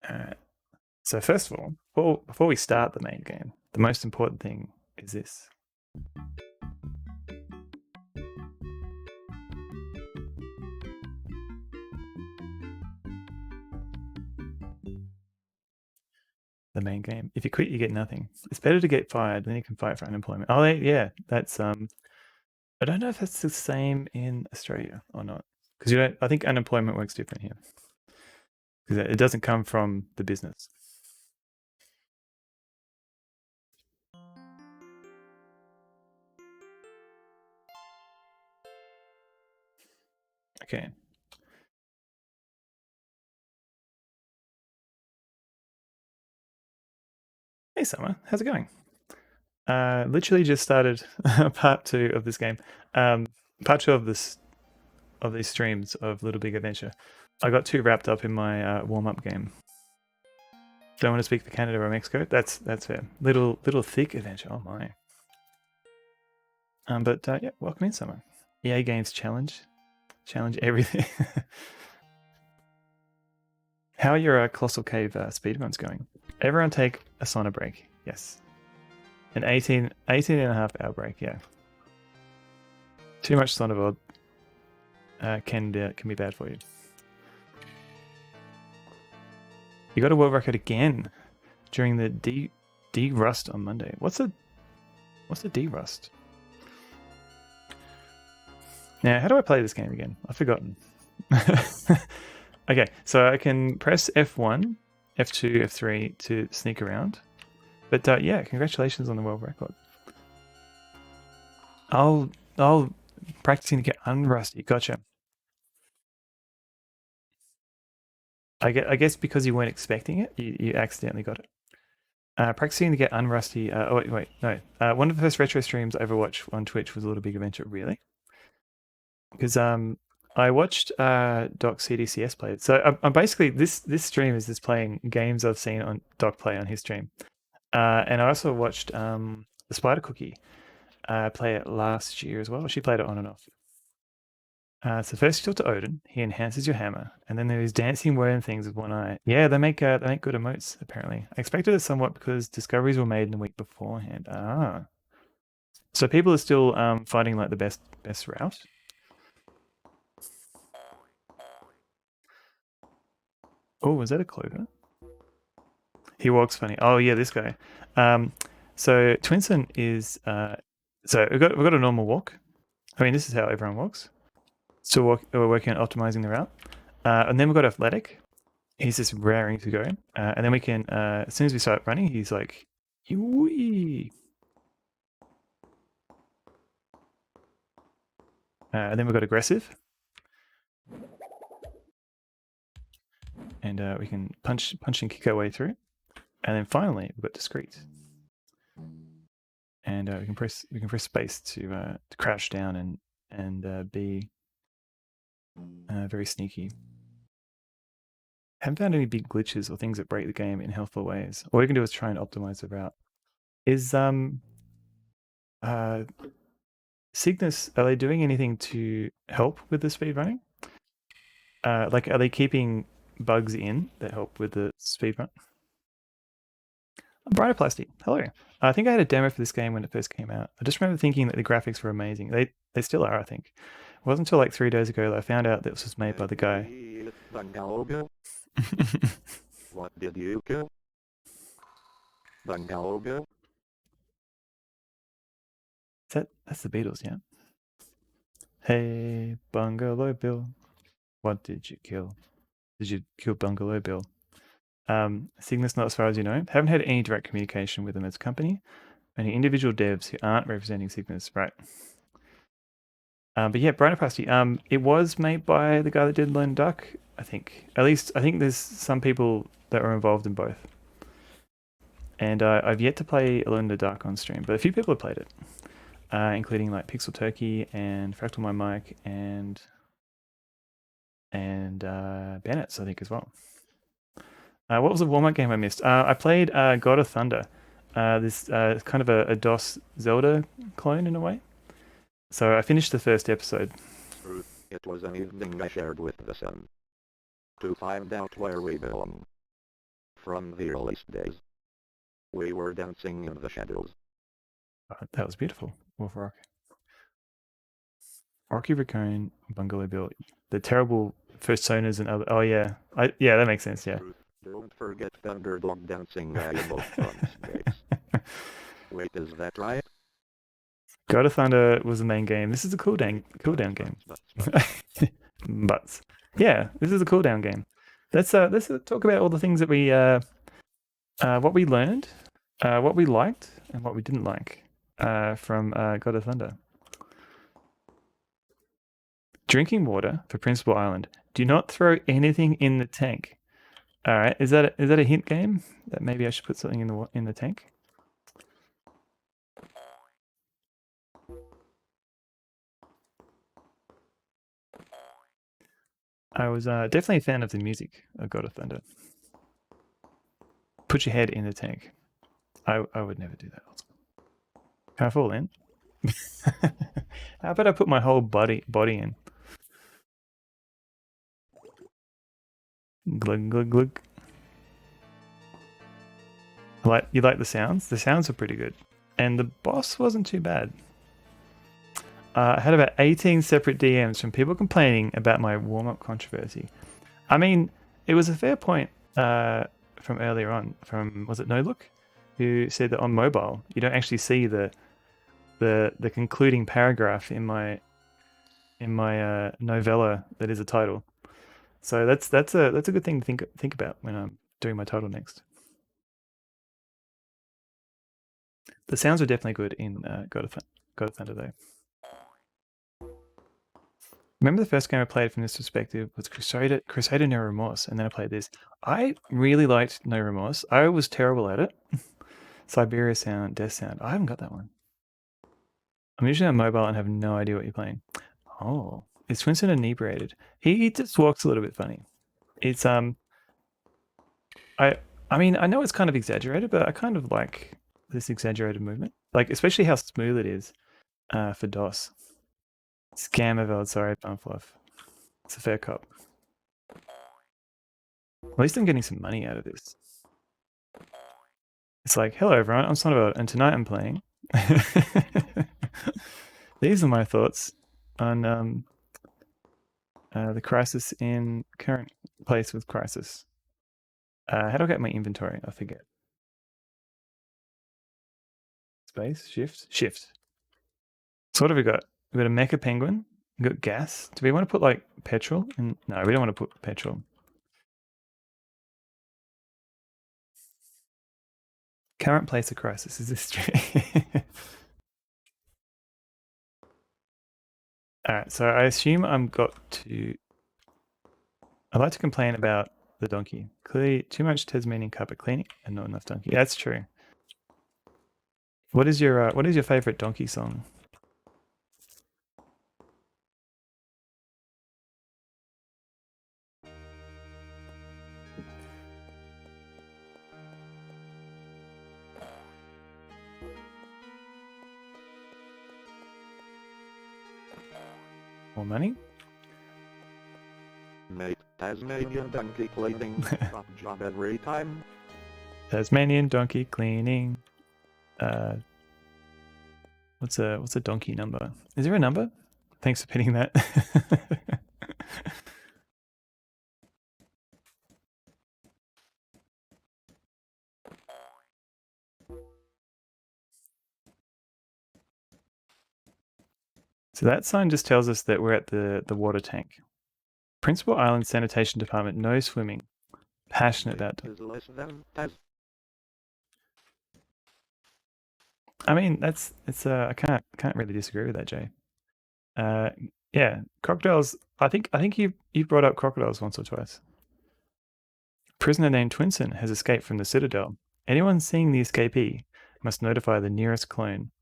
Alright. So first of all, before we start the main game, the most important thing is this. The main game. If you quit, you get nothing. It's better to get fired than you can fight for unemployment. Oh, yeah, that's I don't know if that's the same in Australia or not, because you don't. I think unemployment works different here because it doesn't come from the business. Okay. Hey, Summer, how's it going? Literally just started part 2 of this game. Um, part 2 of these streams of Little Big Adventure. I got too wrapped up in my warm-up game. Don't want to speak for Canada or Mexico. That's fair. Little thick adventure. Oh my. But yeah, welcome in, Summer. EA Games challenge everything. How are your Colossal Cave speedruns going? Everyone take a sauna break. Yes. An 18 and a half hour break. Yeah. Too much sauna VOD can be bad for you. You got a world record again during the D Rust on Monday. What's the D Rust? Now, how do I play this game again? I've forgotten. Okay, so I can press F1, F2, F3 to sneak around. But yeah, congratulations on the world record. I'll practicing to get unrusty. Gotcha. I guess because you weren't expecting it, you accidentally got it. Practicing to get unrusty. Oh wait, no. One of the first retro streams I ever watched on Twitch was a Little Big Adventure. Really? Because I watched Doc CDCS play it. So I'm basically this stream is just playing games I've seen on Doc play on his stream, and I also watched the Spider Cookie play it last year as well. She played it on and off. So first you talk to Odin. He enhances your hammer, and then there's dancing worm things with one eye. Yeah, they make good emotes. Apparently, I expected it somewhat because discoveries were made in the week beforehand. Ah, so people are still fighting like the best route. Oh, was that a clover? He walks funny. Oh yeah, this guy. Um, so Twinson is so we've got a normal walk. I mean, this is how everyone walks. So we're working on optimizing the route, and then we've got athletic. He's just raring to go, and then we can as soon as we start running, he's like, "Wee!" And then we've got aggressive, and we can punch and kick our way through, and then finally we've got discreet, and we can press space to crouch down and be very sneaky. Haven't found any big glitches or things that break the game in helpful ways. All you can do is try and optimize the route. Is Cygnus, are they doing anything to help with the speed running? Like, are they keeping bugs in that help with the speed run? Brightoplasty, hello. I think I had a demo for this game when it first came out. I just remember thinking that the graphics were amazing. They still are, I think. It wasn't until like 3 days ago that I found out that this was made by the guy. What did you kill? Bungalga? That's the Beatles, yeah. Hey, Bungalow Bill, what did you kill? Did you kill Bungalow Bill? Cygnus, not as far as you know. Haven't had any direct communication with them as a company. Only individual devs who aren't representing Cygnus, right? But yeah, Brightoplasty. It was made by the guy that did Alone in the Dark, I think. At least I think there's some people that were involved in both. And I've yet to play Alone in the Dark on stream, but a few people have played it, including like Pixel Turkey and Fractal My Mic and Bennett's, I think, as well. What was the warm-up game I missed? I played God of Thunder. This kind of a DOS Zelda clone in a way. So I finished the first episode. It was an evening I shared with the sun. To find out where we belong. from the earliest days. We were dancing in the shadows. That was beautiful. Wolf Rock. Rocky Raccoon, Bungalow Bill. The terrible personas and other. Oh, yeah. Yeah, that makes sense. Yeah. Truth. Don't forget Thunderdog dancing emote from space. Wait, is that right? God of Thunder was the main game. This is a cooldown game. Butts. Yeah, this is a cooldown game. Let's talk about all the things that we what we learned, what we liked, and what we didn't like from God of Thunder. Drinking water for Principal Island. Do not throw anything in the tank. All right, is that a hint game that maybe I should put something in the tank? I was definitely a fan of the music of God of Thunder. Put your head in the tank. I would never do that. Can I fall in? How about I put my whole body in? Glug glug glug. You like the sounds? The sounds are pretty good, and the boss wasn't too bad. I had about 18 separate DMs from people complaining about my warm-up controversy. I mean, it was a fair point from earlier on. From was it No Look, who said that on mobile you don't actually see the concluding paragraph in my novella that is a title. So that's a good thing to think about when I'm doing my title next. The sounds are definitely good in God of Thunder though. Remember the first game I played from this perspective was Crusader No Remorse, and then I played this. I really liked No Remorse. I was terrible at it. Siberia Sound, Death Sound. I haven't got that one. I'm usually on mobile and have no idea what you're playing. Oh, is Swinson inebriated? He just walks a little bit funny. It's I mean I know it's kind of exaggerated, but I kind of like this exaggerated movement, like especially how smooth it is for DOS. Scammerveld, sorry, Bumfluff. It's a fair cop. At least I'm getting some money out of this. It's like, hello everyone, I'm Sonnerbelt, and tonight I'm playing. These are my thoughts on the crisis in current place with crisis. How do I get my inventory? I forget. Space, shift. So what have we got? We've got a mecha penguin. We've got gas. Do we want to put like petrol in? No, we don't want to put petrol. Current place of crisis. Is this true? All right, so I assume I'd like to complain about the donkey. Clearly, too much Tasmanian carpet cleaning and not enough donkey. That's true. What is your favorite donkey song? More money? Mate, Tasmanian donkey cleaning, top job every time. Tasmanian donkey cleaning. What's a donkey number? Is there a number? Thanks for pinning that. So that sign just tells us that we're at the water tank. Principal Island Sanitation Department, no swimming. Passionate about it. Is less than Tas- I mean, I can't really disagree with that, Jay. Yeah, crocodiles. I think you brought up crocodiles once or twice. Prisoner named Twinson has escaped from the Citadel. Anyone seeing the escapee must notify the nearest clone.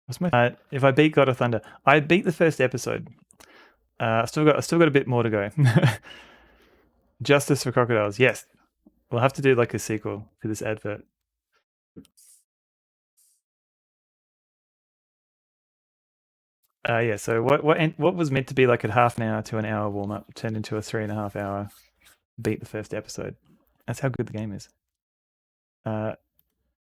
What's my? If I beat God of Thunder, I beat the first episode. I still got a bit more to go. Justice for crocodiles. Yes, we'll have to do like a sequel to this advert. Yeah. So what was meant to be like a half an hour to an hour warm up turned into a 3.5 hour beat the first episode. That's how good the game is.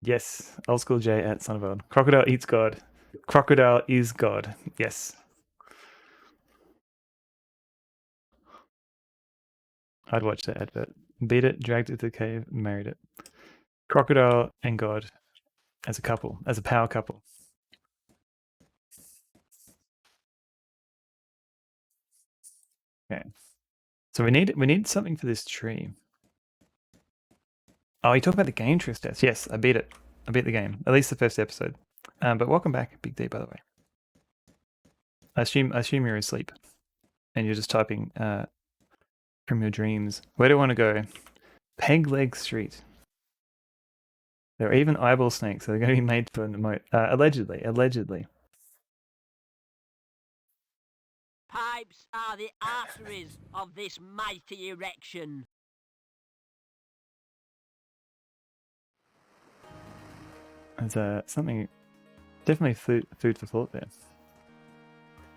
Yes, old school J at Sonneveld. Crocodile eats God. Crocodile is God. Yes. I'd watch that advert. Beat it, dragged it to the cave, married it. Crocodile and God as a couple, as a power couple. Okay. So we need something for this tree. Oh, you talk about the game trick test. Yes, I beat it. I beat the game. At least the first episode. But welcome back, Big D, by the way. I assume you're asleep. And you're just typing from your dreams. Where do I want to go? Peg Leg Street. There are even eyeball snakes. So they're going to be made for the moat. Allegedly. Pipes are the arteries of this mighty erection. There's something, definitely food for thought there.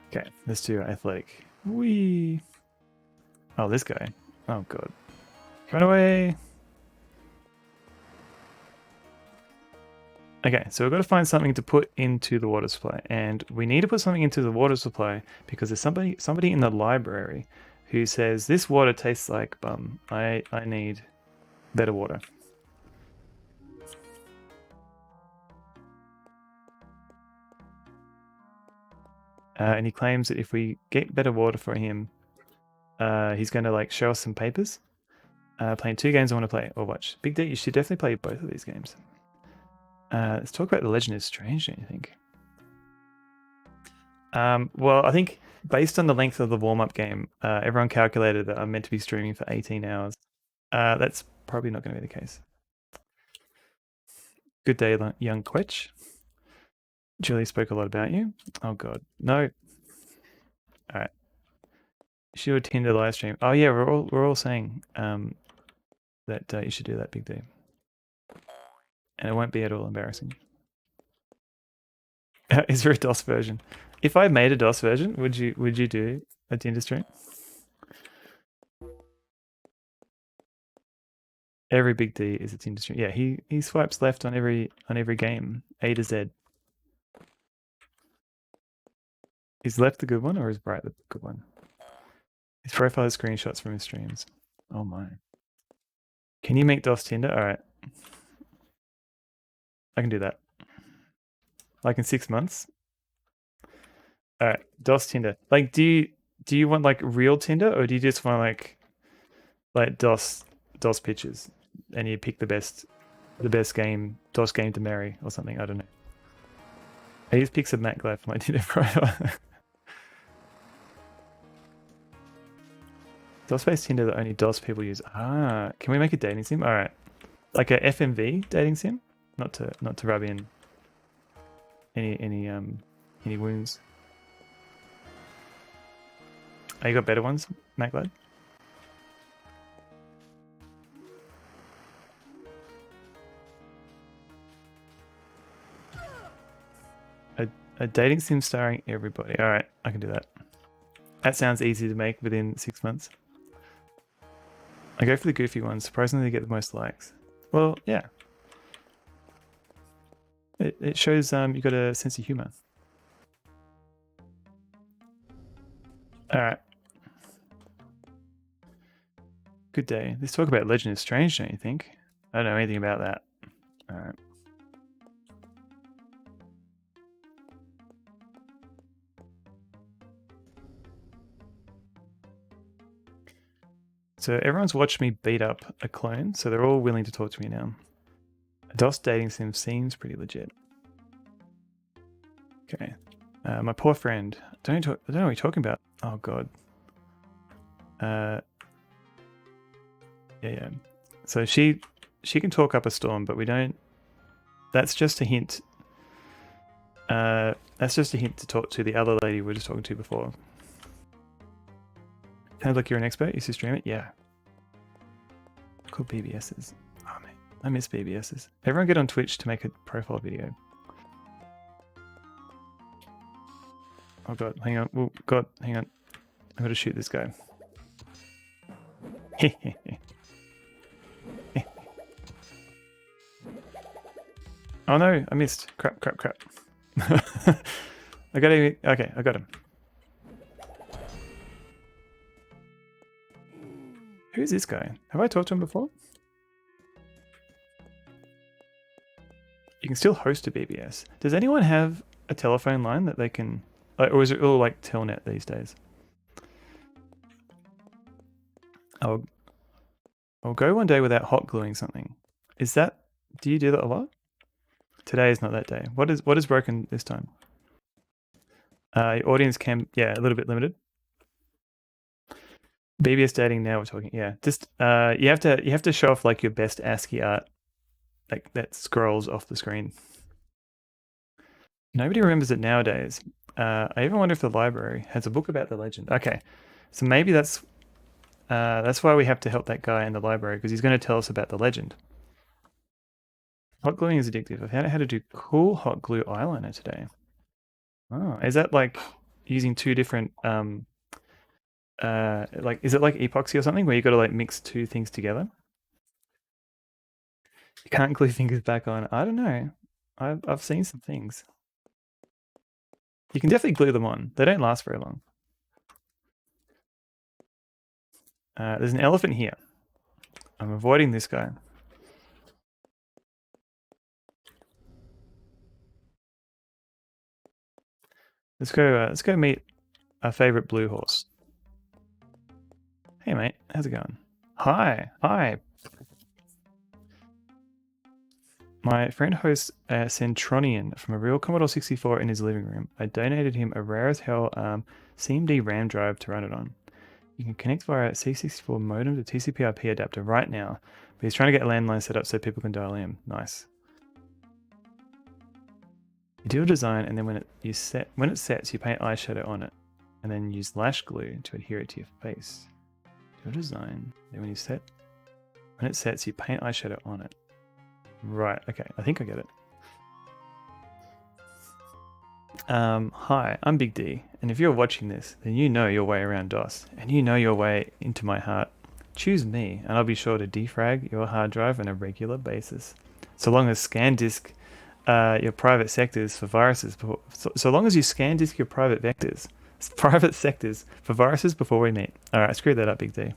Okay, let's do athletic. Whee! Oh, this guy. Oh, God. Run away! Okay, so we've got to find something to put into the water supply. And we need to put something into the water supply because there's somebody in the library who says, this water tastes like bum. I need better water. And he claims that if we get better water for him, he's going to like show us some papers. Playing 2 games I want to play or watch. Big D, you should definitely play both of these games. Let's talk about The Legend is Strange, don't you think? Well, I think based on the length of the warm-up game, everyone calculated that I'm meant to be streaming for 18 hours. That's probably not going to be the case. Good day, young Quetch. Julie spoke a lot about you. Oh, God. No. All right. You should attend the live stream. Oh, yeah, we're all saying that you should do that, Big D. And it won't be at all embarrassing. Is there a DOS version? If I made a DOS version, would you do a Tinder stream? Every Big D is a Tinder stream. Yeah, he swipes left on every game, A to Z. Is left the good one or is right the good one? His profile has screenshots from his streams. Oh my. Can you make DOS Tinder? All right. I can do that. Like in 6 months. All right, DOS Tinder. Like, do you want like real Tinder or do you just want like DOS pictures and you pick the best game DOS game to marry or something? I don't know. I use pics of Matt Glad for my Tinder profile. DOS-based Tinder that only DOS people use. Ah, can we make a dating sim? All right, like a FMV dating sim, not to rub in any wounds. Oh, you got better ones, Matt Glad? A dating sim starring everybody. All right, I can do that. That sounds easy to make within 6 months. I go for the goofy ones. Surprisingly, they get the most likes. Well, yeah. It shows you got a sense of humor. All right. Good day. Let's talk about Legend is Strange, don't you think? I don't know anything about that. All right. So everyone's watched me beat up a clone, so they're all willing to talk to me now. A DOS dating sim seems pretty legit. Okay. My poor friend. I don't know what you're talking about. Oh, God. Yeah. So she can talk up a storm, but we don't. That's just a hint. That's just a hint to talk to the other lady we were just talking to before. Sounds like you're an expert. You should stream it. Yeah. Cool BBSs. Oh man, I miss BBSs. Everyone get on Twitch to make a profile video. Oh God, hang on. Oh God, hang on. I gotta shoot this guy. Oh no, I missed. Crap. I got him. Okay, I got him. Who's this guy? Have I talked to him before? You can still host a BBS. Does anyone have a telephone line that they can... or is it all like Telnet these days? I'll go one day without hot gluing something. Is that... Do you do that a lot? Today is not that day. What is broken this time? Your audience can... Yeah, a little bit limited. BBS dating now we're talking. Yeah, just you have to show off like your best ASCII art, like that scrolls off the screen. Nobody remembers it nowadays. I even wonder if the library has a book about the legend. Okay, so maybe that's why we have to help that guy in the library, because he's going to tell us about the legend. Hot gluing is addictive. I've found out how to do cool hot glue eyeliner today. Oh, is that like using two different like, is it like epoxy or something where you got to like mix two things together? You can't glue fingers back on. I don't know. I've seen some things. You can definitely glue them on. They don't last very long. There's an elephant here. I'm avoiding this guy. Let's go meet our favorite blue horse. Hey mate, how's it going? Hi. My friend hosts a Centronian from a real Commodore 64 in his living room. I donated him a rare as hell CMD RAM drive to run it on. You can connect via C64 modem to TCP/IP adapter right now, but he's trying to get a landline set up so people can dial in. Nice. You do a design, and then when it sets, you paint eyeshadow on it, and then use lash glue to adhere it to your face. Do a design, then when it sets, you paint eyeshadow on it. Right, okay, I think I get it. Hi, I'm Big D, and if you're watching this, then you know your way around DOS, and you know your way into my heart. Choose me, and I'll be sure to defrag your hard drive on a regular basis. So long as scan disk your private sectors for viruses so long as you scan disk your private sectors for viruses before we meet. Alright, screw that up, Big D.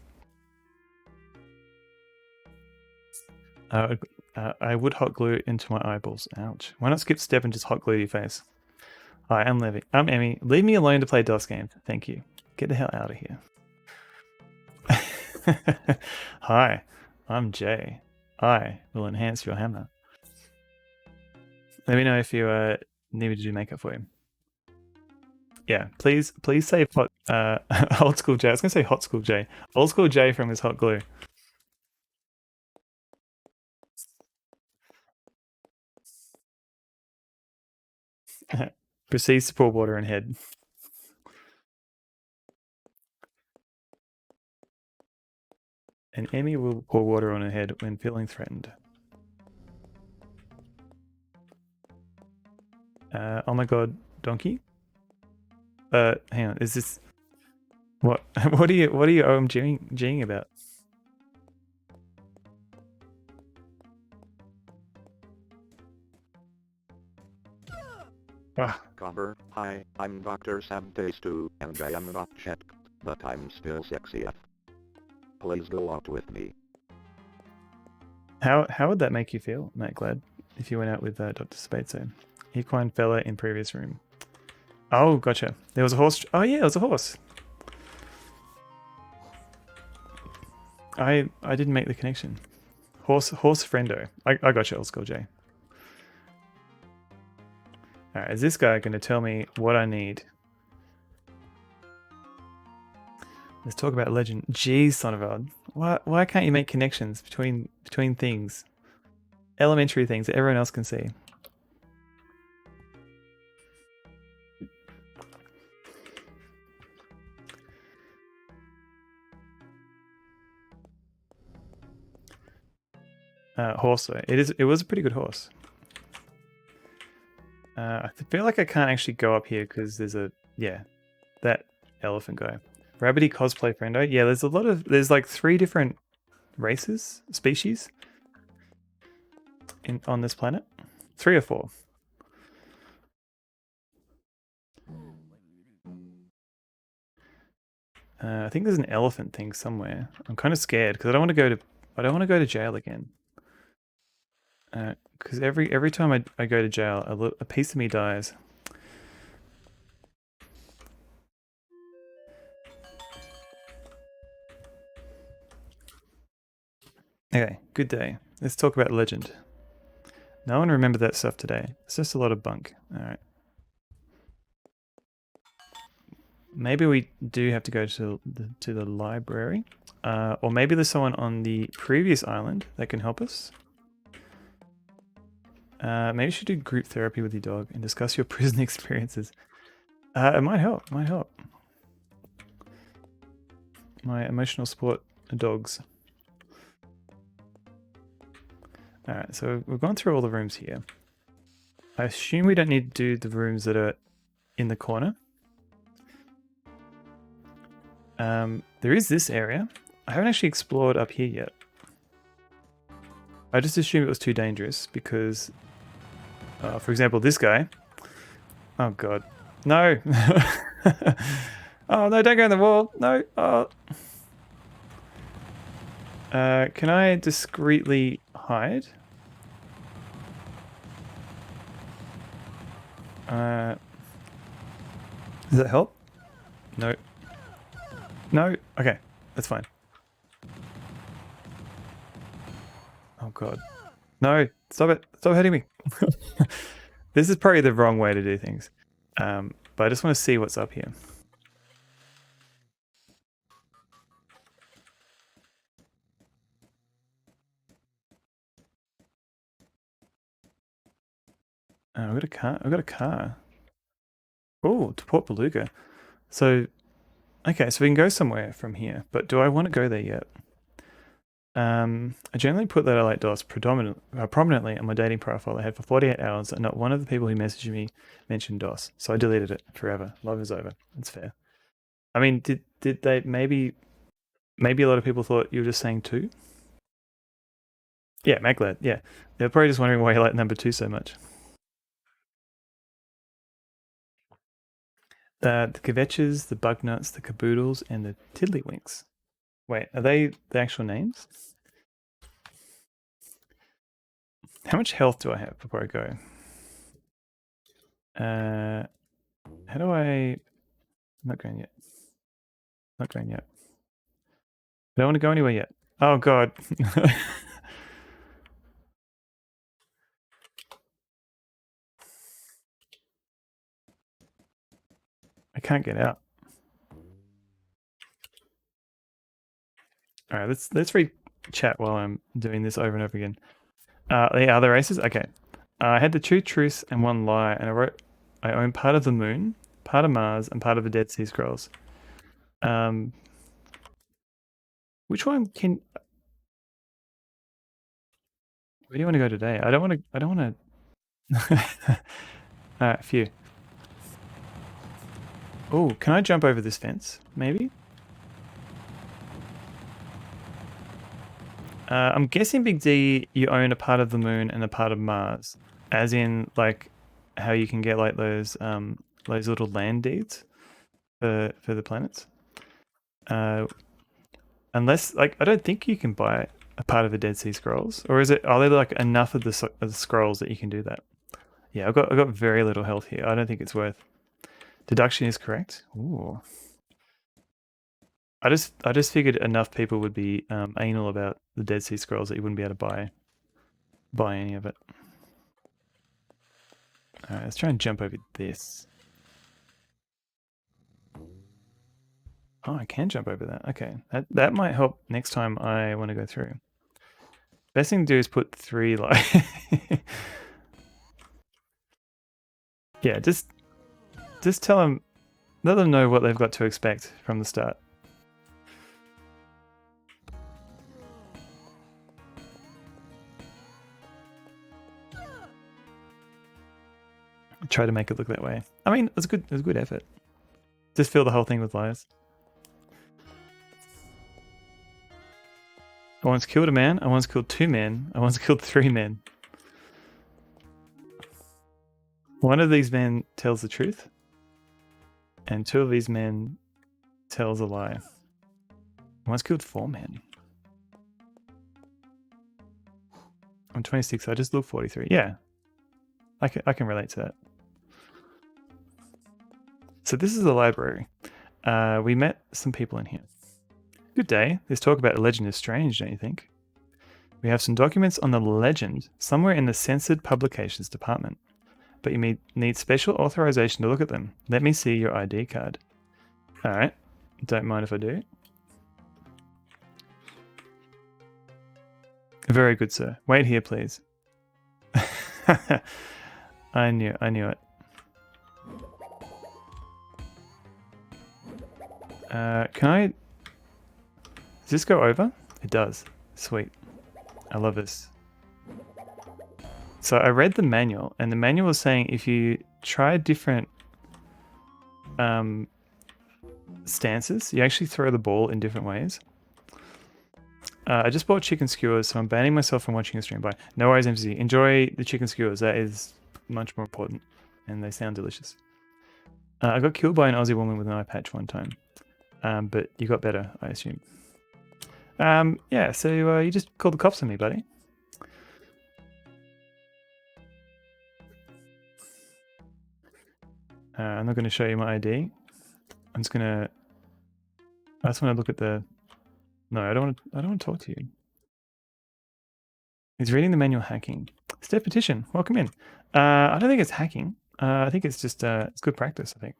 I would hot glue into my eyeballs. Ouch. Why not skip step and just hot glue your face? Hi, I'm Levy. I'm Emmy. Leave me alone to play DOS games. Thank you. Get the hell out of here. Hi, I'm Jay. I will enhance your hammer. Let me know if you need me to do makeup for you. Yeah, please say old school Jay. I was gonna say hot school Jay. Old school Jay from his hot glue. Proceeds to pour water in head. And Emmy will pour water on her head when feeling threatened. Oh my god, donkey? Hang on, is this... What are you OMGing about? Cover, hi, I'm Dr. Sam pt2, and I am not checked, but I'm still sexy F. Please go out with me. How would that make you feel, Matt Glad, if you went out with Dr. Spatzo? Equine fella in previous room. Oh, gotcha. There was a horse. Oh yeah, it was a horse. I didn't make the connection. Horse friendo. I gotcha, old school J. Alright, is this guy going to tell me what I need? Let's talk about legend. Jeez, Sonnevad. Why can't you make connections between things? Elementary things that everyone else can see. Horse though. It was a pretty good horse. I feel like I can't actually go up here because there's that elephant guy. Rabbity cosplay friendo. Yeah, there's like 3 different species on this planet. 3 or 4. I think there's an elephant thing somewhere. I'm kind of scared because I don't want to go to jail again. Because every time I go to jail, a piece of me dies. Okay, good day. Let's talk about legend. No one remembered that stuff today. It's just a lot of bunk. All right. Maybe we do have to go to the library, or maybe there's someone on the previous island that can help us. Maybe you should do group therapy with your dog and discuss your prison experiences. It might help. Might help. My emotional support dogs. All right, so we've gone through all the rooms here. I assume we don't need to do the rooms that are in the corner. There is this area. I haven't actually explored up here yet. I just assumed it was too dangerous because, for example, this guy. Oh god, no! Oh no! Don't go in the wall. No. Oh. Can I discreetly hide? Does that help? No. No? Okay, that's fine. Oh god. No, stop it. Stop hitting me. This is probably the wrong way to do things. But I just want to see what's up here. I've got a car. I've got a car. Oh, to Port Beluga. So, okay, so we can go somewhere from here. But do I want to go there yet? I generally put that I like DOS prominently on my dating profile I had for 48 hours, and not one of the people who messaged me mentioned DOS. So I deleted it forever. Love is over. That's fair. I mean, did they maybe a lot of people thought you were just saying 2? Yeah, Maglad. Yeah, they're probably just wondering why you like number 2 so much. The kvetches, the bug nuts, the caboodles, and the tiddlywinks. Wait, are they the actual names? How much health do I have before I go? How do I... I'm not going yet. Not going yet. I don't want to go anywhere yet. Oh god. I can't get out. All right, let's read chat while I'm doing this over and over again. The other races? Okay. I had the 2 truths and 1 lie, and I wrote I own part of the moon, part of Mars, and part of the Dead Sea Scrolls. Which one can... Where do you want to go today? I don't want to... Alright, phew. Oh, can I jump over this fence? Maybe? I'm guessing, Big D, you own a part of the moon and a part of Mars. As in, like, how you can get, like, those little land deeds for the planets. Unless, like, I don't think you can buy a part of the Dead Sea Scrolls. Or are there, like, enough of the scrolls that you can do that? Yeah, I've got very little health here. I don't think it's worth... Deduction is correct. Ooh. I just figured enough people would be anal about the Dead Sea Scrolls that you wouldn't be able to buy any of it. All right, let's try and jump over this. Oh, I can jump over that. Okay, that might help next time I want to go through. Best thing to do is put 3 like. Yeah, just tell them, let them know what they've got to expect from the start. Try to make it look that way. I mean, it was a good effort. Just fill the whole thing with lies. I once killed a man. I once killed 2 men. I once killed 3 men. One of these men tells the truth, and 2 of these men tells a lie. One's killed 4 men. I'm 26. I just look 43. Yeah, I can relate to that. So this is the library. We met some people in here. Good day. This talk about the legend is strange, don't you think? We have some documents on the legend somewhere in the censored publications department, but you may need special authorization to look at them. Let me see your ID card. All right. Don't mind if I do. Very good, sir. Wait here, please. I knew it. Can I... Does this go over? It does. Sweet. I love this. So I read the manual, and the manual was saying if you try different stances, you actually throw the ball in different ways. I just bought chicken skewers, so I'm banning myself from watching the stream. Bye. No worries, MZ. Enjoy the chicken skewers. That is much more important, and they sound delicious. I got killed by an Aussie woman with an eye patch one time, but you got better, I assume. Yeah, so you just called the cops on me, buddy. I'm not going to show you my ID. I'm just gonna. I just want to look at the. No, I don't want to talk to you. He's reading the manual hacking. Step petition. Welcome in. I don't think it's hacking. I think it's just it's good practice. I think.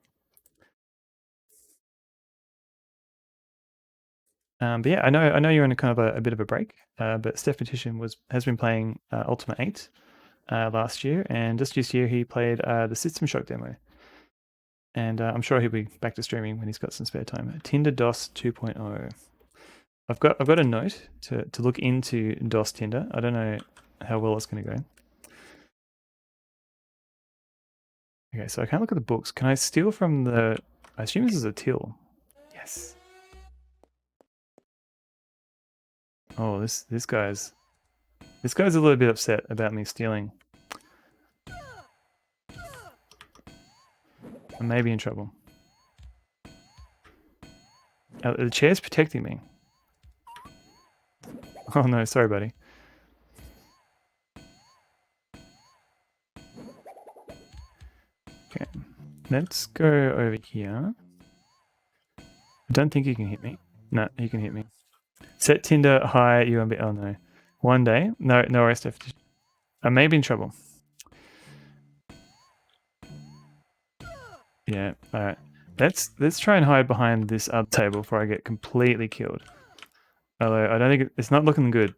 But yeah, I know you're in kind of a bit of a break. But Steph Petition has been playing Ultima 8 last year, and just this year he played the System Shock demo. And I'm sure he'll be back to streaming when he's got some spare time. Tinder DOS 2.0. I've got a note to look into DOS Tinder. I don't know how well it's going to go. Okay, so I can't look at the books. Can I steal from the... I assume this is a till. Yes. Oh, this guy's a little bit upset about me stealing. I may be in trouble. The chair's protecting me. Oh no, sorry, buddy. Okay, let's go over here. I don't think he can hit me. No, he can hit me. Set Tinder high UMB. Oh no. One day. No arrest. I may be in trouble. Yeah, alright. Let's try and hide behind this other table before I get completely killed. Although I don't think it's not looking good.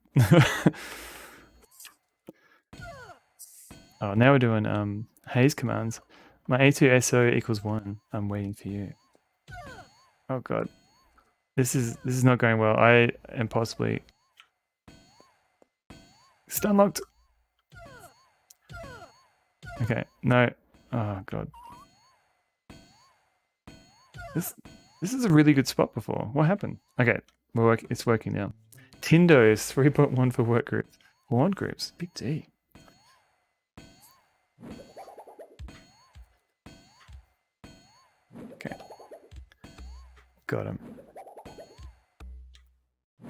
Oh, now we're doing haze commands. My A2 SO equals 1. I'm waiting for you. Oh god. This is not going well. I am possibly stun locked. Okay, no. Oh god. This is a really good spot before. What happened? Okay, it's working now. Tindo is 3.1 for work groups. Ward groups, big D. Okay. Got him.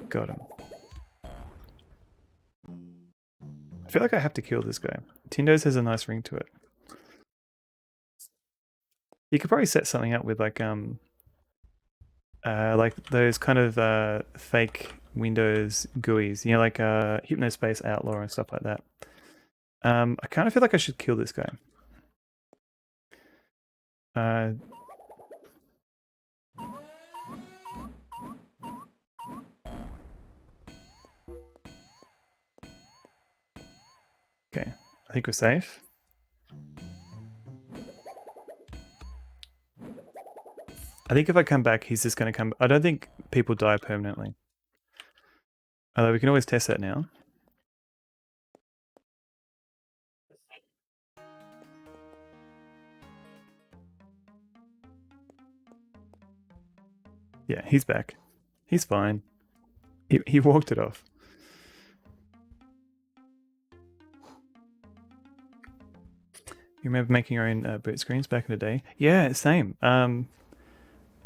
Got him. I feel like I have to kill this guy. Tindo's has a nice ring to it. You could probably set something up with like those kind of fake Windows GUIs, you know, like Hypnospace Outlaw and stuff like that. I kind of feel like I should kill this guy. Okay, I think we're safe. I think if I come back, he's just going to come... I don't think people die permanently. Although we can always test that now. Yeah, he's back. He's fine. He walked it off. You remember making your own boot screens back in the day? Yeah, same. I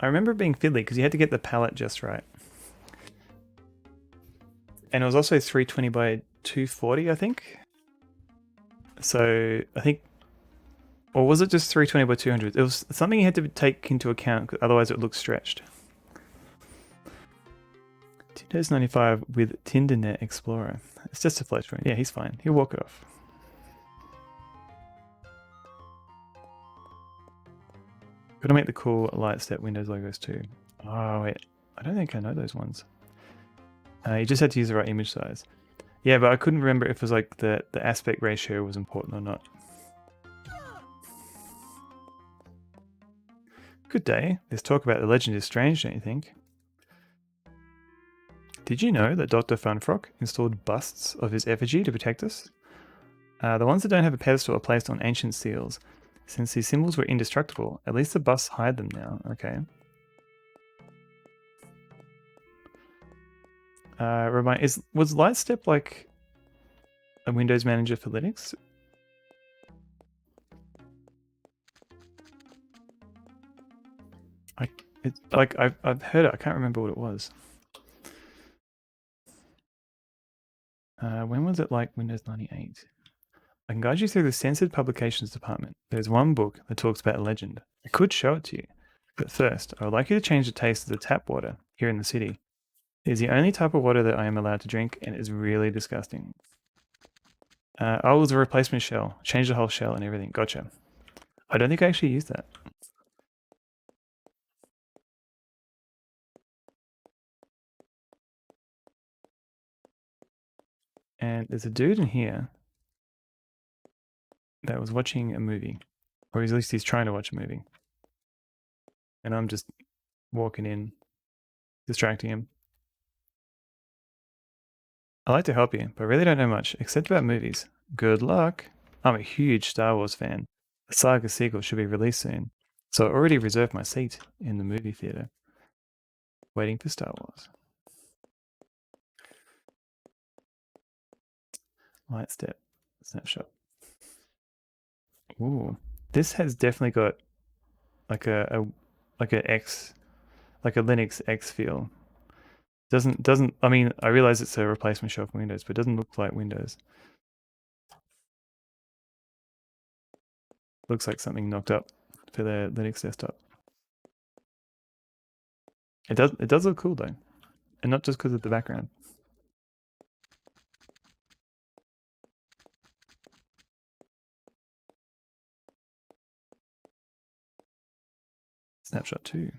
remember it being fiddly because you had to get the palette just right. And it was also 320 by 240, I think. So I think, or was it just 320 by 200? It was something you had to take into account, otherwise it would look stretched. Tinder's 95 with TinderNet Explorer. It's just a flash screen. Yeah, he's fine. He'll walk it off. Gotta make the cool light step Windows logos too. Oh wait, I don't think I know those ones. You just had to use the right image size. Yeah, but I couldn't remember if it was like the aspect ratio was important or not. Good day. This talk about the legend is strange, don't you think? Did you know that Dr. Funfrock installed busts of his effigy to protect us? The ones that don't have a pedestal are placed on ancient seals. Since these symbols were indestructible, at least the busts hide them now. Okay. Was Lightstep like a Windows manager for Linux? I've heard it. I can't remember what it was. When was it like Windows 98? I can guide you through the censored publications department. There's one book that talks about a legend. I could show it to you. But first, I would like you to change the taste of the tap water here in the city. It is the only type of water that I am allowed to drink, and it is really disgusting. It was a replacement shell. Changed the whole shell and everything. Gotcha. I don't think I actually used that. And there's a dude in here that was watching a movie. Or at least he's trying to watch a movie. And I'm just walking in, distracting him. I like to help you, but I really don't know much, except about movies. Good luck. I'm a huge Star Wars fan. The saga sequel should be released soon, so I already reserved my seat in the movie theater. Waiting for Star Wars. Light step. Snapshot. Ooh. This has definitely got like a Linux X feel. Doesn't I mean I realize it's a replacement shell for Windows, but it doesn't look like Windows. Looks like something knocked up for the Linux desktop. It does look cool though. And not just because of the background. Snapshot 2.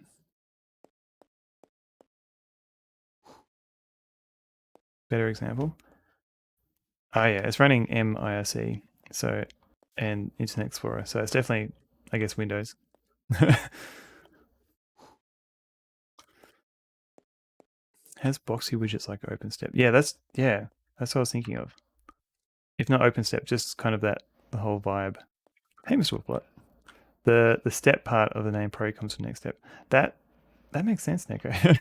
Better example. Oh yeah, it's running MIRC, so and Internet Explorer, so it's definitely, I guess, Windows. Has boxy widgets like OpenStep. Yeah, that's what I was thinking of. If not OpenStep, just kind of the whole vibe. Hey, Mr. Wolfblood. The step part of the name probably comes from next step. That makes sense, Neko.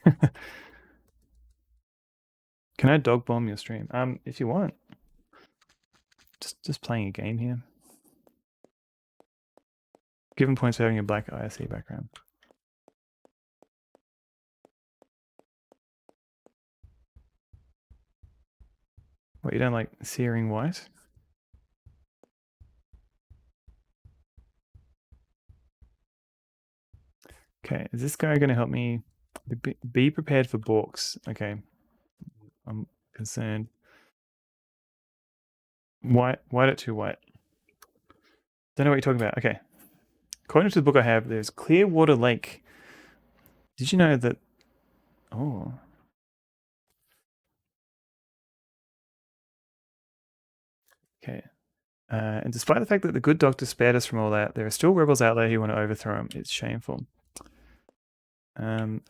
Can I dog bomb your stream? If you want. Just playing a game here. Given points for having a black IRC background. What, you don't like searing white? Okay, is this guy going to help me? Be prepared for balks. Okay, I'm concerned. White at 2 white. Don't know what you're talking about. Okay. According to the book I have, there's Clearwater Lake. Did you know that? Oh. Okay. And despite the fact that the good doctor spared us from all that, there are still rebels out there who want to overthrow him. It's shameful.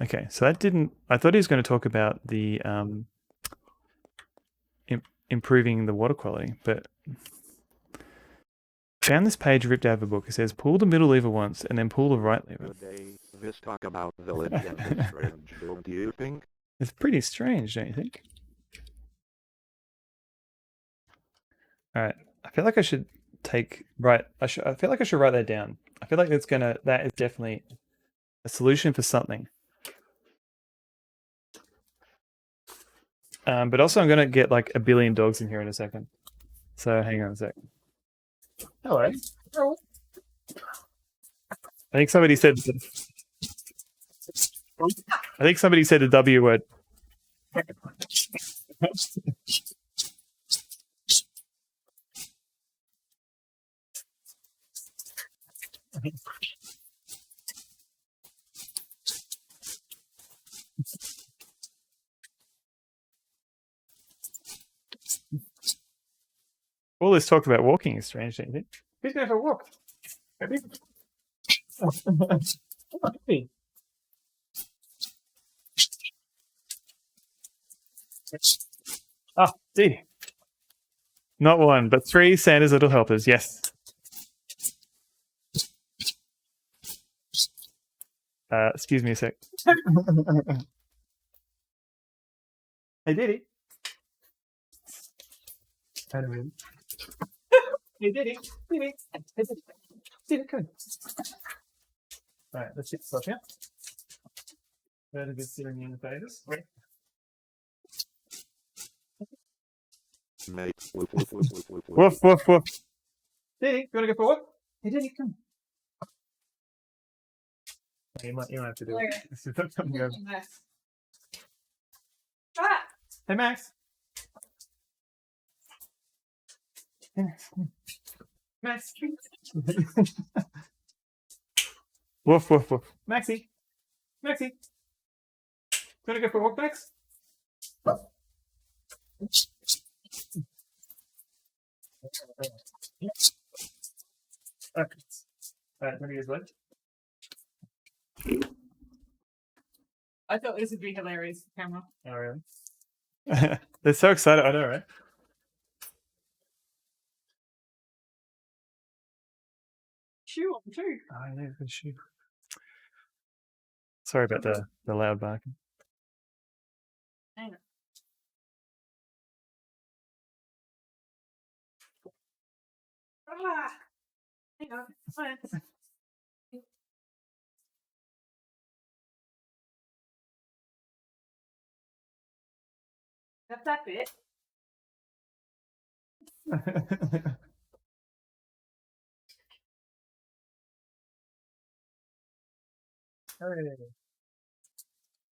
Okay, so that didn't. I thought he was going to talk about the improving the water quality, but found this page ripped out of a book. It says, pull the middle lever once and then pull the right lever. This talk about the legend is strange, don't you think? It's pretty strange, don't you think? All right, I feel like I should take right. I feel like I should write that down. I feel like that is definitely a solution for something. But also I'm gonna get like a billion dogs in here in a second. So hang on a sec. Hello. I think somebody said. I think somebody said the W word. All this talk about walking is strange, don't you think? Who's going for a walk? Ah, D. Not one, but 3 Santa's little helpers. Yes. Excuse me a sec. Hey, Diddy. Hey, Diddy. Diddy. Diddy, come. All right, let's get stuff here. Very good sitting in the pages. Mate. Woof, woof, woof, woof, woof, woof. Woof, woof, woof. Diddy, you want to go for a walk? Hey, Diddy, come. You might have to do it. Hey, Max. Hey, Max. Max. Woof, woof, woof. Maxie. Maxie. You want to go for a walk, Max? Okay. Alright, what are you guys I thought this would be hilarious, camera. Oh, really? They're so excited. I know, right? Shoe on too. Oh, yeah, good shoe. Sorry about the loud barking. Hang on. Ah, hang on. Fine. That's that bit.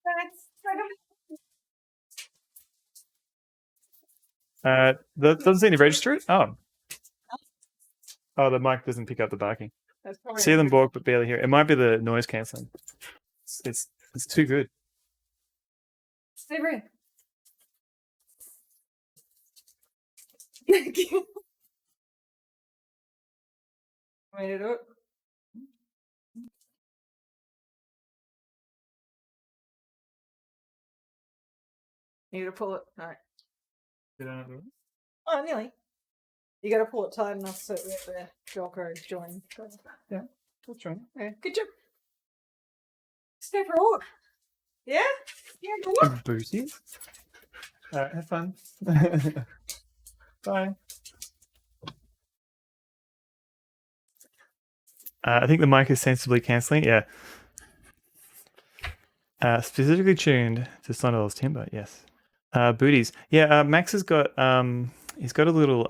Thanks. Doesn't seem to register it. Oh, the mic doesn't pick up the barking. That's probably See them balk, but barely hear it. It might be the noise cancelling. It's too good. Stay right. Want me to do it? You gotta pull it. Alright. Oh, nearly. You gotta pull it tight enough so that the Velcro join. Yeah, we'll try. Okay, good job. Stay for a walk. Yeah? Yeah, go walk. Booty. Alright, have fun. Bye. I think the mic is sensibly cancelling. Yeah. Specifically tuned to Sonderl's timber. Yes. Booties. Yeah. Max has got he's got a little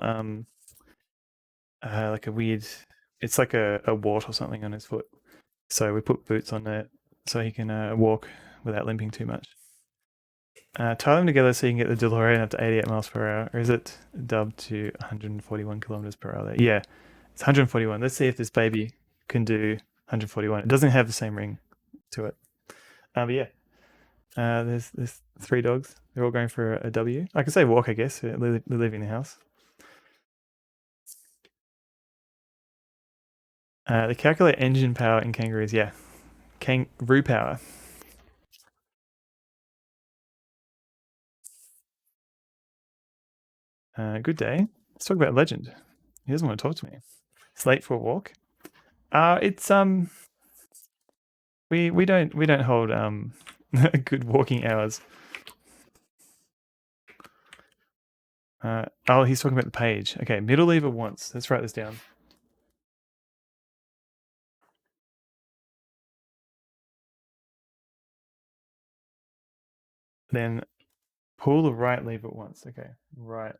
like a weird. It's like a wart or something on his foot. So we put boots on it so he can walk without limping too much. Tie them together so you can get the DeLorean up to 88 miles per hour. Or is it dubbed to 141 kilometers per hour? Yeah, it's 141. Let's see if this baby can do 141. It doesn't have the same ring to it. But yeah, there's 3 dogs. They're all going for a W. I can say walk, I guess. They're leaving the house. They calculate engine power in kangaroos. Yeah, kangaroo power. Good day. Let's talk about Legend. He doesn't want to talk to me. It's late for a walk. It's we don't hold good walking hours. Oh, he's talking about the page. Okay, middle lever once. Let's write this down. Then pull the right lever once. Okay, right.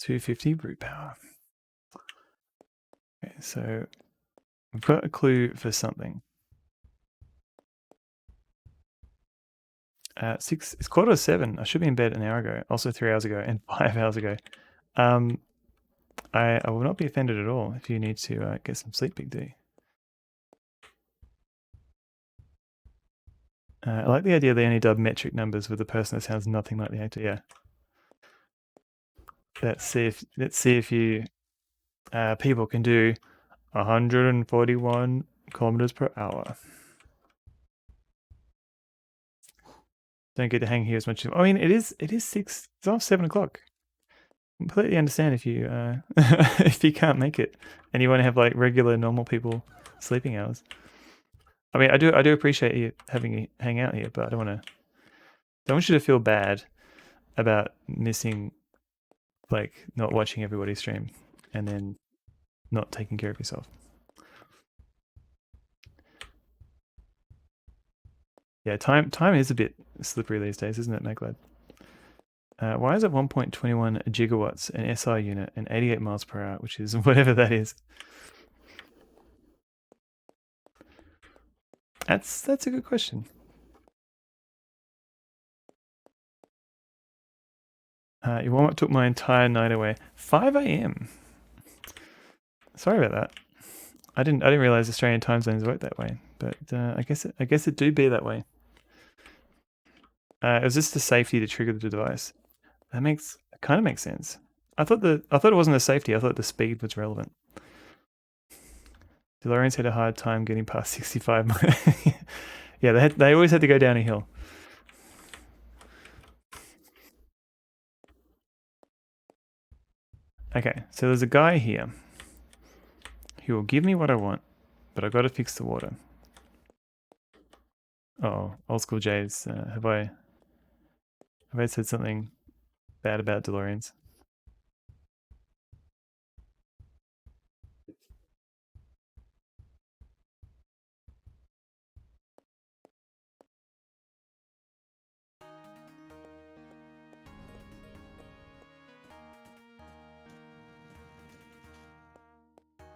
$250 brute power. Okay, so we've got a clue for something. It's 6:45. I should be in bed an hour ago, also 3 hours ago, and 5 hours ago. I will not be offended at all if you need to get some sleep, Big D. I like the idea they only dub metric numbers with a person that sounds nothing like the actor. Yeah. Let's see if you people can do 141 kilometers per hour. Don't get to hang here as much. I mean, it is 6. It's almost 7 o'clock. Completely understand if you if you can't make it and you want to have like regular normal people sleeping hours. I mean, I do appreciate you having you hang out here, but I don't want you to feel bad about missing, like not watching everybody stream and then not taking care of yourself. Yeah, time is a bit slippery these days, isn't it, Maglad? Why is it 1.21 gigawatts an SI unit and 88 miles per hour, which is whatever that is? That's a good question. Your warm-up took my entire night away. 5 a.m. Sorry about that. I didn't realize Australian time zones work that way, but I guess it do be that way. It was just the safety to trigger the device. That kind of makes sense. I thought it wasn't the safety. I thought the speed was relevant. DeLoreans had a hard time getting past 65. Yeah, they always had to go down a hill. Okay, so there's a guy here. He will give me what I want, but I've got to fix the water. Oh, old school Jays. Have I said something bad about DeLoreans?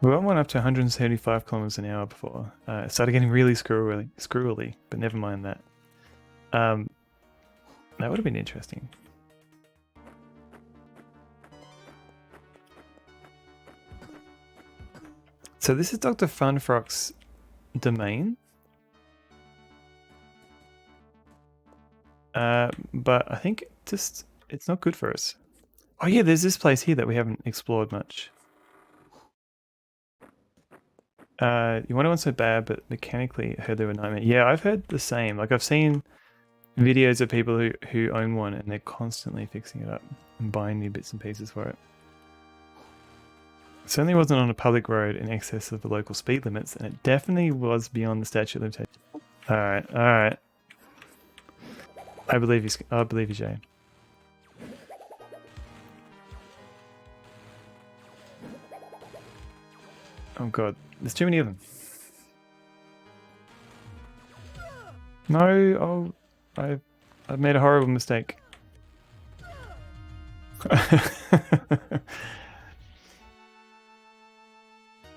We went up to 175 kilometers an hour before. It started getting really screwy, but never mind that. That would have been interesting. So this is Dr. Funfrock's domain. But I think it's not good for us. Oh yeah, there's this place here that we haven't explored much. You want it so bad, but mechanically I heard they were a nightmare. Yeah, I've heard the same. Like I've seen videos of people who own one and they're constantly fixing it up and buying new bits and pieces for it. It certainly wasn't on a public road in excess of the local speed limits, and it definitely was beyond the statute of limitations. Alright. I believe you, Jay. Oh god, there's too many of them. No, I've made a horrible mistake.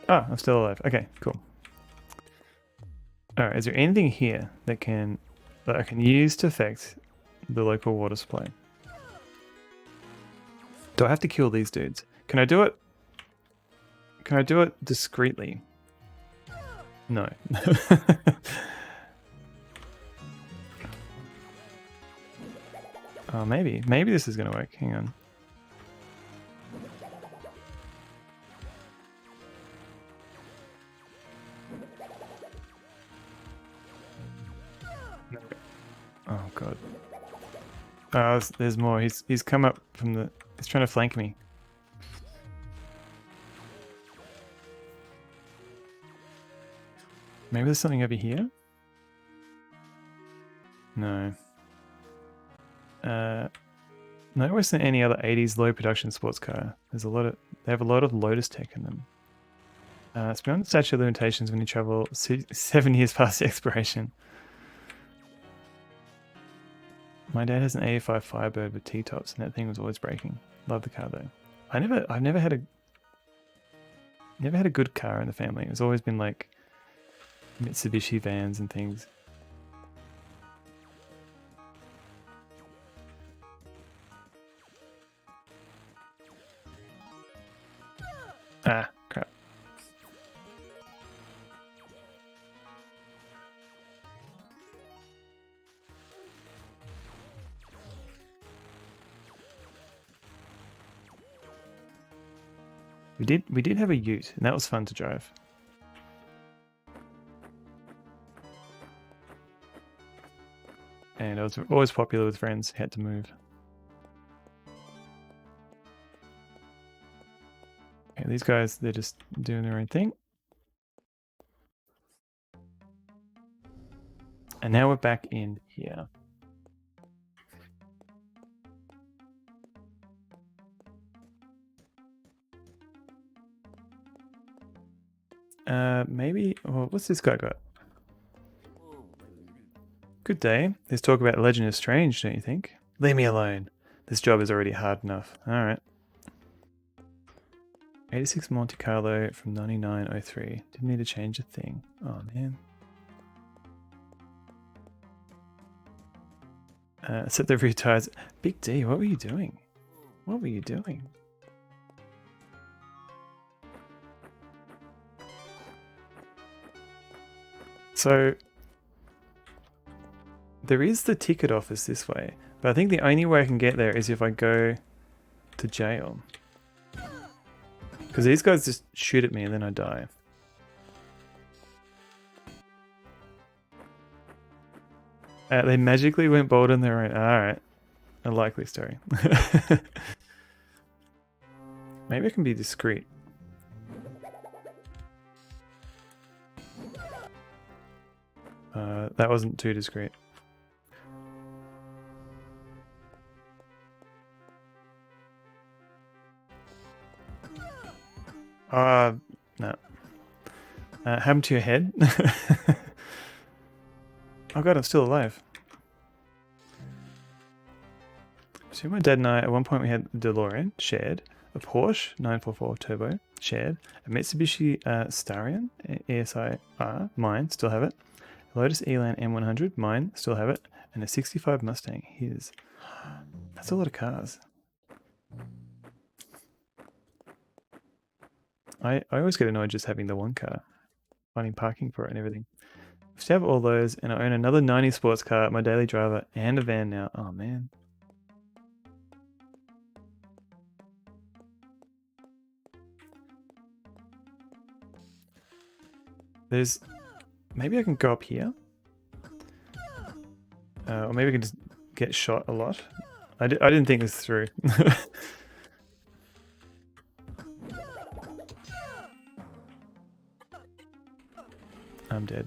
I'm still alive. Okay, cool. Alright, is there anything here that I can use to affect the local water supply? Do I have to kill these dudes? Can I do it? Can I do it discreetly? No. Oh, maybe this is gonna work. Hang on. Oh god. Oh, there's more. He's come up from the. He's trying to flank me. Maybe there's something over here. No. No worse than any other 80s low production sports car. They have a lot of Lotus tech in them. It's beyond the statute of limitations when you travel 7 years past the expiration. My dad has an 85 Firebird with T-tops, and that thing was always breaking. Love the car though. I've never had a good car in the family. It's always been like Mitsubishi vans and things. Ah, crap. We did have a Ute, and that was fun to drive. And I was always popular with friends who had to move. Okay, these guys, they're just doing their own thing. And now we're back in here. Maybe, well, what's this guy got? Good day. There's talk about the Legend is Strange, don't you think? Leave me alone. This job is already hard enough. Alright. 86 Monte Carlo from 9903. Didn't need to change a thing. Oh man. Set the rear tires. Big D, what were you doing? What were you doing? So, there is the ticket office this way, but I think the only way I can get there is if I go to jail. Because these guys just shoot at me and then I die. They magically went bald on their own. Alright. A likely story. Maybe I can be discreet. That wasn't too discreet. No. Happened to your head? Oh god, I'm still alive. So my dad and I, at one point we had a DeLorean, shared, a Porsche 944 Turbo, shared, a Mitsubishi Starion, ESI R, mine, still have it, a Lotus Elan M100, mine, still have it, and a 65 Mustang, his. That's a lot of cars. I always get annoyed just having the one car, finding parking for it and everything. I have all those, and I own another 90 sports car, my daily driver, and a van now. Oh man. There's... Maybe I can go up here? Or maybe I can just get shot a lot. I didn't think this through. I'm dead.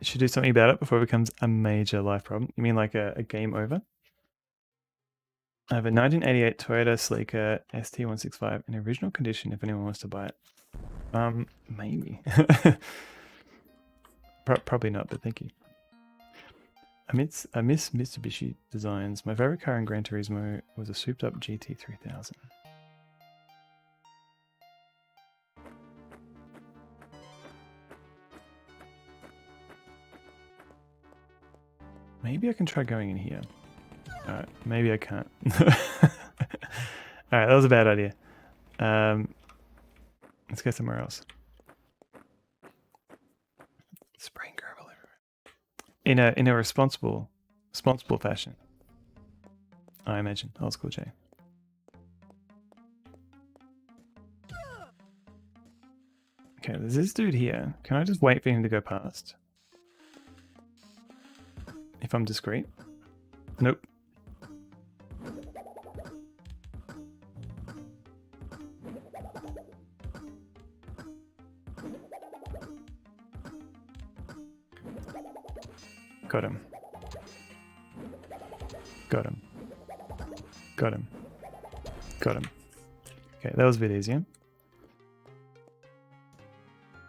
Should do something about it before it becomes a major life problem. You mean like a game over? I have a 1988 Toyota Sleeker ST165 in original condition if anyone wants to buy it. Maybe. Probably not, but thank you. I miss Mitsubishi designs. My favorite car in Gran Turismo was a souped up GT3000. Maybe I can try going in here. Alright, maybe I can't. Alright, that was a bad idea. Let's go somewhere else. Spraying gravel everywhere. In a responsible fashion. I imagine. Old school J. Okay, there's this dude here. Can I just wait for him to go past? If I'm discreet. Nope. Got him. Got him. Got him. Got him. Okay, that was a bit easier.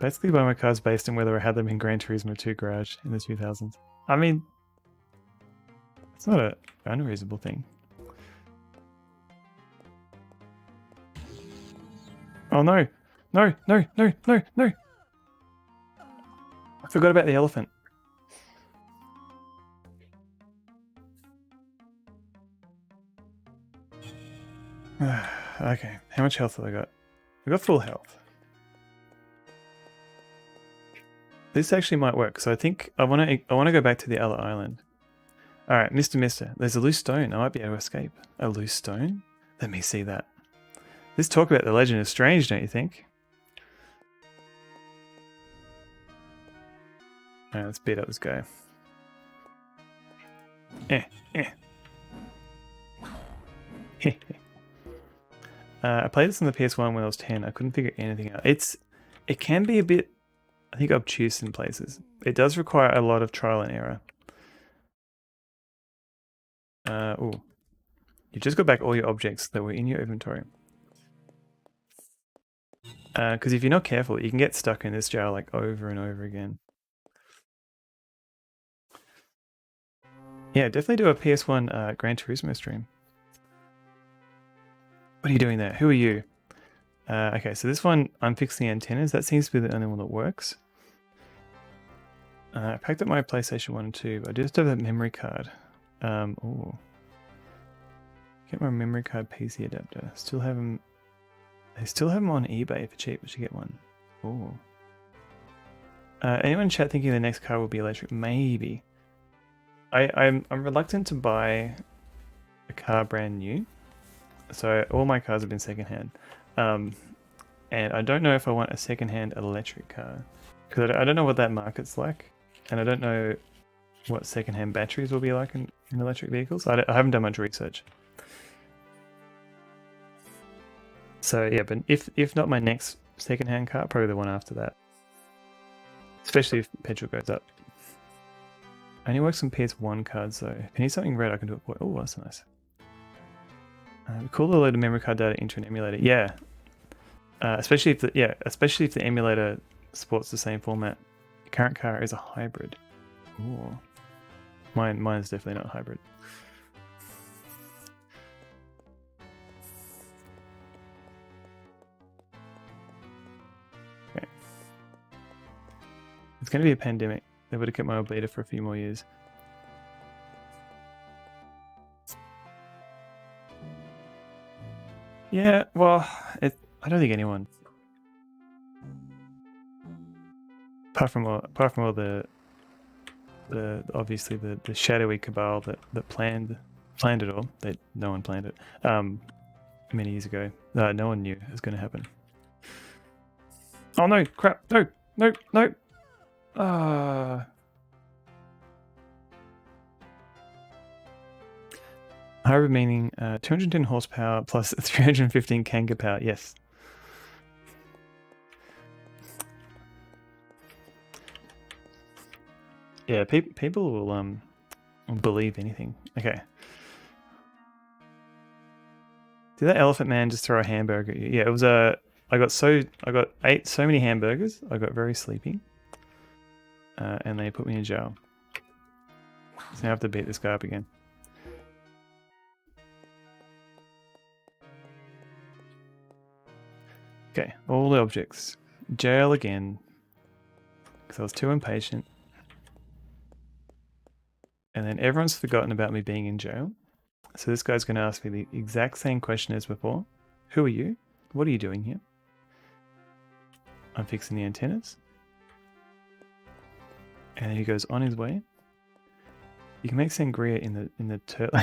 Basically, buy my cars based on whether I had them in Gran Turismo 2 Garage in the 2000s. I mean, it's not an unreasonable thing. Oh no! No! No! No! No! No! I forgot about the elephant. Okay, how much health have I got? I got full health. This actually might work, so I think I want to go back to the other island. All right, Mister, there's a loose stone. I might be able to escape. A loose stone? Let me see that. This talk about the legend is strange, don't you think? All right, let's beat up this guy. I played this on the PS1 when I was 10. I couldn't figure anything out. It can be a bit, I think, obtuse in places. It does require a lot of trial and error. Oh, you just got back all your objects that were in your inventory. Because if you're not careful, you can get stuck in this jail like over and over again. Yeah, definitely do a PS1 Gran Turismo stream. What are you doing there? Who are you? Okay, so this one, I'm fixing the antennas. That seems to be the only one that works. I packed up my PlayStation 1 and 2, but I just have a memory card. Oh. Get my memory card PC adapter. Still have them. They still have them on eBay for cheap. We should get one. Oh. Anyone in chat thinking the next car will be electric? Maybe. I'm reluctant to buy a car brand new. So all my cars have been secondhand. And I don't know if I want a secondhand electric car. Because I don't know what that market's like. And I don't know what secondhand batteries will be like in electric vehicles. I haven't done much research. So yeah, but if not my next secondhand car, probably the one after that. Especially if petrol goes up. I only works on PS1 cards, so if you need something red, I can do it. Oh, that's nice. Cool to load a memory card data into an emulator. Yeah, especially if the emulator supports the same format. The current car is a hybrid. Ooh. Mine is definitely not hybrid. Okay. It's going to be a pandemic. They would have kept my old beta for a few more years. Yeah, well, I don't think anyone, apart from all the obviously the shadowy cabal that planned it all. No one planned it. Many years ago, no one knew it was going to happen. Oh no! Crap! No! Hybrid meaning 210 horsepower plus 315 Kanga power. Yes. Yeah, people will believe anything. Okay. Did that elephant man just throw a hamburger at you? Yeah, it was a. I ate so many hamburgers. I got very sleepy, and they put me in jail. So now I have to beat this guy up again. Okay, all the objects. Jail again. Because I was too impatient. And then everyone's forgotten about me being in jail. So this guy's going to ask me the exact same question as before. Who are you? What are you doing here? I'm fixing the antennas. And then he goes on his way. You can make sangria in the turtle.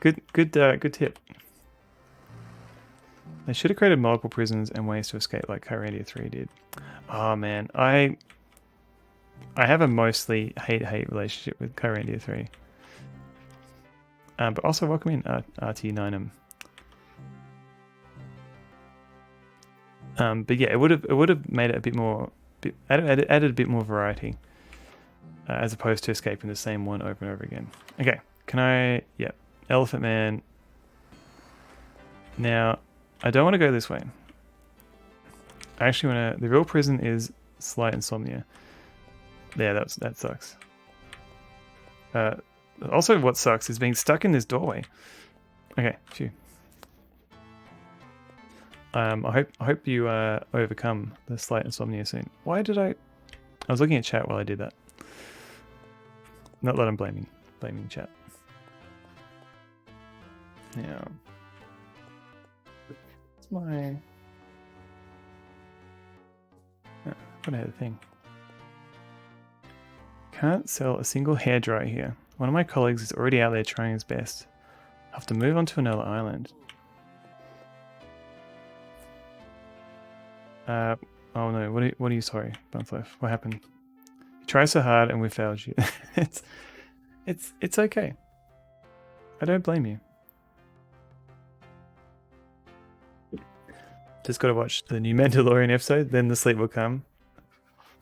Good tip. They should have created multiple prisons and ways to escape like Kyrandia 3 did. Oh man, I have a mostly hate relationship with Kyrandia 3. But also welcome in RT9M. But yeah, it would have made it a bit more, added a bit more variety. as opposed to escaping the same one over and over again. Okay, can I... Yep, Elephant Man. Now, I don't want to go this way. I actually want to... The real prison is slight insomnia. Yeah, that sucks. Also, what sucks is being stuck in this doorway. Okay, phew. I hope you overcome the slight insomnia soon. Why did I was looking at chat while I did that. Not that I'm blaming chat. Now, it's my... What I had a thing. Can't sell a single hairdryer here. One of my colleagues is already out there trying his best. I have to move on to another island. Oh no, what are you sorry, Bunslife? What happened? You try so hard and we failed you. it's okay. I don't blame you. Just gotta watch the new Mandalorian episode, then the sleep will come.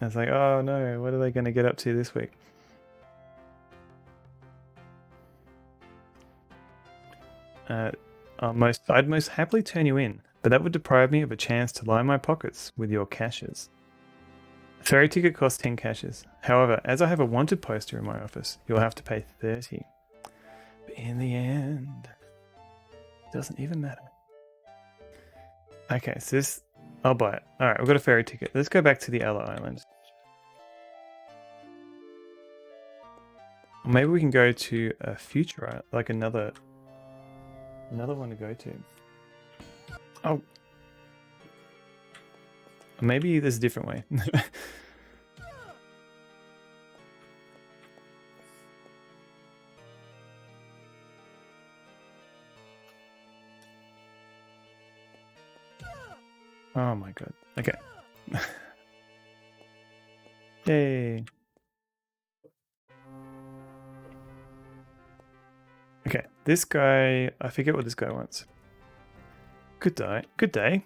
And it's like, oh no, what are they gonna get up to this week? I'd most happily turn you in, but that would deprive me of a chance to line my pockets with your caches. A ferry ticket costs 10 caches. However, as I have a wanted poster in my office, you'll have to pay 30. But in the end, it doesn't even matter. Okay, so this... I'll buy it. Alright, we've got a ferry ticket. Let's go back to the other island. Maybe we can go to a future island, like another one to go to. Oh. Maybe there's a different way. Oh my god. Okay. Yay. Okay, this guy... I forget what this guy wants. Good day. Good day.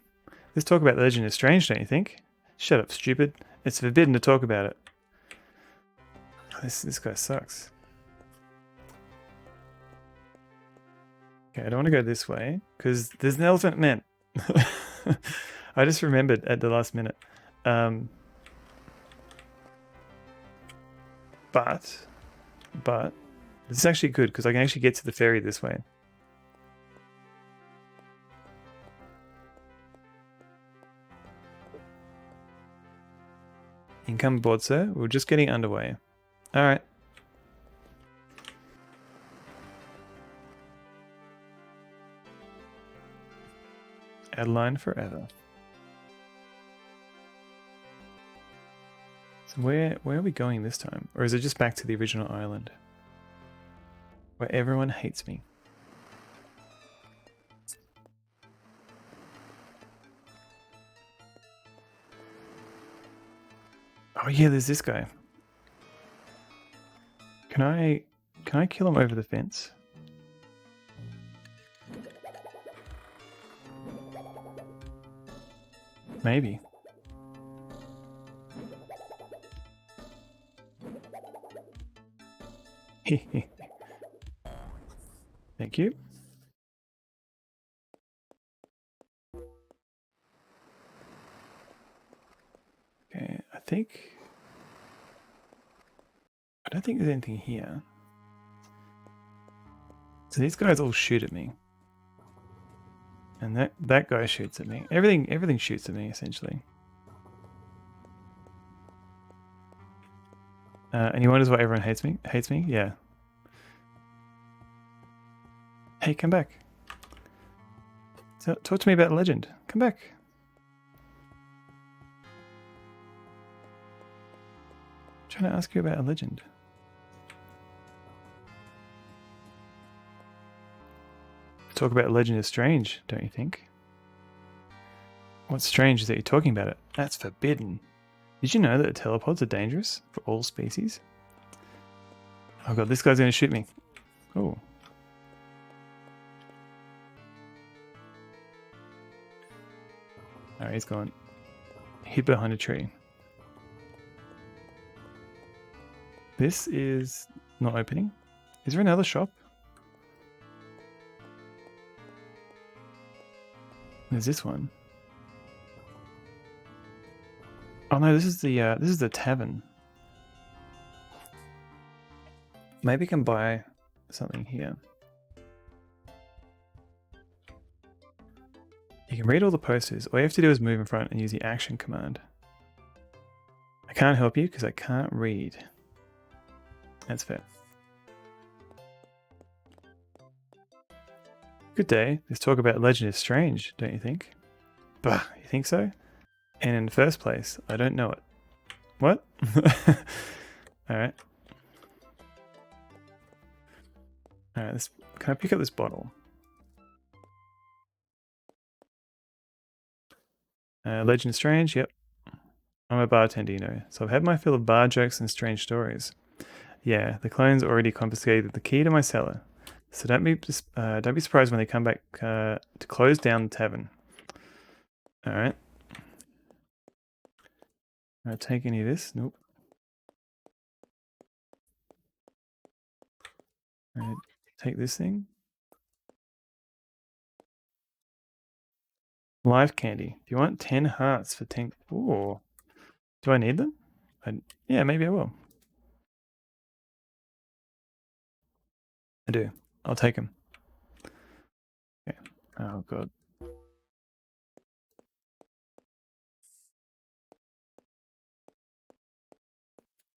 Let's talk about the Legend is Strange, don't you think? Shut up, stupid. It's forbidden to talk about it. This guy sucks. Okay, I don't want to go this way, because there's an elephant man. I just remembered at the last minute. But this is actually good, because I can actually get to the ferry this way. Come aboard, sir. We're just getting underway. Alright. Adeline forever. So where are we going this time? Or is it just back to the original island? Where everyone hates me. Oh yeah, there's this guy. Can I kill him over the fence? Maybe. Thank you. Okay, I don't think there's anything here. So these guys all shoot at me. And that guy shoots at me. Everything shoots at me, essentially. And he wonders why everyone hates me? Hates me? Yeah. Hey, come back. So, talk to me about Legend. Come back. I'm trying to ask you about a Legend. Talk about Legend is strange, don't you think? What's strange is that you're talking about it. That's forbidden. Did you know that telepods are dangerous for all species? Oh god, this guy's going to shoot me. Oh. Alright, he's gone. Hid behind a tree. This is not opening. Is there another shop? There's this one. Oh no, this is the tavern. Maybe I can buy something here. You can read all the posters. All you have to do is move in front and use the action command. I can't help you because I can't read. That's fair. Good day. This talk about legend is strange, don't you think? Bah, you think so? And in the first place, I don't know it. What? Alright. Alright, can I pick up this bottle? Legend is strange, yep. I'm a bartender, you know, so I've had my fill of bar jokes and strange stories. Yeah, the clones already confiscated the key to my cellar, so don't be surprised when they come back to close down the tavern. All right. Take any of this? Nope. All right, take this thing. Live candy. Do you want 10 hearts for 10? Ooh. Do I need them? Yeah, maybe I will. I do. I'll take them. Okay. Oh, God.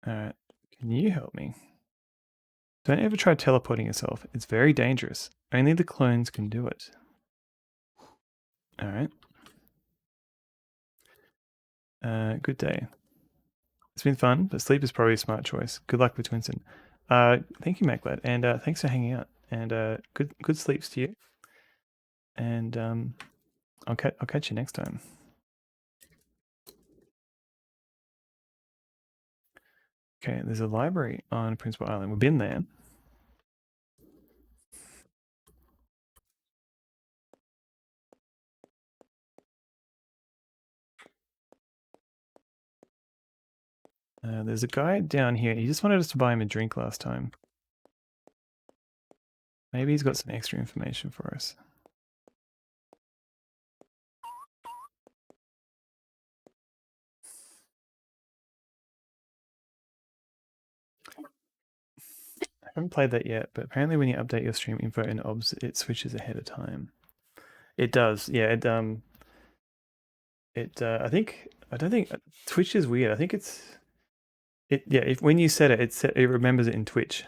Alright. Can you help me? Don't ever try teleporting yourself. It's very dangerous. Only the clones can do it. Alright. Good day. It's been fun, but sleep is probably a smart choice. Good luck with Twinson. Thank you, MacLad, and thanks for hanging out. And good sleeps to you. And I'll catch you next time. Okay, there's a library on Principal Island. We've been there. There's a guy down here. He just wanted us to buy him a drink last time. Maybe he's got some extra information for us. I haven't played that yet, but apparently when you update your stream info in OBS, it switches ahead of time. It does, yeah. I don't think Twitch is weird. I think when you set it, it remembers it in Twitch.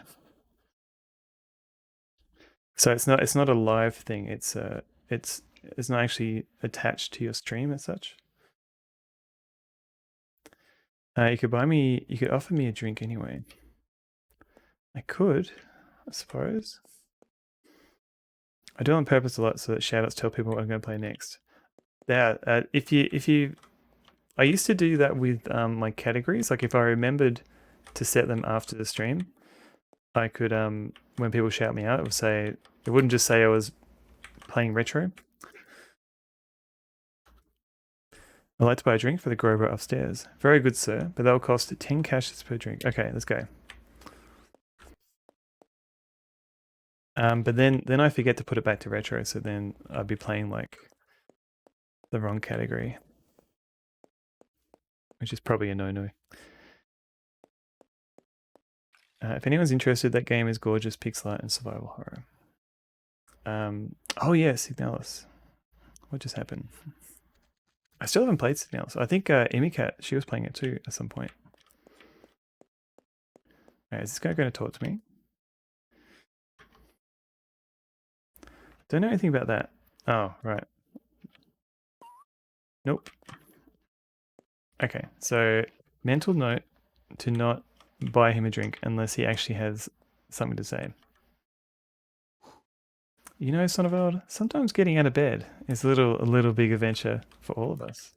So it's not a live thing. It's not actually attached to your stream as such. You could offer me a drink anyway. I could, I suppose. I do it on purpose a lot so that shoutouts tell people what I'm going to play next. Yeah, I used to do that with my categories. Like if I remembered to set them after the stream, I could when people shout me out, it wouldn't just say I was playing retro. I'd like to buy a drink for the Grover upstairs. Very good, sir, but that'll cost 10 cashes per drink. Okay, let's go. But then I forget to put it back to retro, so then I'd be playing like the wrong category, which is probably a no-no. If anyone's interested, that game is gorgeous pixel art and survival horror. Oh yeah, Signalis. What just happened? I still haven't played Signalis. I think Emicat, she was playing it too at some point. Alright, is this guy going to talk to me? Don't know anything about that. Oh, right. Nope. Okay, so mental note to not buy him a drink unless he actually has something to say. You know, Sonneveld, sometimes getting out of bed is a little big adventure for all of us.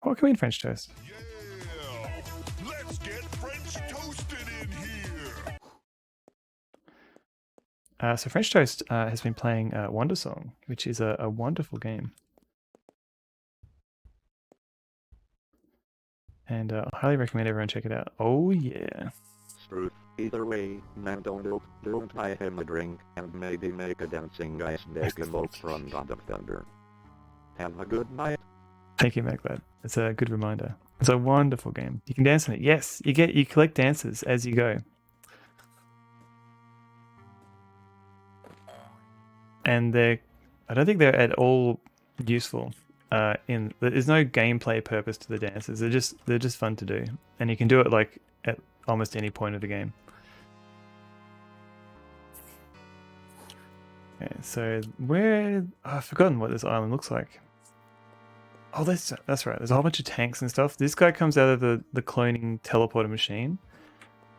Welcome in, French Toast. Yeah! Let's get French toasted in here! So French Toast has been playing Wonder Song, which is a wonderful game. And I highly recommend everyone check it out. Oh yeah. truth. Either way, man, don't buy him a drink, and maybe make a dancing ice snake emote from God of Thunder. Have a good night. Thank you, MacLad. It's a good reminder. It's a wonderful game. You can dance in it. Yes, you collect dances as you go. And I don't think they're at all useful. There's no gameplay purpose to the dances. They're just fun to do, and you can do it like at almost any point of the game. Okay, so I've forgotten what this island looks like. Oh, that's right. There's a whole bunch of tanks and stuff. This guy comes out of the cloning teleporter machine.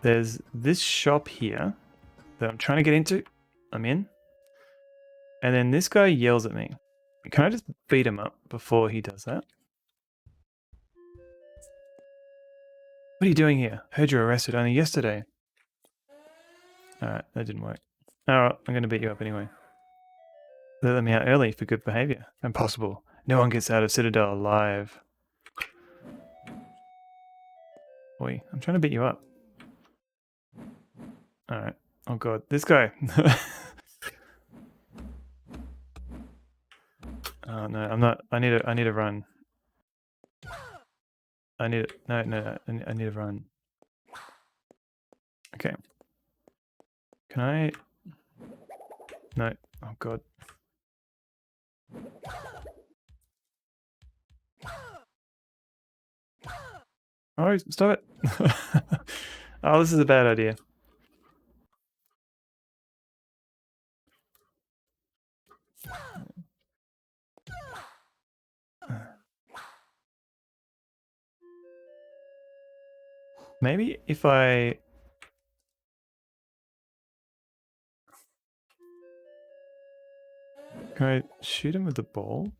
There's this shop here that I'm trying to get into. I'm in. And then this guy yells at me. Can I just beat him up before he does that? What are you doing here? Heard you were arrested only yesterday. Alright, that didn't work. Alright, I'm going to beat you up anyway. They let me out early for good behavior. Impossible. No one gets out of Citadel alive. Oi, I'm trying to beat you up. Alright. Oh god, this guy. Oh no, I'm not. I need to run. I need it. No. I need to run. Okay. Can I? No. Oh god. Oh, stop it. Oh, this is a bad idea. Maybe if I... Can I shoot him with the ball?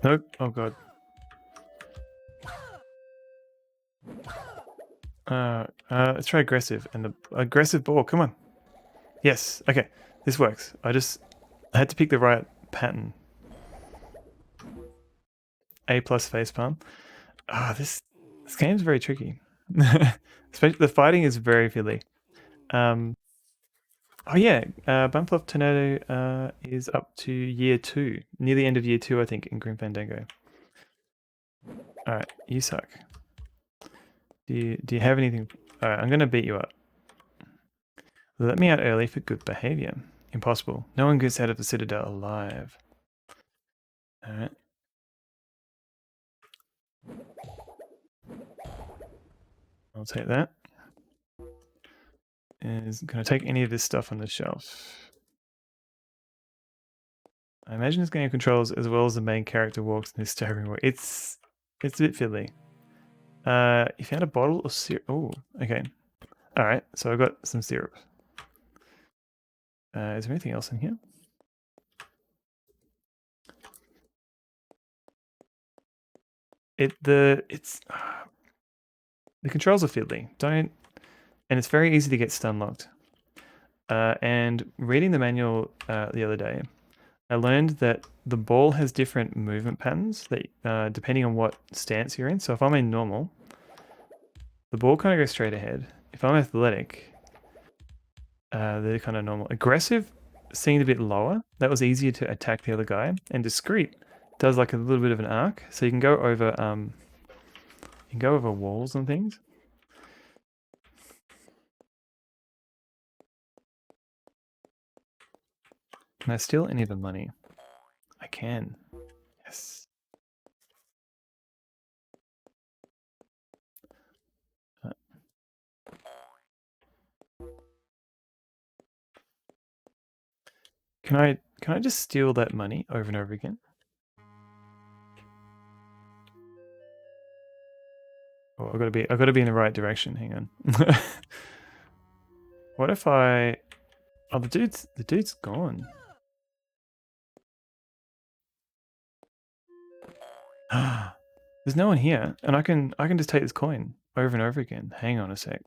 Nope. Oh god. Let's try aggressive and the aggressive ball. Come on. Yes. Okay. This works. I had to pick the right pattern. A+ facepalm. This game's very tricky. Especially the fighting is very fiddly. Oh yeah, Bump Tornado is up to year 2, near the end of year 2, I think, in Grim Fandango. All right, you suck. Do you have anything? All right, I'm gonna beat you up. Let me out early for good behavior. Impossible. No one gets out of the Citadel alive. All right. I'll take that. Can I take any of this stuff on the shelf? I imagine this game controls as well as the main character walks in this staggering way. It's a bit fiddly. You found a bottle of syrup. Oh, okay. All right, so I got some syrup. Is there anything else in here? The controls are fiddly. And it's very easy to get stun locked. And reading the manual the other day, I learned that the ball has different movement patterns that depending on what stance you're in. So if I'm in normal, the ball kind of goes straight ahead. If I'm athletic, they're kind of normal. Aggressive seemed a bit lower. That was easier to attack the other guy. And discreet does like a little bit of an arc, so you can go over walls and things. Can I steal any of the money? I can. Yes. Can I just steal that money over and over again? Oh, I've got to be in the right direction. Hang on. What if I? Oh, the dude's gone. There's no one here, and I can just take this coin over and over again. Hang on a sec.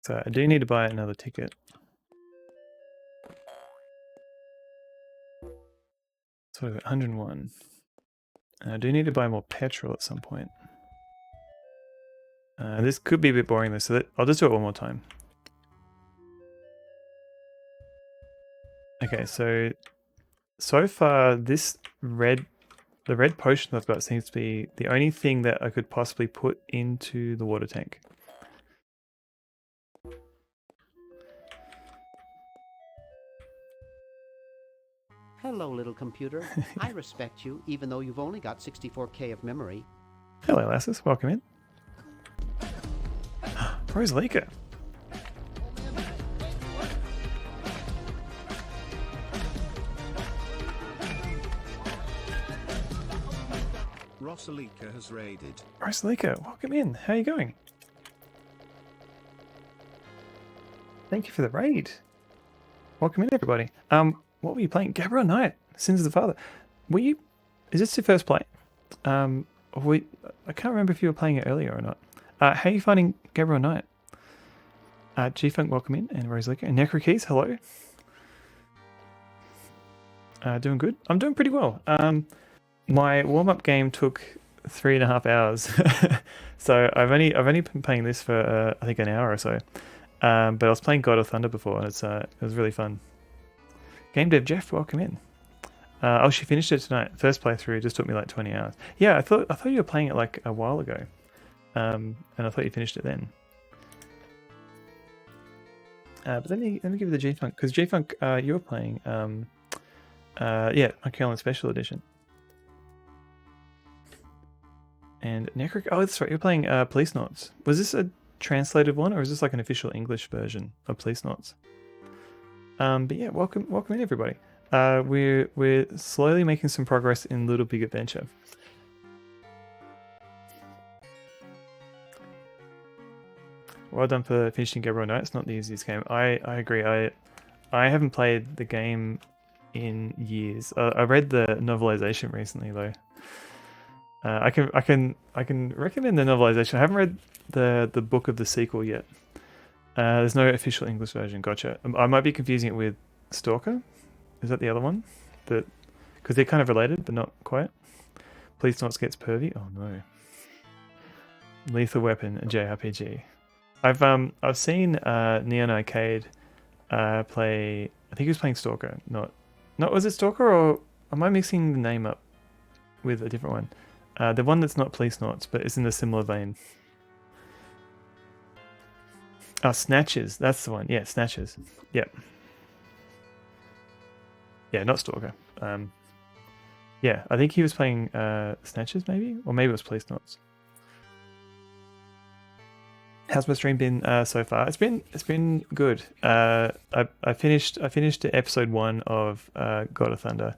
So I do need to buy another ticket. So 101. And I do need to buy more petrol at some point. This could be a bit boring though, so I'll just do it one more time. Okay, so far the red potion I've got seems to be the only thing that I could possibly put into the water tank. Hello, little computer. I respect you, even though you've only got 64K of memory. Hello, Lassus. Welcome in. Rosalika. Rosalika has raided. Rosalika, welcome in. How are you going? Thank you for the raid. Welcome in, everybody. What were you playing? Gabriel Knight, Sins of the Father. Were you? Is this your first play? I can't remember if you were playing it earlier or not. How are you finding Gabriel Knight? G-Funk, welcome in, and Rosalika. And Necrokeys, hello. Doing good? I'm doing pretty well. My warm-up game took 3.5 hours, so I've only been playing this for I think an hour or so. But I was playing God of Thunder before, and it was really fun. Game Dev Jeff, welcome in. Oh, she finished it tonight. First playthrough, it just took me like 20 hours. Yeah, I thought you were playing it like a while ago, and I thought you finished it then. But let me give you the G-Funk, because G-Funk, you were playing, yeah, Monkey Special Edition. And Necro, oh, that's right, you're playing Police Knots. Was this a translated one, or is this like an official English version of Police Knots? But yeah, welcome in, everybody. We're slowly making some progress in Little Big Adventure. Well done for finishing Gabriel Knight. It's not the easiest game. I agree. I haven't played the game in years. I read the novelization recently though. I can recommend the novelization. I haven't read the book of the sequel yet. There's no official English version. Gotcha. I might be confusing it with Stalker. Is that the other one? Because they're kind of related, but not quite. Police Knots gets pervy. Oh no. Lethal Weapon, a JRPG. I've seen Neon Arcade play. I think he was playing Stalker. Not was it Stalker, or am I mixing the name up with a different one? The one that's not Police Knots, but is in a similar vein. Oh, Snatches. That's the one. Yeah, Snatches. Yep. Yeah, not Stalker. Yeah, I think he was playing Snatches, maybe, or maybe it was Police Knots. How's my stream been so far? It's been good. I finished episode 1 of God of Thunder,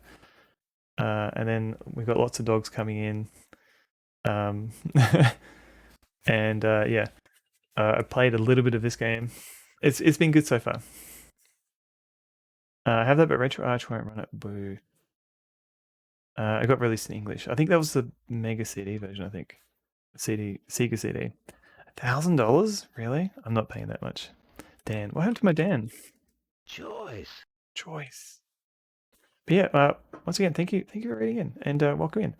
and then we got lots of dogs coming in. And yeah, I played a little bit of this game. It's been good so far. I have that, but Retro Arch won't run it. Boo. I got released in English. I think that was the Mega CD version. I think Sega CD. $1,000? Really? I'm not paying that much. Dan, what happened to my Dan? Choice. But yeah, once again, thank you for reading in, and welcome in.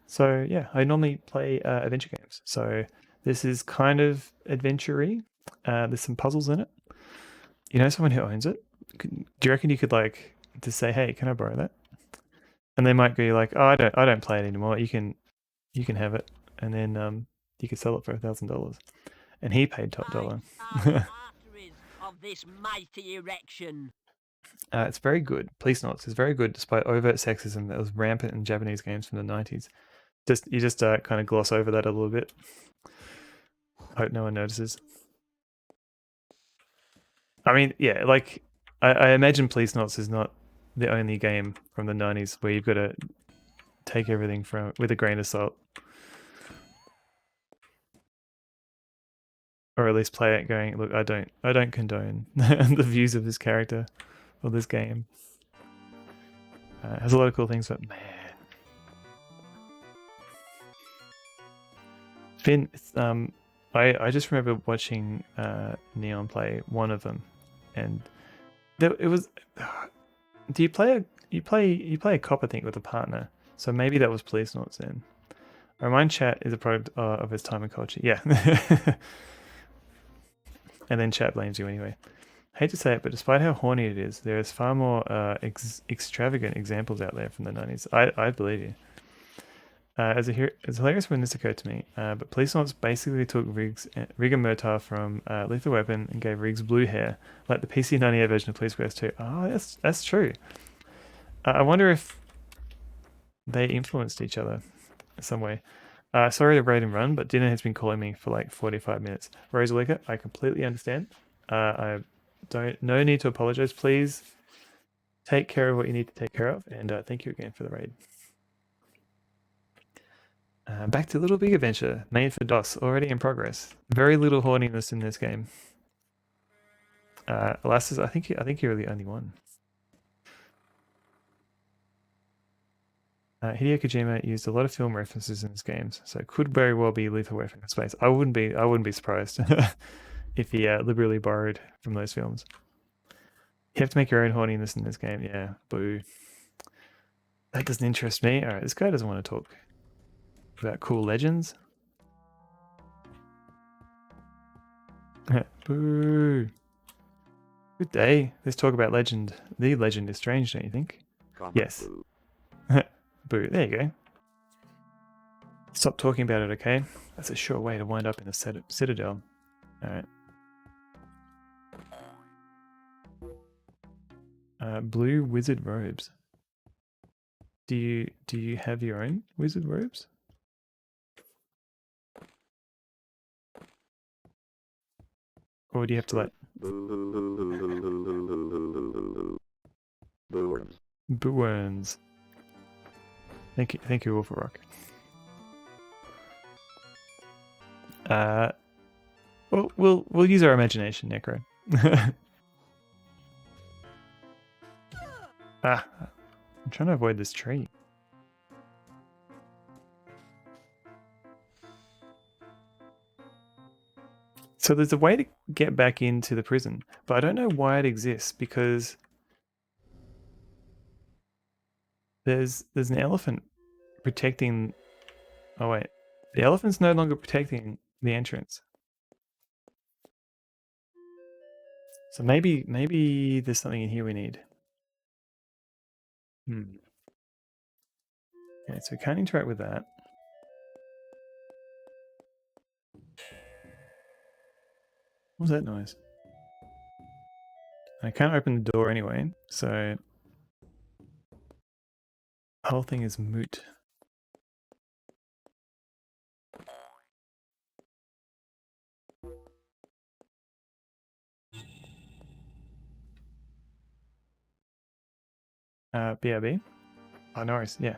So yeah, I normally play adventure games. So this is kind of adventure-y. There's some puzzles in it. You know someone who owns it? Do you reckon you could like just say, "Hey, can I borrow that?" And they might go like, "Oh, I don't play it anymore. You can have it," and then you could sell it for $1,000. And he paid top dollar. Of this mighty erection. It's very good. Police Knots is very good despite overt sexism that was rampant in Japanese games from the 90s. You just kind of gloss over that a little bit. Hope no one notices. I mean, yeah, like I imagine Police Knots is not the only game from the 90s where you've got to take everything with a grain of salt. Or at least play it going, look, I don't condone the views of this character or this game. It has a lot of cool things, but man. Finn, I just remember watching Neon play one of them, and it was. Do you play a cop, I think, with a partner? So maybe that was Police Noughts then. I remind chat is a product of its time and culture. Yeah. And then chat blames you anyway. Hate to say it, but despite how horny it is, there is far more extravagant examples out there from the 90s. I believe you. It's hilarious when this occurred to me, but Police Noughts basically took Riggs and Murtaugh from Lethal Weapon and gave Riggs blue hair, like the PC98 version of Police Quest 2. Oh, that's true. I wonder if they influenced each other in some way. Sorry to raid and run, but dinner has been calling me for like 45 minutes. Rosalika, I completely understand. No need to apologize. Please take care of what you need to take care of, and thank you again for the raid. Back to Little Big Adventure, made for DOS, already in progress. Very little horniness in this game. Elastis, I think you're the only one. Hideo Kojima used a lot of film references in his games, so it could very well be Lethal Weapon in space. I wouldn't be surprised if he liberally borrowed from those films. You have to make your own horniness in this game. Yeah, boo. That doesn't interest me. All right, this guy doesn't want to talk about cool legends. Boo. Good day. Let's talk about legend. The legend is strange, don't you think? Comment Yes. boo. Boo. There you go. Stop talking about it, okay? That's a sure way to wind up in a citadel. Alright. Blue wizard robes. Do you have your own wizard robes? Or do you have to like Booers. Booerns? Thank you, Wolferock. Well, we'll use our imagination, Necro. I'm trying to avoid this tree. So there's a way to get back into the prison, but I don't know why it exists, because there's an elephant protecting. Oh wait, the elephant's no longer protecting the entrance. So maybe there's something in here we need. Okay, so we can't interact with that. What was that noise? I can't open the door anyway, so the whole thing is moot. BRB? Oh, no worries, yeah.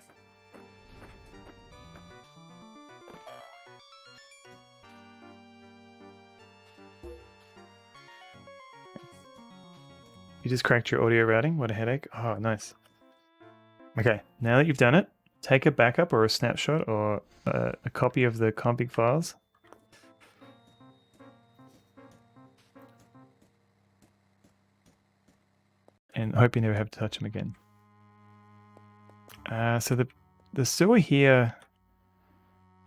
You just cracked your audio routing? What a headache. Oh, nice. Okay, now that you've done it, take a backup or a snapshot or a copy of the config files. And hope you never have to touch them again. So the sewer here,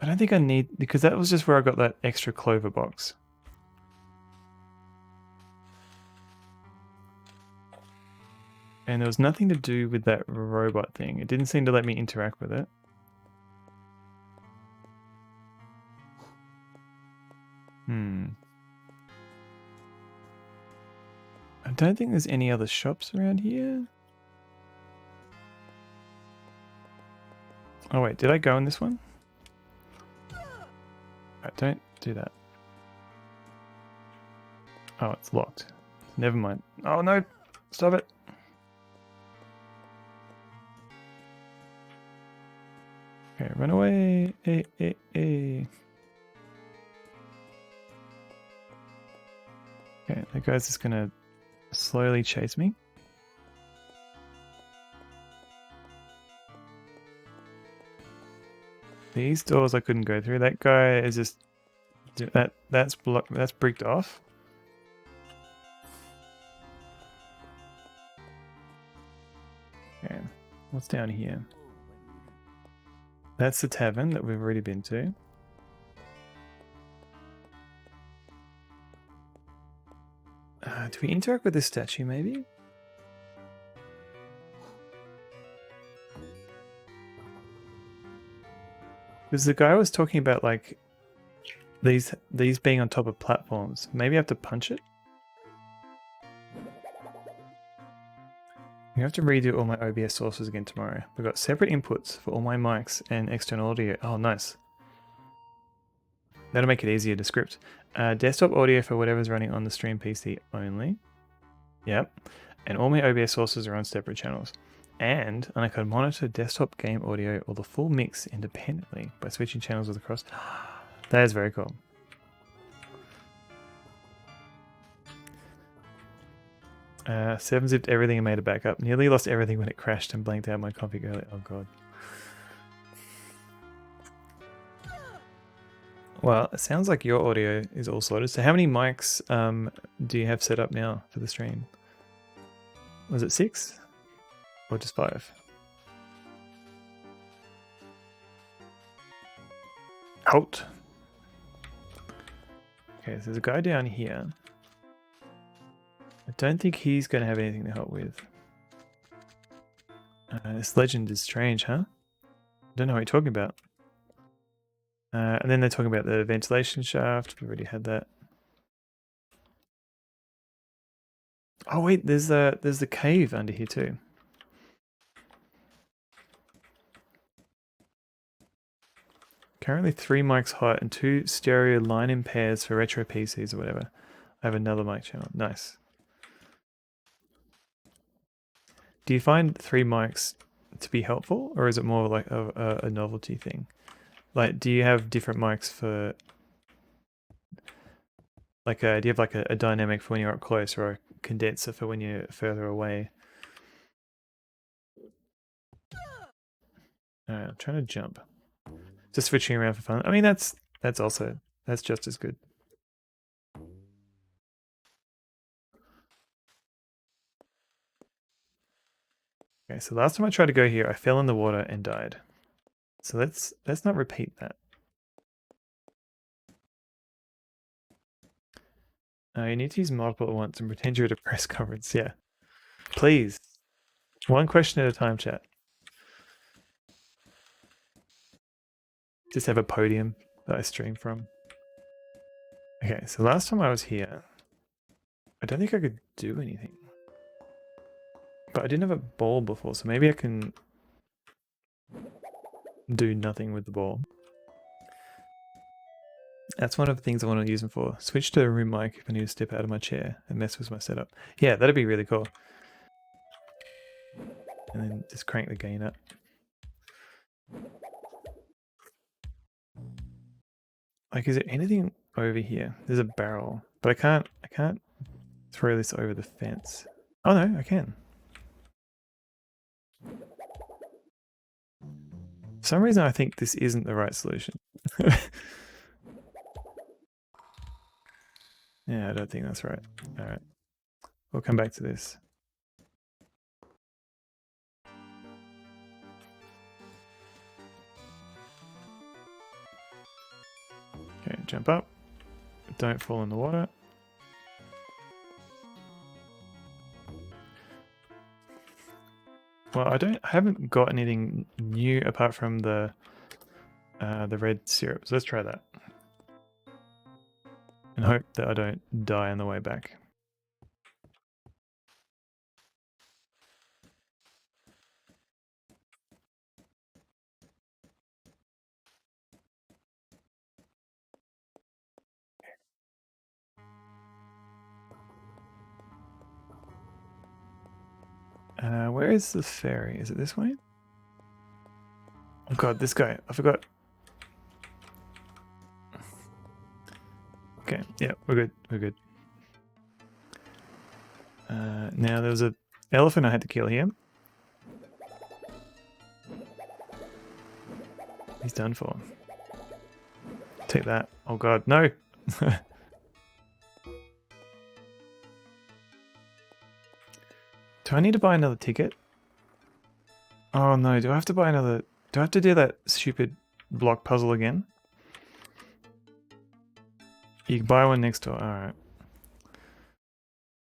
I don't think I need, because that was just where I got that extra clover box. And there was nothing to do with that robot thing. It didn't seem to let me interact with it. I don't think there's any other shops around here. Oh wait, did I go in this one? Don't do that. Oh, it's locked. Never mind. Oh no! Stop it! Okay, run away! Okay, that guy's just gonna slowly chase me. These doors I couldn't go through. That guy is just That's bricked off. Okay, what's down here? That's the tavern that we've already been to. Do we interact with this statue, maybe? Because the guy was talking about, like, these being on top of platforms. Maybe I have to punch it? I have to redo all my OBS sources again tomorrow. We've got separate inputs for all my mics and external audio. Oh, nice. That'll make it easier to script. Desktop audio for whatever's running on the stream PC only. Yep. And all my OBS sources are on separate channels. And I can monitor desktop game audio or the full mix independently by switching channels with across. That is very cool. Seven zipped everything and made a backup. Nearly lost everything when it crashed and blanked out my config earlier. Oh god. Well, it sounds like your audio is all sorted. So how many mics do you have set up now for the stream? Was it 6? Or just 5? Halt. Okay, so there's a guy down here. I don't think he's going to have anything to help with. This legend is strange, huh? I don't know what you're talking about. And then they're talking about the ventilation shaft. We already had that. Oh wait, there's the cave under here too. Currently 3 mics hot and 2 stereo line-in pairs for retro PCs or whatever. I have another mic channel. Nice. Do you find 3 mics to be helpful, or is it more like a novelty thing? Like, do you have different mics for, like, do you have like a dynamic for when you're up close or a condenser for when you're further away? Alright, I'm trying to jump. Just switching around for fun. I mean, that's just as good. Okay, so last time I tried to go here, I fell in the water and died. So let's not repeat that. You need to use multiple at once and pretend you're at a press conference. Yeah, please. One question at a time, chat. Just have a podium that I stream from. Okay, so last time I was here, I don't think I could do anything. But I didn't have a ball before, so maybe I can do nothing with the ball. That's one of the things I want to use them for. Switch to a room mic if I need to step out of my chair and mess with my setup. Yeah, that'd be really cool. And then just crank the gain up. Like, is there anything over here? There's a barrel, but I can't throw this over the fence. Oh no, I can. For some reason I think this isn't the right solution. Yeah, I don't think that's right. Alright. We'll come back to this. Okay, jump up. Don't fall in the water. Well, I haven't got anything new apart from the red syrup. So let's try that. And hope that I don't die on the way back. Where is the ferry? Is it this way? Oh god, this guy. I forgot. Okay, yeah, we're good. We're good. Now there was an elephant I had to kill here. He's done for. Take that. Oh god, no! Do I need to buy another ticket? Oh no, do I have to buy another... Do I have to do that stupid block puzzle again? You can buy one next door, alright.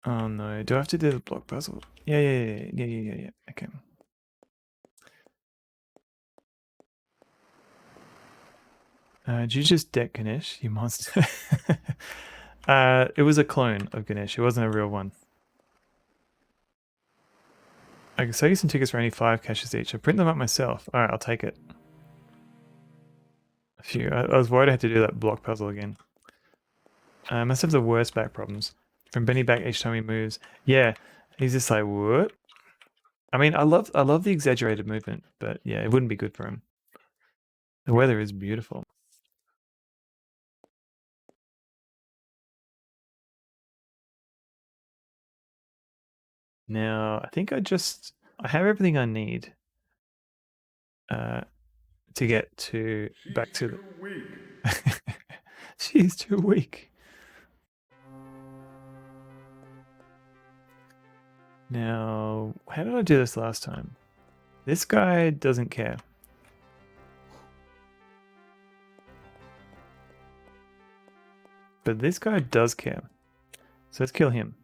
Oh no, do I have to do the block puzzle? Yeah, okay. Did you just deck Ganesh, you monster? It was a clone of Ganesh, it wasn't a real one. I can sell you some tickets for only 5 caches each. I print them up myself. Alright, I'll take it. Phew, I was worried I had to do that block puzzle again. I must have the worst back problems. From Benny back each time he moves. Yeah, he's just like, what? I mean, I love the exaggerated movement, but yeah, it wouldn't be good for him. The weather is beautiful. Now, I think I have everything I need to get to back to the... She's too weak. Now, how did I do this last time? This guy doesn't care. But this guy does care. So let's kill him.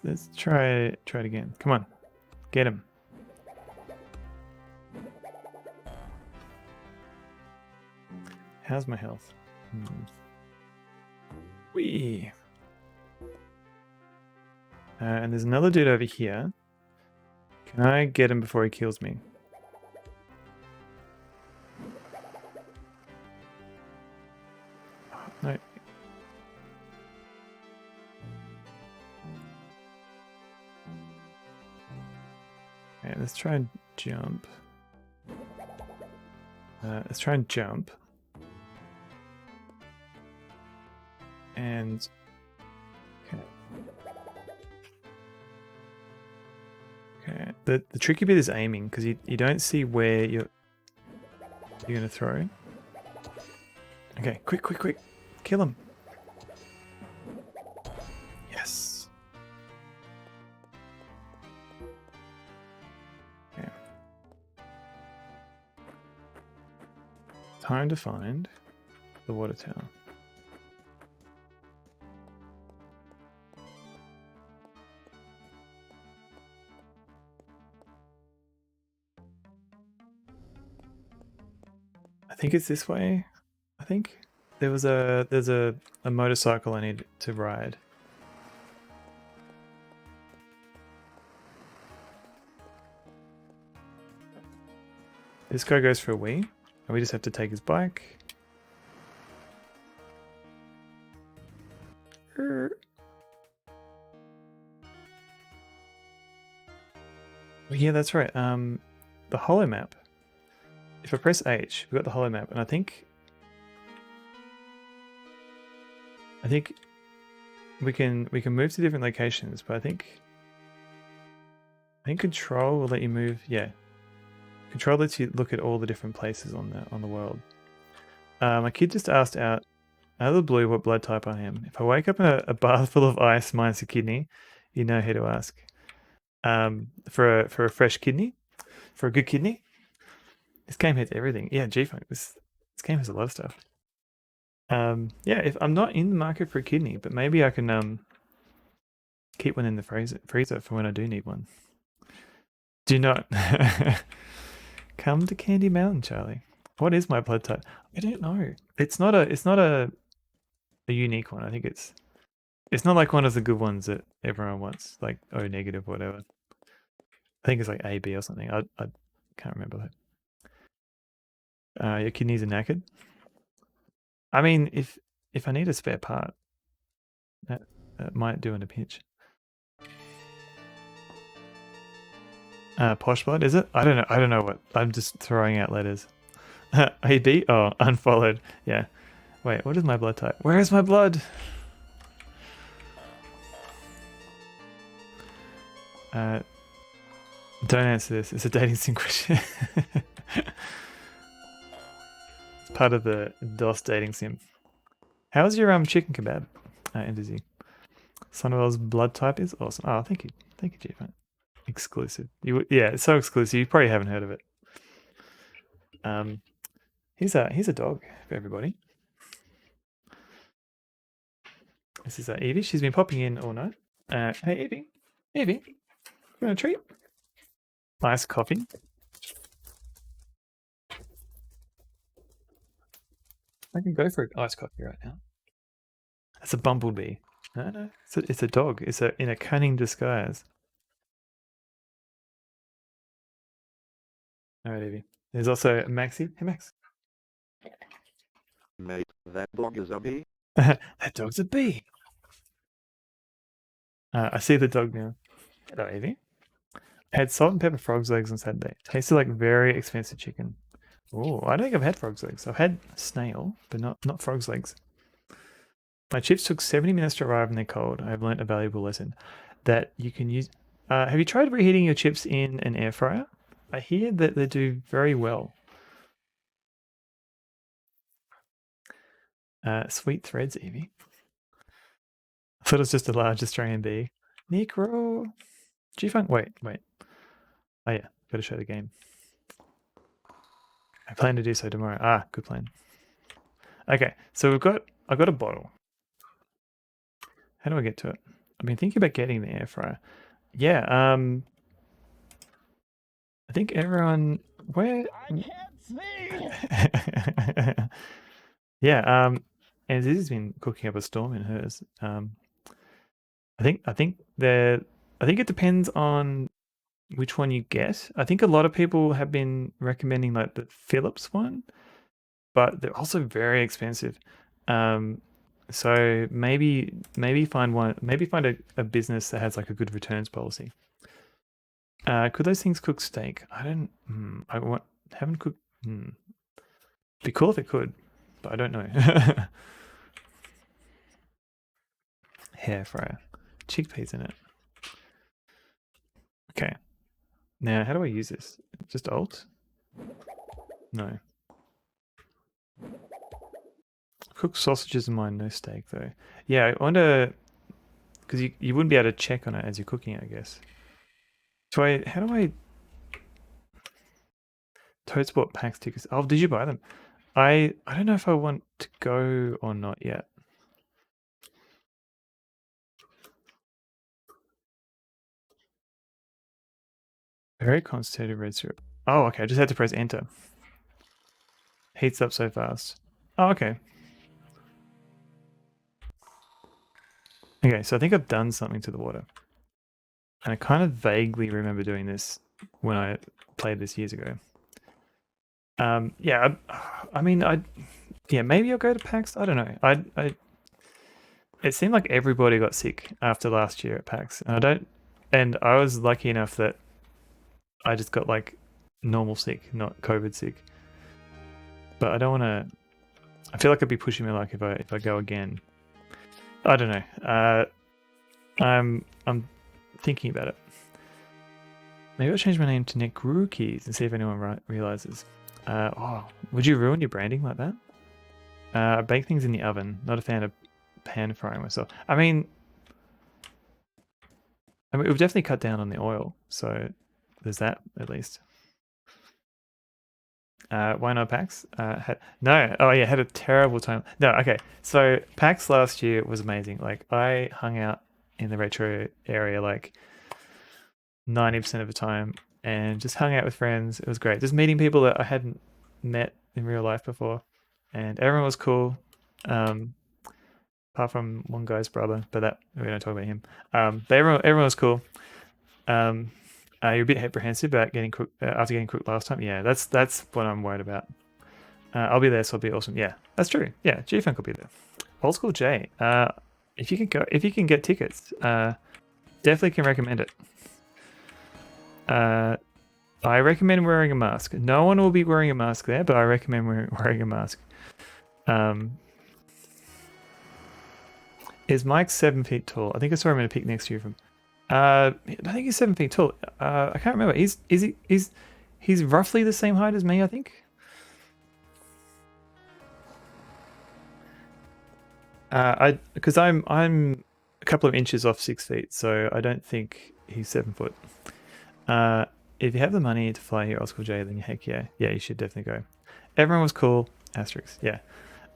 Let's try it again. Come on, get him. How's my health? Wee. And there's another dude over here. Can I get him before he kills me? Oh, no. Okay, let's try and jump. Let's try and jump. And okay, the tricky bit is aiming because you don't see where you're gonna throw. Okay, quick, kill him. Yes. Okay. Time to find the water tower. I think it's this way. I think there's a motorcycle I need to ride. This guy goes for a wee, and we just have to take his bike. Yeah, that's right. The holo map. If I press H, we've got the holo map, and I think we can move to different locations, but I think control will let you move. Yeah, control lets you look at all the different places on the world. My kid just asked out of the blue what blood type I am. If I wake up in a bath full of ice minus a kidney, you know who to ask. For a fresh kidney, for a good kidney. This game has everything. Yeah, G-Funk. This game has a lot of stuff. Yeah, if I'm not in the market for a kidney, but maybe I can keep one in the freezer for when I do need one. Do not come to Candy Mountain, Charlie. What is my blood type? I don't know. It's not a unique one. I think it's not like one of the good ones that everyone wants, like O negative or whatever. I think it's like AB or something. I can't remember that. Your kidneys are knackered. I mean, if I need a spare part, that might do in a pinch. Posh blood, is it? I don't know what. I'm just throwing out letters. AB? Oh, unfollowed. Yeah. Wait, what is my blood type? Where is my blood? Don't answer this. It's a dating sim question. It's part of the DOS dating sim. How's your chicken kebab? Indizzy. Sunwell's blood type is awesome. Oh, thank you, Jeff. Exclusive. Yeah, it's so exclusive. You probably haven't heard of it. Here's a dog for everybody. This is Evie. She's been popping in all night. Hey Evie, you want a treat? Iced coffee. I can go for an iced coffee right now. It's a bumblebee. No, it's a dog. It's in a cunning disguise. All right, Evie. There's also Maxie. Hey, Max. Mate, that dog is a bee? That dog's a bee. I see the dog now. Hello, Evie. I had salt and pepper frog's legs on Saturday. Tasted like very expensive chicken. Oh, I don't think I've had frog's legs. I've had snail, but not frog's legs. My chips took 70 minutes to arrive and they're cold. I've learnt a valuable lesson that you can use. Have you tried reheating your chips in an air fryer? I hear that they do very well. Sweet threads, Evie. I thought it was just a large Australian bee. Necro. G-Funk. Wait. Oh yeah, gotta show the game. I plan to do so tomorrow. Ah, good plan. Okay, so I've got a bottle. How do I get to it? I've been thinking about getting the air fryer. Yeah, I think everyone where I can't see. yeah, and Zizzy's been cooking up a storm in hers. I think it depends on which one you get. I think a lot of people have been recommending like the Philips one, but they're also very expensive. So maybe find a business that has like a good returns policy. Could those things cook steak? I don't. Haven't cooked. Be cool if it could, but I don't know. Hair fryer, chickpeas in it. Okay. Now, how do I use this? Just Alt? No. Cook sausages in mine, no steak though. Yeah, I wonder because you wouldn't be able to check on it as you're cooking it, I guess. So how do I Toad Sport PAX tickets? Oh, did you buy them? I don't know if I want to go or not yet. Very concentrated red syrup. Oh, okay. I just had to press enter. Heats up so fast. Oh, okay. Okay, so I think I've done something to the water. And I kind of vaguely remember doing this when I played this years ago. Yeah, maybe I'll go to PAX. I don't know. It seemed like everybody got sick after last year at PAX. And I was lucky enough that I just got like normal sick, not COVID sick. But I don't want to. I feel like I'd be pushing my luck if I go again. I don't know. I'm thinking about it. Maybe I'll change my name to Nick Rookies and see if anyone realizes. Would you ruin your branding like that? I bake things in the oven. Not a fan of pan frying myself. I mean, we've definitely cut down on the oil, so there's that at least. Why not PAX? Had a terrible time. No, okay. So PAX last year was amazing. Like I hung out in the retro area like 90% of the time and just hung out with friends. It was great. Just meeting people that I hadn't met in real life before, and everyone was cool. Apart from one guy's brother, but that we don't talk about him. But everyone was cool. You're a bit apprehensive about getting cooked after getting cooked last time. Yeah, that's what I'm worried about. I'll be there, so it'll be awesome. Yeah, that's true. Yeah, G-Funk will be there. Old School J. If you can get tickets, definitely can recommend it. I recommend wearing a mask. No one will be wearing a mask there, but I recommend wearing a mask. Is Mike 7 feet tall? I think I saw him in a pic next to you from. I think he's 7 feet tall. I can't remember. He's roughly the same height as me, I think. Because I'm a couple of inches off 6 feet, so I don't think he's 7 foot. If you have the money to fly here, Oscar J, then heck yeah, you should definitely go. Everyone was cool. Asterisk, yeah.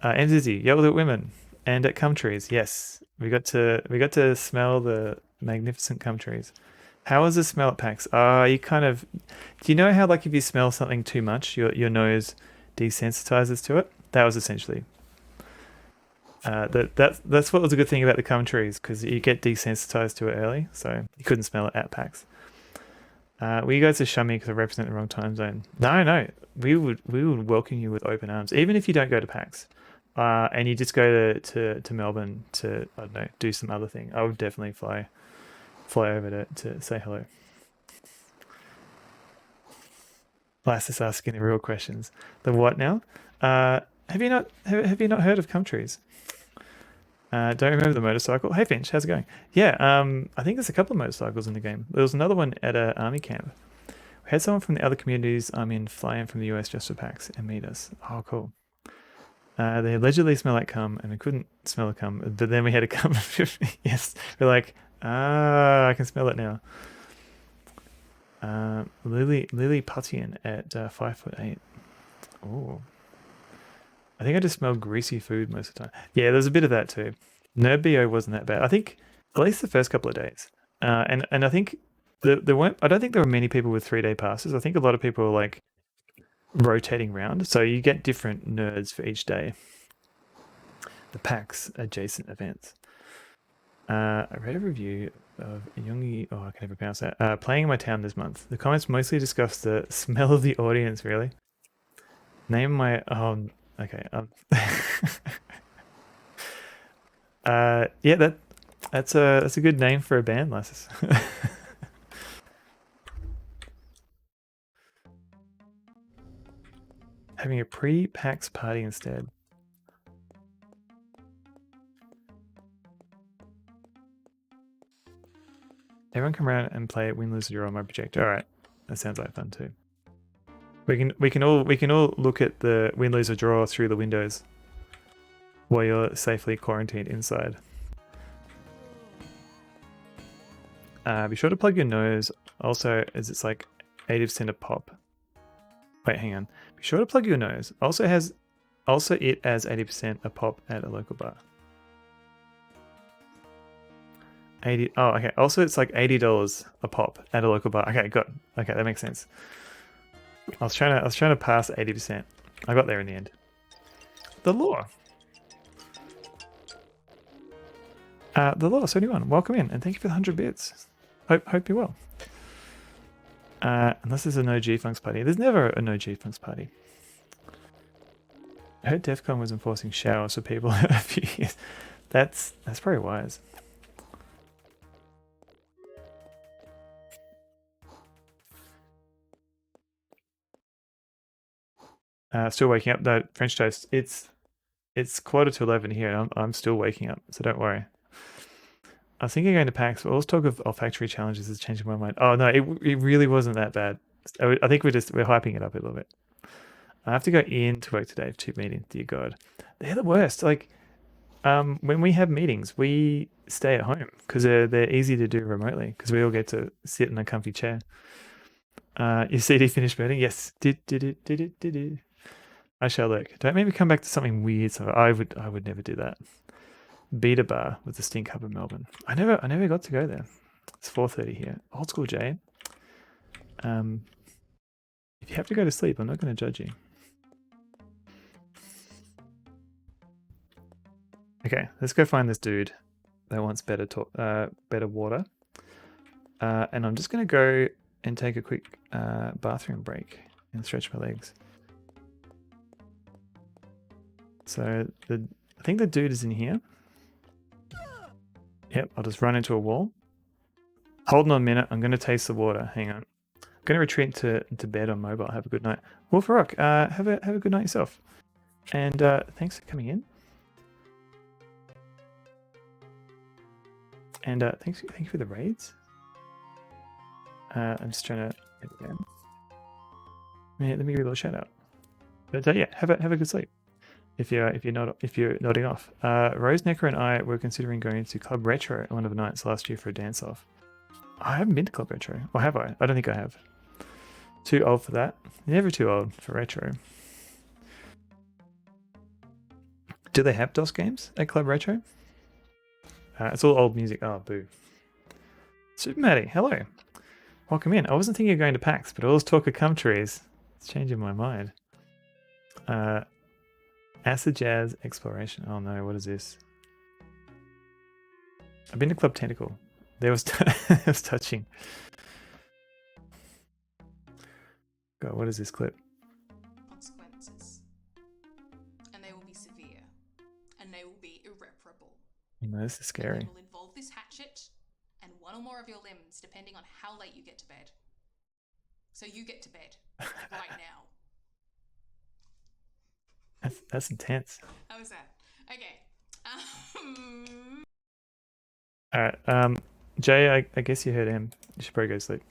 And Dizzy yelled at women and at cum trees. Yes, we got to smell the magnificent cum trees. How was the smell at PAX? You kind of. Do you know how like if you smell something too much, your nose desensitizes to it? That was essentially. That's what was a good thing about the cum trees because you get desensitized to it early, so you couldn't smell it at PAX. Well, you guys are shun me because I represent the wrong time zone. No, we would welcome you with open arms, even if you don't go to PAX, and you just go to Melbourne to I don't know do some other thing. I would definitely fly over to say hello. Lass is asking the real questions. The what now? Have you not heard of cum trees? Don't remember the motorcycle. Hey Finch, how's it going? Yeah, I think there's a couple of motorcycles in the game. There was another one at an army camp. We had someone from the other communities I'm in fly in from the US just for PAX and meet us. Oh, cool. They allegedly smell like cum, and we couldn't smell the cum. But then we had a cum. Yes, we're like, I can smell it now. Lily Puttian at 5'8". Oh. I think I just smell greasy food most of the time. Yeah, there's a bit of that too. Nerbbio wasn't that bad. I think at least the first couple of days. And I think there weren't. I don't think there were many people with 3-day passes. I think a lot of people were like rotating around, so you get different nerds for each day. The PAX adjacent events. I read a review of Youngie. Oh, I can never pronounce that. Playing in my town this month. The comments mostly discuss the smell of the audience. Really. Name my. Oh, okay. Yeah, that's a good name for a band, Lasses. Having a pre-PAX party instead. Everyone come around and play win, lose, or draw on my projector. All right, that sounds like fun too. We can all look at the win, lose, or draw through the windows while you're safely quarantined inside. Be sure to plug your nose. Also, as it's like 80% a pop. Wait, hang on. Be sure to plug your nose. Also it has 80% a pop at a local bar. 80. Oh, okay. Also, it's like $80 a pop at a local bar. Okay, got it. Okay, that makes sense. I was trying to pass 80%. I got there in the end. The Law. The Law 71. Welcome in, and thank you for the 100 bits. Hope you're well. Unless there's a no G-Funks party. There's never a no G-Funks party. I heard DEF CON was enforcing showers for people a few years. That's probably wise. Still waking up. No, French toast. It's 11:15 here, and I'm still waking up, so don't worry. I was thinking of going to PAX, but all this talk of olfactory challenges is changing my mind. Oh no, it really wasn't that bad. I think we're hyping it up a little bit. I have to go in to work today for 2 meetings. Dear God, they're the worst. Like, when we have meetings, we stay at home because they're easy to do remotely because we all get to sit in a comfy chair. Your CD finished burning? Yes. Did. I shall look. Don't maybe come back to something weird. So I would never do that. Beta bar with the stink hub of Melbourne. I never got to go there. It's 4:30 here. Old school Jay. If you have to go to sleep, I'm not going to judge you. Okay, let's go find this dude that wants better water. And I'm just going to go and take a quick bathroom break and stretch my legs. So I think the dude is in here. Yep, I'll just run into a wall. Hold on a minute. I'm going to taste the water. Hang on. I'm going to retreat into bed on mobile. Have a good night. Wolf Rock, have a good night yourself. And thanks for coming in. And thank you for the raids. I'm just trying to. Yeah, let me give you a little shout out. But yeah, have a good sleep. If you're nodding off. Rose Necker and I were considering going to Club Retro one of the nights last year for a dance off. I haven't been to Club Retro. Or have I? I don't think I have. Too old for that. Never too old for retro. Do they have DOS games at Club Retro? It's all old music. Oh, boo. Super Maddie, hello. Welcome in. I wasn't thinking of going to PAX, but all this talk of cum trees. It's changing my mind. Acid Jazz Exploration. Oh no, what is this? I've been to Club Tentacle. There was, it was touching. God, what is this clip? Consequences. And they will be severe. And they will be irreparable. No, this is And scary. it will involve this hatchet and one or more of your limbs, depending on how late you get to bed. So you get to bed right now. That's intense. How was that? Okay. Alright, Jay, I guess you heard him. You should probably go to sleep.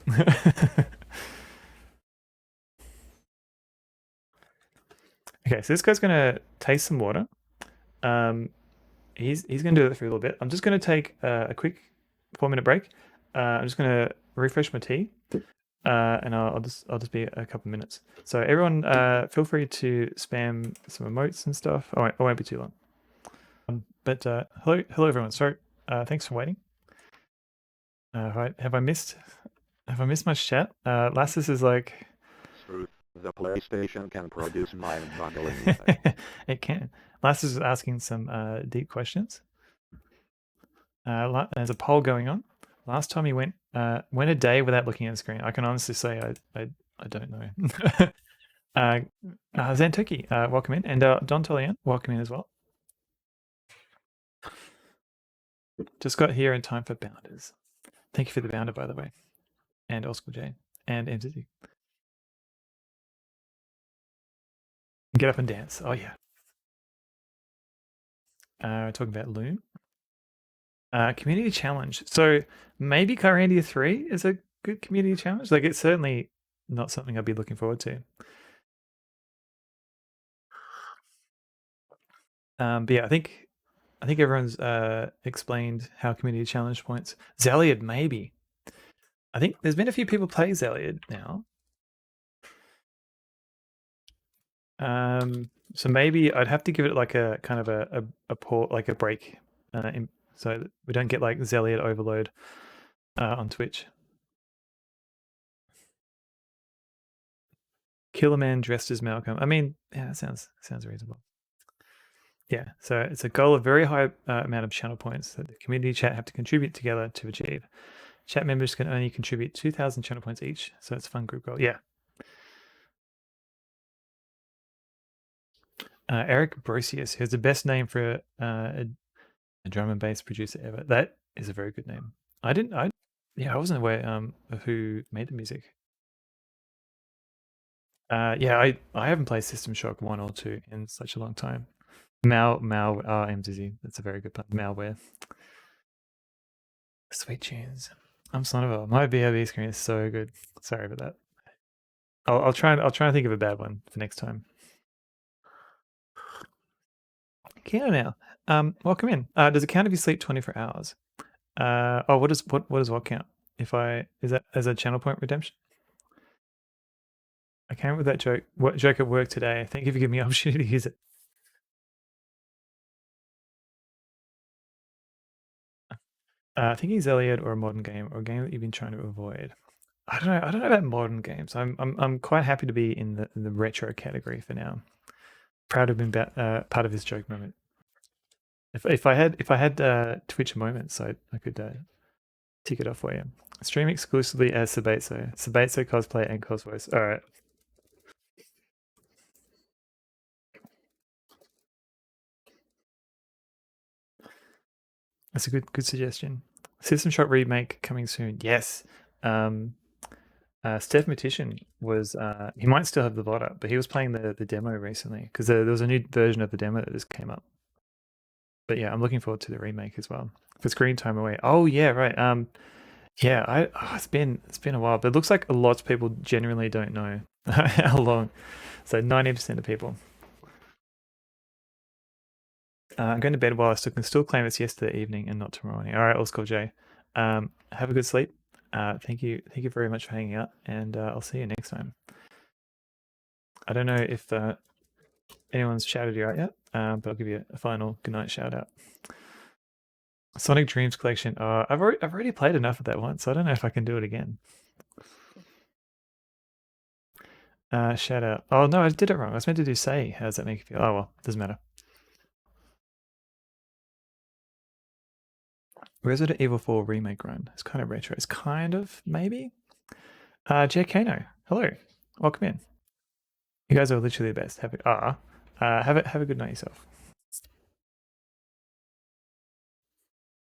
Okay, so this guy's gonna taste some water. He's gonna do that for a little bit. I'm just gonna take a quick 4-minute break. I'm just gonna refresh my tea, and I'll just be a couple of minutes. So everyone, feel free to spam some emotes and stuff. I won't be too long. But hello everyone. So thanks for waiting. Right, have I missed much chat? Lassus is like. Truth, the PlayStation can produce mind-boggling. It can. Lassus is asking some deep questions. There's a poll going on. Last time he went a day without looking at the screen. I can honestly say I don't know. Zantoki, welcome in, and Don Tolian, welcome in as well. Just got here in time for Bounders. Thank you for the Bounder, by the way, and Oscar J and MZZ. Get up and dance. Oh yeah. Talking about Loom. Community challenge. So maybe Kyrandia 3 is a good community challenge. Like, it's certainly not something I'd be looking forward to. But yeah, I think everyone's explained how community challenge points. Zaliad, maybe. I think there's been a few people play Zaliad now. So maybe I'd have to give it like a kind of a port, like a break, so that we don't get like Zaliad overload on Twitch. Killerman dressed as Malcolm. I mean, yeah, that sounds reasonable. Yeah, so it's a goal of very high amount of channel points that the community chat have to contribute together to achieve. Chat members can only contribute 2,000 channel points each, so it's a fun group goal. Yeah. Eric Brosius, who's the best name for a drum and bass producer ever. That is a very good name. I wasn't aware of who made the music. Yeah, I haven't played System Shock 1 or 2 in such a long time. MZZ. That's a very good pun. Malware. Sweet tunes. I'm Sonoval. My BRB screen is so good. Sorry about that. I'll try and think of a bad one for next time. Keno now. Welcome in. Does it count if you sleep 24 hours? What does what count? Is that as a channel point redemption? I came up with that joke. What joke at work today? Thank you for giving me the opportunity to use it. Thinking Zeliad or a modern game or a game that you've been trying to avoid. I don't know about modern games. I'm quite happy to be in the retro category for now. Proud to have been part of this joke moment. If I had Twitch moments, I could tick it off for you. Stream exclusively as Sabatso cosplay and cos voice. All right. That's a good suggestion. System Shock remake coming soon. Yes. Steph Matician was he might still have the VOD up, but he was playing the demo recently because there was a new version of the demo that just came up. But yeah, I'm looking forward to the remake as well. For Screen Time Away. Oh yeah, right. Yeah, it's been a while, but it looks like a lot of people genuinely don't know how long. So 90% of people. I'm going to bed while I still claim it's yesterday evening and not tomorrow morning. All right, let's go, Jay. Have a good sleep. Thank you very much for hanging out, and I'll see you next time. I don't know if anyone's shouted you out yet, but I'll give you a final goodnight shout out. Sonic Dreams Collection. I've already played enough of that once, so I don't know if I can do it again. Shout out. Oh no, I did it wrong. I was meant to do say. How does that make you feel? Oh well, doesn't matter. Resident Evil 4 remake run. It's kind of retro. It's kind of maybe. Jay Kano. Hello. Welcome in. You guys are literally the best. Have a good night yourself.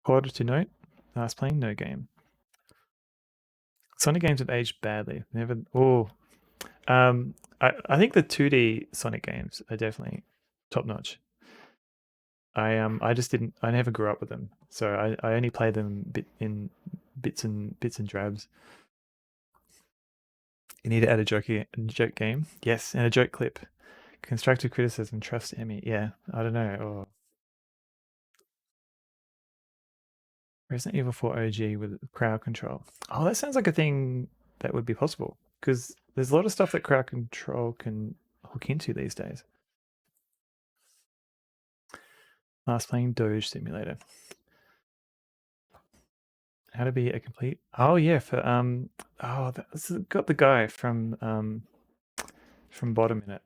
Order to note. I was playing no game. Sonic games have aged badly. Never. Oh. I think the 2D Sonic games are definitely top notch. I just didn't. I never grew up with them, so I only played them bits and drabs. You need to add a joke game. Yes, and a joke clip. Constructive criticism. Trust Emmy. Yeah, I don't know. Or Resident Evil 4 OG with crowd control. Oh, that sounds like a thing that would be possible because there's a lot of stuff that crowd control can hook into these days. Last playing Doge Simulator. How to be a complete. Oh yeah, for that's got the guy from Bottom in it.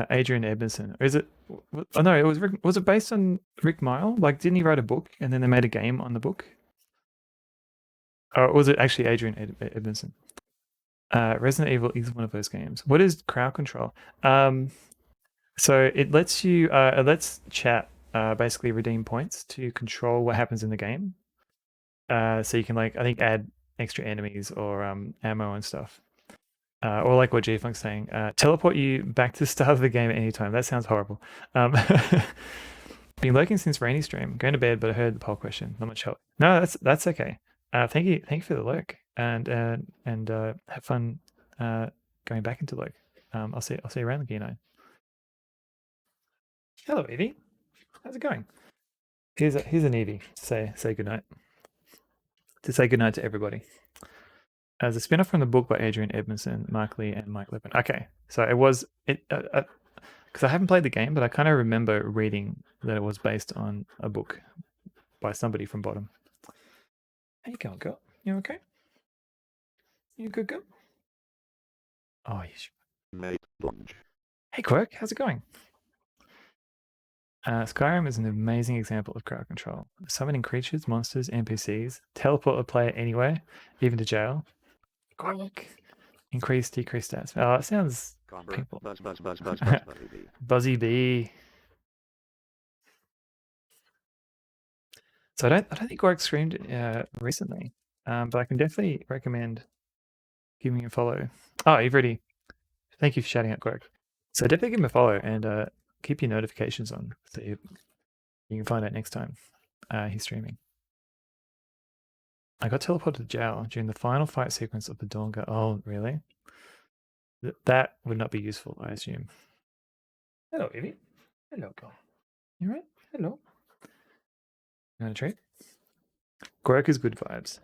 Adrian Edmondson. Or is it? Oh no, it was Rick. Was it based on Rick Mile? Like, didn't he write a book and then they made a game on the book? Or was it actually Adrian Edmondson? Resident Evil is one of those games. What is crowd control? So it lets you it lets chat basically redeem points to control what happens in the game. So you can I think add extra enemies or ammo and stuff. Or like what G-Funk's saying, teleport you back to the start of the game at any time. That sounds horrible. Been lurking since rainy stream. Going to bed, but I heard the poll question. Not much help. No, that's okay. Thank you for the lurk, and have fun going back into lurk. I'll see you around the G9. Hello, Evie. How's it going? Here's an Evie to say goodnight. To say goodnight to everybody. As a spin-off from the book by Adrian Edmondson, Mark Lee, and Mike Lippin. Okay, so it was because I haven't played the game, but I kind of remember reading that it was based on a book by somebody from Bottom. How you going, girl? You okay? You good, girl? Oh, yes. Mate lunge. Hey, Quirk, how's it going? Skyrim is an amazing example of crowd control. Summoning creatures, monsters, NPCs, teleport a player anywhere, even to jail. Quirk. Increase, decrease stats. Oh, it sounds painful. Buzz, Buzzy bee. So I don't think Gorg streamed recently, but I can definitely recommend giving him a follow. Oh, you've already. Thank you for shouting out Gorg. So definitely give him a follow and keep your notifications on so you can find out next time he's streaming. I got teleported to jail during the final fight sequence of the Dawn Guard. Oh, really? That would not be useful, I assume. Hello, Evie. Hello, girl. You right? Hello. You want a treat? Gork is good vibes.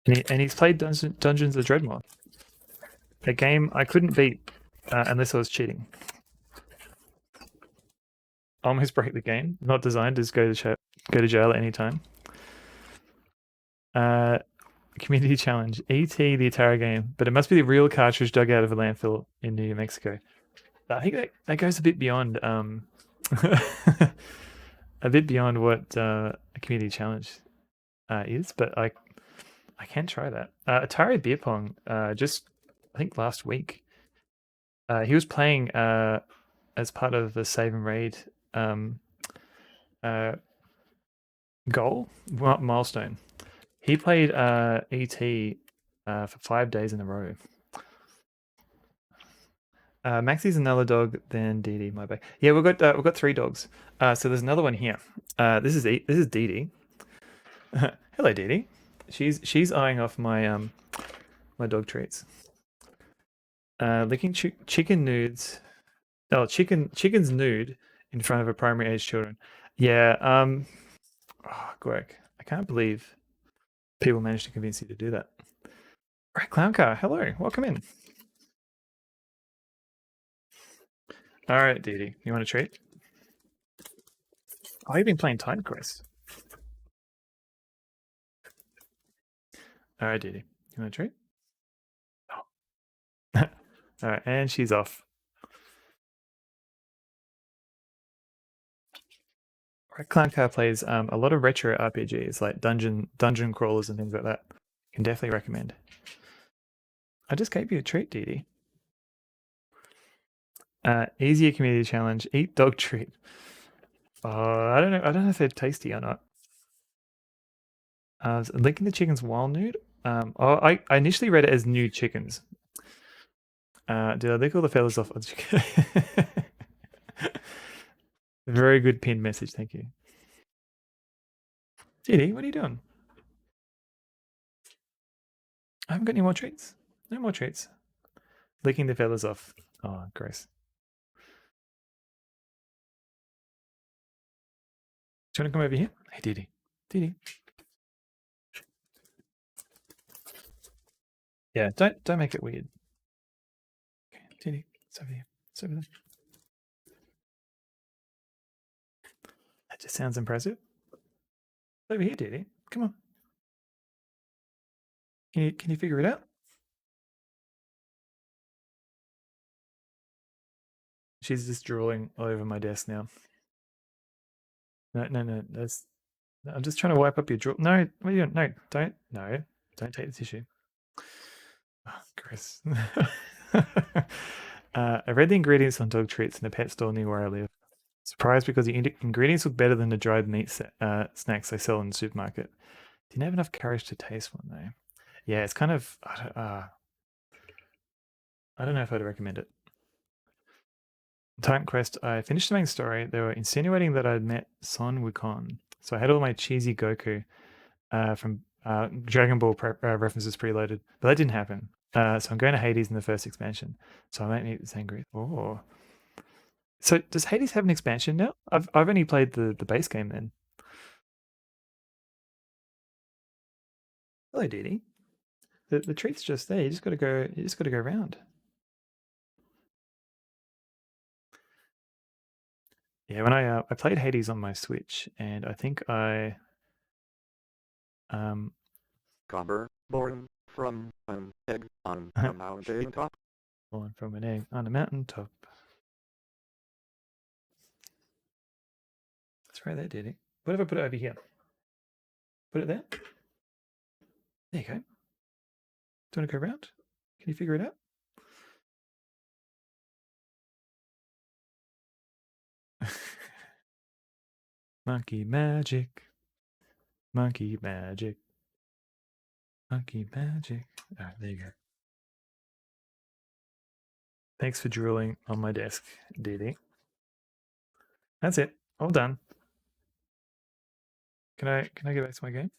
And he's played Dungeons of Dreadmore. A game I couldn't beat unless I was cheating. Almost break the game. Not designed to go to jail at any time. Community challenge. E.T. the Atari game, but it must be the real cartridge dug out of a landfill in New Mexico. I think that goes a bit beyond a bit beyond what a community challenge is, but I can try that. Atari Beer Pong, just I think last week, he was playing as part of the Save and Raid goal milestone. He played ET for 5 days in a row. Maxie's another dog than Dee Dee. My bad. Yeah, we've got 3 dogs. So there's another one here. This is Dee Dee. Hello, Dee Dee. She's eyeing off my my dog treats. Licking chicken nudes. Oh, chicken's nude in front of a primary age children. Yeah. Oh, Greg, I can't believe people managed to convince you to do that. Right, Clown Car. Hello, welcome in. All right, Dee Dee, you want a treat? Oh, you've been playing Titan Quest. All right, Dee Dee, you want a treat? Oh. All right, and she's off. Right, Clown Car plays a lot of retro RPGs like dungeon crawlers and things like that. Can definitely recommend. I just gave you a treat, Dee Dee. Easier community challenge: eat dog treat. I don't know. I don't know if they're tasty or not. Linking the chickens while nude. I initially read it as nude chickens. Did I lick all the feathers off? Very good pinned message. Thank you. Diddy, what are you doing? I haven't got any more treats. No more treats. Licking the feathers off. Oh, gross. Do you want to come over here? Hey, Diddy. Diddy. Yeah, don't make it weird. Okay, Diddy, it's over here. It's over there. That just sounds impressive. It's over here, Diddy. Come on. Can you figure it out? She's just drooling all over my desk now. No. I'm just trying to wipe up your drool. No, what are you doing? No, don't take the tissue. Oh, gross. I read the ingredients on dog treats in a pet store near where I live. Surprised because the ingredients look better than the dried meat snacks they sell in the supermarket. Didn't have enough courage to taste one though. Yeah, it's kind of. I don't know if I'd recommend it. Titan Quest, I finished the main story. They were insinuating that I'd met Son Wukong. So I had all my cheesy Goku from Dragon Ball references preloaded, but that didn't happen. So I'm going to Hades in the first expansion. So I might meet the Sangri. Oh. So does Hades have an expansion now? I've only played the base game then. Hello, Didi. The treat's just there. You just gotta go around. Yeah, when I played Hades on my Switch, and I think I Copper, born from an egg on a mountain top. born from an egg on a mountain top. That's right there, Didi. What if I put it over here? Put it there. There you go. Do you want to go around? Can you figure it out? Monkey magic. Monkey magic. Monkey magic. All right, there you go. Thanks for drooling on my desk, Didi. That's it. All done. Can I go back to my game?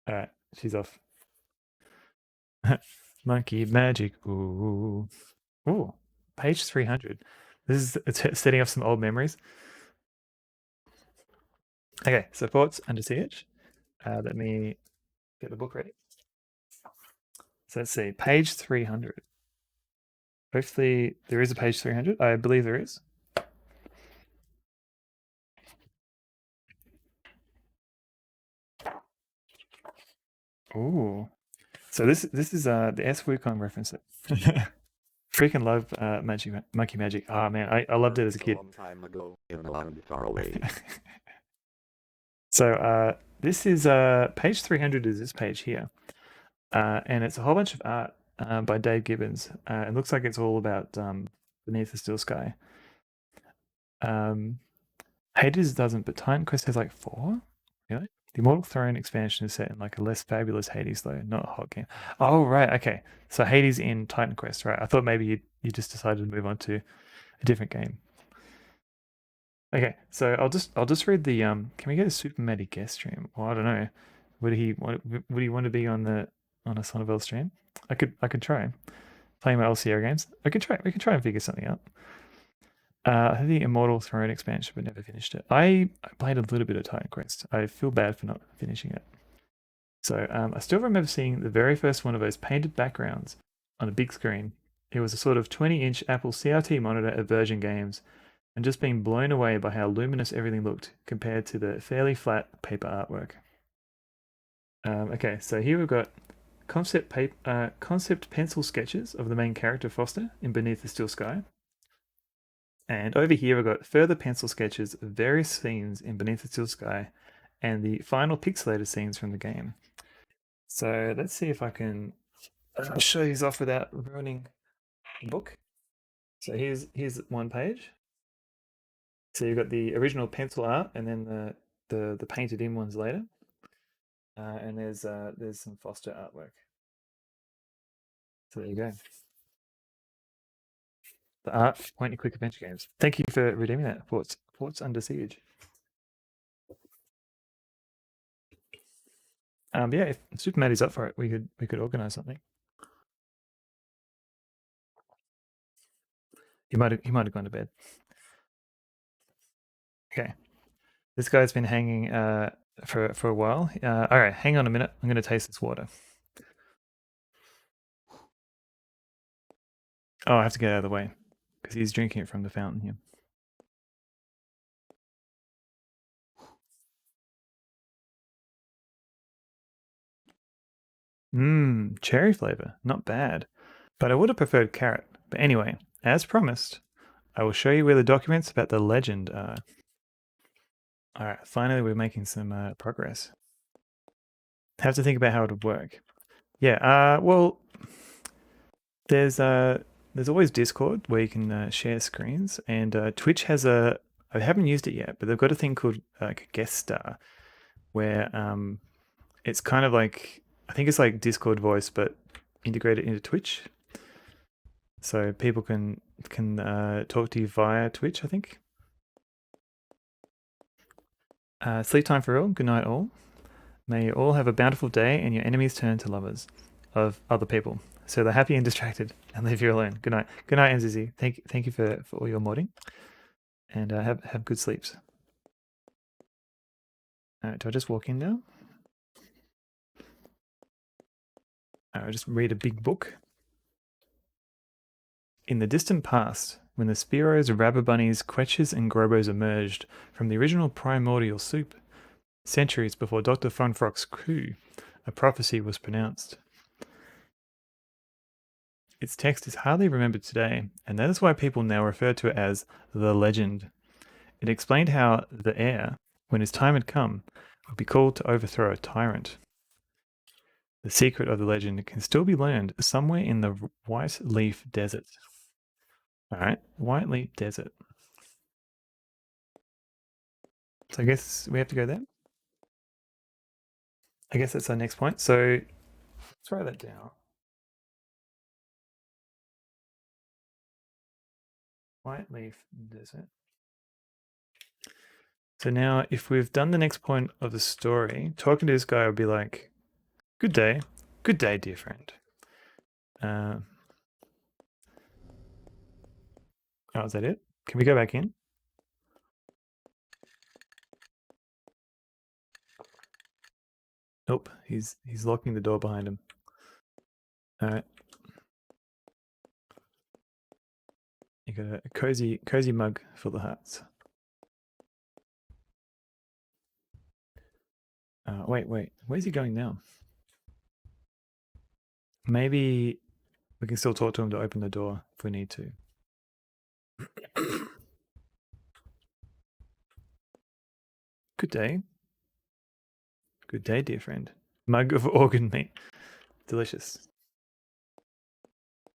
All right, she's off. Monkey magic. Ooh. Ooh. Page 300. This is setting up some old memories. Okay, so Ports Under Siege. Let me get the book ready. So let's see, page 300. Hopefully there is a page 300. I believe there is. Ooh. So this is the S Wukong reference. Freaking love Monkey Magic. Oh man, I loved it as a kid. A long time ago in a land far away. So this is page 300 is this page here. And it's a whole bunch of art by Dave Gibbons. It looks like it's all about Beneath the Still Sky. Hades doesn't, but Titan Quest has like 4. Really? The Immortal Throne expansion is set in like a less fabulous Hades though, not a hot game. Oh right, okay. So Hades in Titan Quest, right? I thought maybe you just decided to move on to a different game. Okay, so I'll just read the Can we get a Super Matty guest stream? Well, I don't know. Would he want to be on a Sonneville stream? I could try playing my LCR games. We could try and figure something out. I had the Immortal Throne expansion, but never finished it. I played a little bit of Titan Quest. I feel bad for not finishing it. So I still remember seeing the very first one of those painted backgrounds on a big screen. It was a sort of 20-inch Apple CRT monitor at Virgin Games, and just being blown away by how luminous everything looked compared to the fairly flat paper artwork. Okay, so here we've got concept pencil sketches of the main character Foster in Beneath the Still Sky. And over here we've got further pencil sketches of various scenes in Beneath the Still Sky and the final pixelated scenes from the game. So let's see if I can show these off without ruining the book. So here's one page. So you've got the original pencil art and then the painted in ones later. And there's some Foster artwork. So there you go. The art point and click adventure games. Thank you for redeeming that. Ports Under Siege. Yeah, if Super Matty's up for it, we could organize something. He might have gone to bed. Okay, this guy's been hanging for a while. All right, hang on a minute. I'm going to taste this water. Oh, I have to get out of the way because he's drinking it from the fountain here. Mmm, cherry flavor, not bad. But I would have preferred carrot. But anyway, as promised, I will show you where the documents about the legend are. All right, finally we're making some progress. Have to think about how it would work. Yeah, well, there's always Discord where you can share screens, and Twitch has I haven't used it yet, but they've got a thing called like a guest star, where it's kind of like, I think it's like Discord voice, but integrated into Twitch. So people can talk to you via Twitch, I think. Sleep time for all. Good night, all. May you all have a bountiful day, and your enemies turn to lovers of other people, so they're happy and distracted and leave you alone. Good night. Good night, NZZ. Thank you for all your modding, and have good sleeps. All right, do I just walk in now? I'll just read a big book. In the distant past, when the Spearows, Rabbabunnies, Quetches, and Grobos emerged from the original primordial soup, centuries before Dr. Funfrock's coup, a prophecy was pronounced. Its text is hardly remembered today, and that is why people now refer to it as the legend. It explained how the heir, when his time had come, would be called to overthrow a tyrant. The secret of the legend can still be learned somewhere in the White Leaf Desert. All right, White Leaf Desert. So I guess we have to go there. I guess that's our next point. So let's write that down. White Leaf Desert. So now, if we've done the next point of the story, talking to this guy would be like, good day, dear friend. Oh, is that it? Can we go back in? Nope, he's locking the door behind him. All right. You got a cozy mug for the hearts. Wait, where's he going now? Maybe we can still talk to him to open the door if we need to. Good day. Good day, dear friend. Mug of organ meat. Delicious.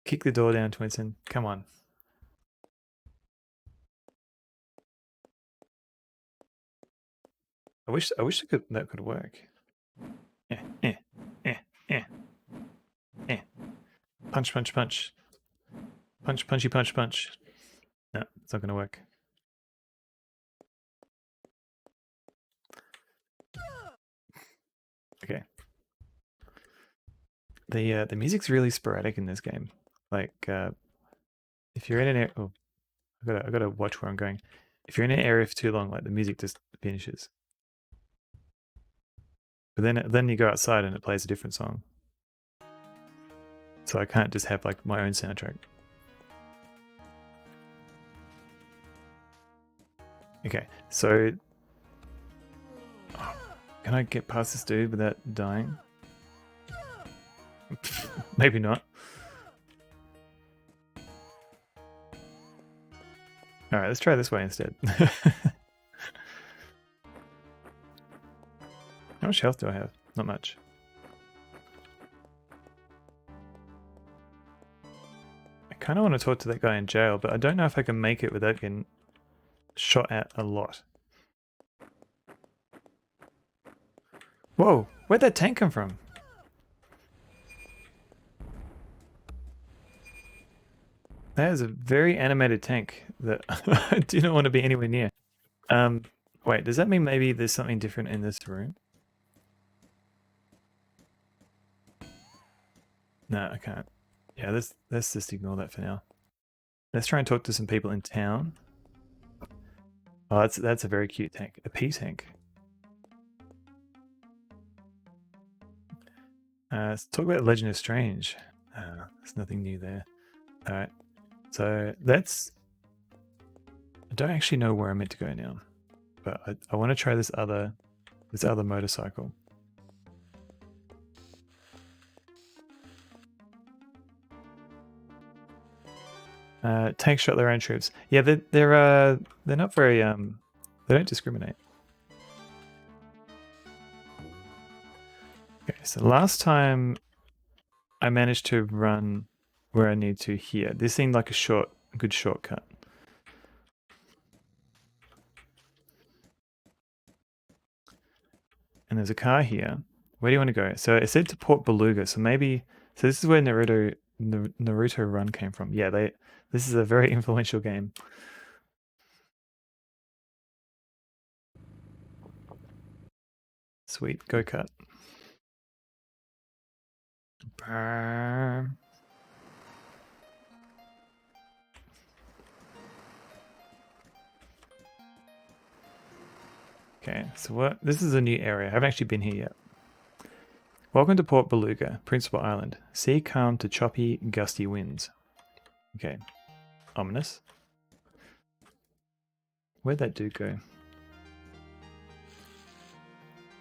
Kick the door down, Twinson. Come on. I wish that could work. Eh, eh, eh, eh, eh. Punch, punch, punch. Punch, punchy, punch, punch. No, it's not going to work. Okay. The music's really sporadic in this game. Like, if you're in an area, oh, I gotta watch where I'm going. If you're in an area for too long, like the music just finishes. But then you go outside and it plays a different song. So I can't just have like my own soundtrack. Okay, so can I get past this dude without dying? Maybe not. All right, let's try this way instead. How much health do I have? Not much. I kind of want to talk to that guy in jail, but I don't know if I can make it without getting shot at a lot. Whoa, where'd that tank come from? That is a very animated tank that I do not want to be anywhere near. Wait, does that mean maybe there's something different in this room? No, I can't. Yeah, let's just ignore that for now. Let's try and talk to some people in town. Oh, that's a very cute tank. A P tank. Let's talk about Legend of Strange. There's nothing new there. Alright. So that's... I don't actually know where I'm meant to go now. But I want to try this other motorcycle. Tanks shot their own troops. Yeah, they're not very they don't discriminate. Okay, so last time I managed to run where I need to here. This seemed like a good shortcut. And there's a car here. Where do you want to go? So it said to Port Beluga. So maybe this is where Naruto Run came from. Yeah, this is a very influential game. Sweet, go cut. Okay, so this is a new area. I haven't actually been here yet. Welcome to Port Beluga, Principal Island. Sea calm to choppy, gusty winds. Okay, ominous. Where'd that dude go?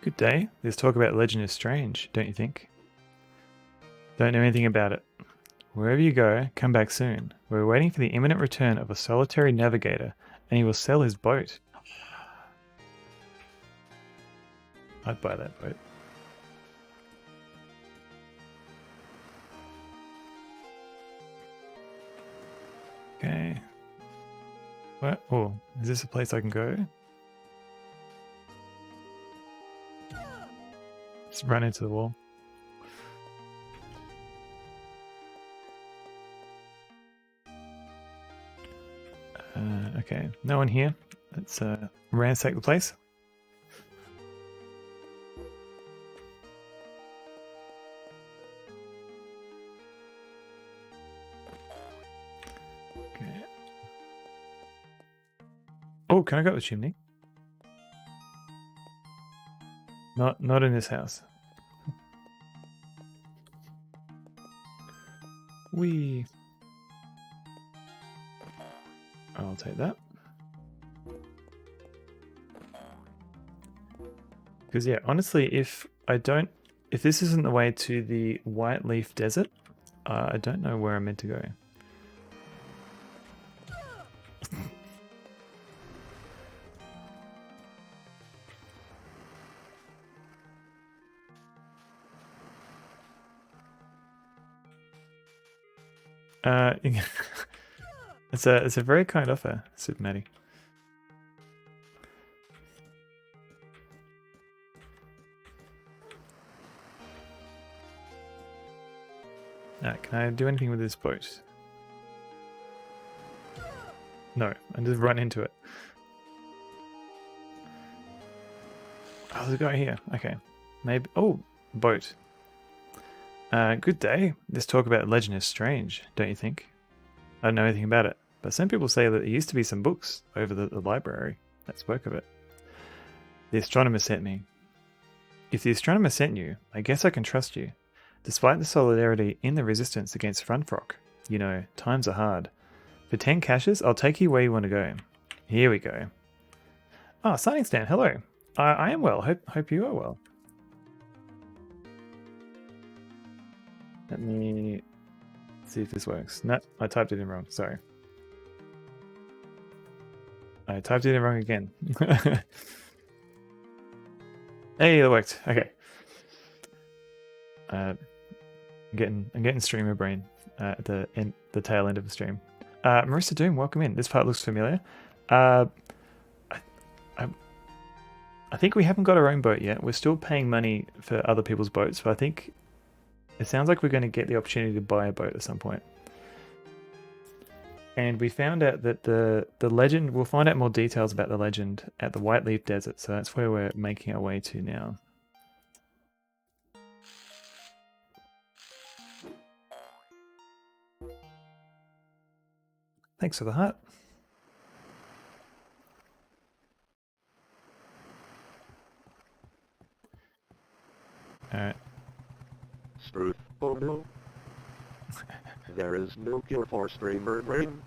Good day. There's talk about Legend of Strange, don't you think? Don't know anything about it. Wherever you go, come back soon. We're waiting for the imminent return of a solitary navigator, and he will sell his boat. I'd buy that boat. Okay. What? Oh, is this a place I can go? Just run into the wall. Okay, no one here. Let's ransack the place. Okay. Oh, can I go up the chimney? Not in this house. Whee! I'll take that. Because yeah, honestly, if this isn't the way to the White Leaf Desert, I don't know where I'm meant to go. It's a very kind offer, Super Matty. Can I do anything with this boat? No, I just run into it. Oh, there's a guy here. Okay. Maybe. Oh, boat. Good day. This talk about legend is strange, don't you think? I don't know anything about it, but some people say that there used to be some books over the library that spoke of it. The astronomer sent me. If the astronomer sent you, I guess I can trust you. Despite the solidarity in the resistance against Frunfrock, you know, times are hard. For 10 caches, I'll take you where you want to go. Here we go. Ah, Signing Stand, hello. I am well. Hope you are well. Let me see if this works. No, I typed it in wrong. Sorry. I typed it in wrong again. Hey, that worked. Okay. I'm getting streamer brain at the tail end of the stream. Marissa Doom, welcome in. This part looks familiar. I think we haven't got our own boat yet. We're still paying money for other people's boats, but I think it sounds like we're going to get the opportunity to buy a boat at some point. And we found out that the legend, we'll find out more details about the legend at the White Leaf Desert, so that's where we're making our way to now. Thanks for the heart. Alright. Struth, oh no. There is no cure for streamer brain.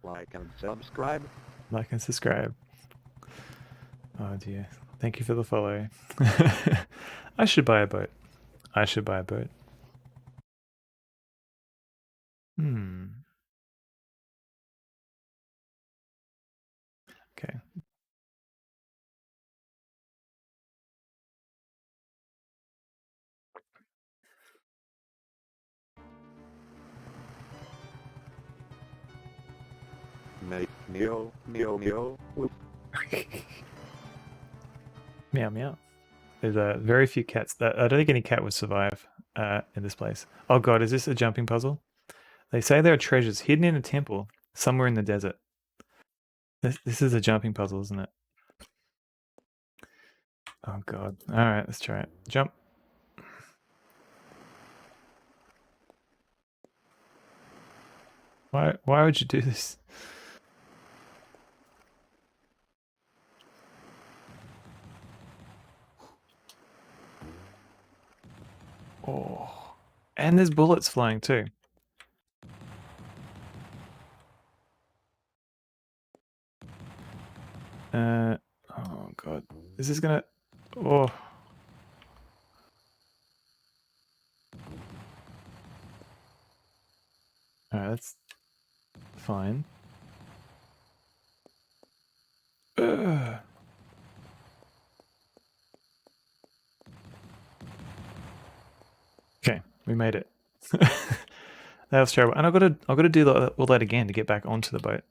Like and subscribe. Like and subscribe. Oh dear. Thank you for the follow. I should buy a boat. I should buy a boat. Okay. Meow, meow, meow, woof. Meow meow. There's very few cats. That I don't think any cat would survive in this place. Oh god, is this a jumping puzzle? They say there are treasures hidden in a temple somewhere in the desert. This is a jumping puzzle, isn't it? Oh god. Alright, let's try it. Jump. Why would you do this? Oh. And there's bullets flying too. Oh god. Is this gonna... Oh. Alright, that's fine. Ugh. Okay, we made it. That was terrible. And I've got to do all that again to get back onto the boat.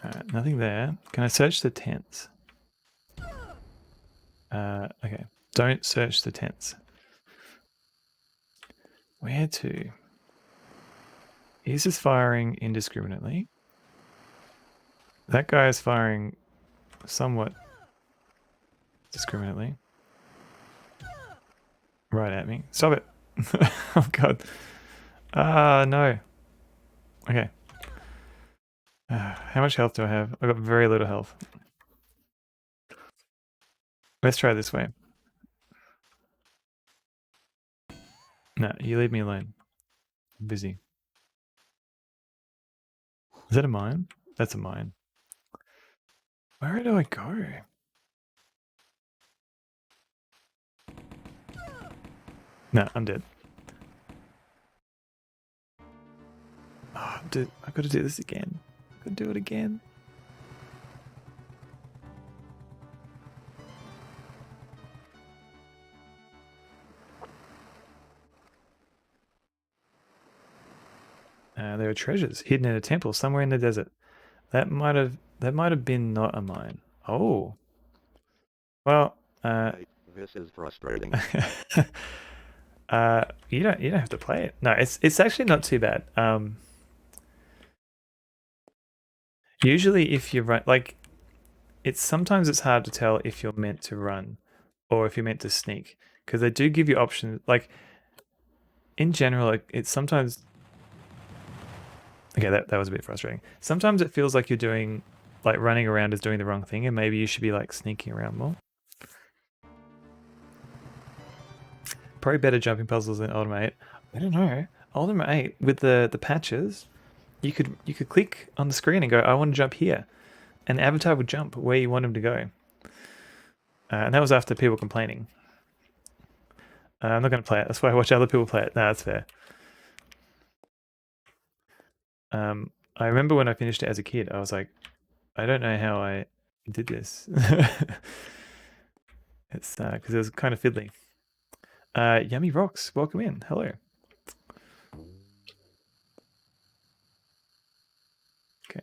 Alright, nothing there. Can I search the tents? Okay. Don't search the tents. Where to? Is this firing indiscriminately? That guy is firing somewhat discriminately. Right at me. Stop it. Oh god. No. Okay. How much health do I have? I've got very little health. Let's try this way. No, you leave me alone. I'm busy. Is that a mine? That's a mine. Where do I go? No, I'm dead. Oh, I've got to do this again. I've got to do it again. There are treasures hidden in a temple somewhere in the desert. That might have been not a mine. Oh. Well, This is frustrating. You don't have to play it. No, it's actually not too bad. Usually if you run like sometimes it's hard to tell if you're meant to run or if you're meant to sneak because they do give you options. Like in general, like it's sometimes okay. That was a bit frustrating. Sometimes it feels like you're doing like running around is doing the wrong thing, and maybe you should be like sneaking around more. Probably better jumping puzzles than Ultimate 8. I don't know. Ultimate 8 with the patches, you could click on the screen and go, I want to jump here, and the avatar would jump where you want him to go. And that was after people complaining. I'm not going to play it. That's why I watch other people play it. No, that's fair. I remember when I finished it as a kid, I was like, I don't know how I did this. It's because it was kind of fiddly. Yummy Rocks, welcome in. Hello. Okay.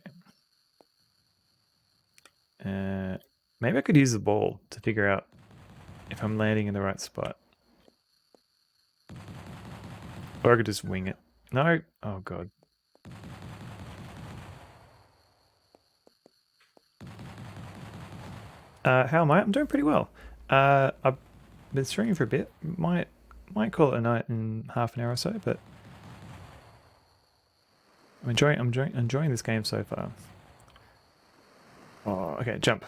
Maybe I could use the ball to figure out if I'm landing in the right spot. Or I could just wing it. No. Oh, God. How am I? I'm doing pretty well. I've been streaming for a bit. Might call it a night in half an hour or so, but I'm enjoying this game so far. Oh, okay, jump.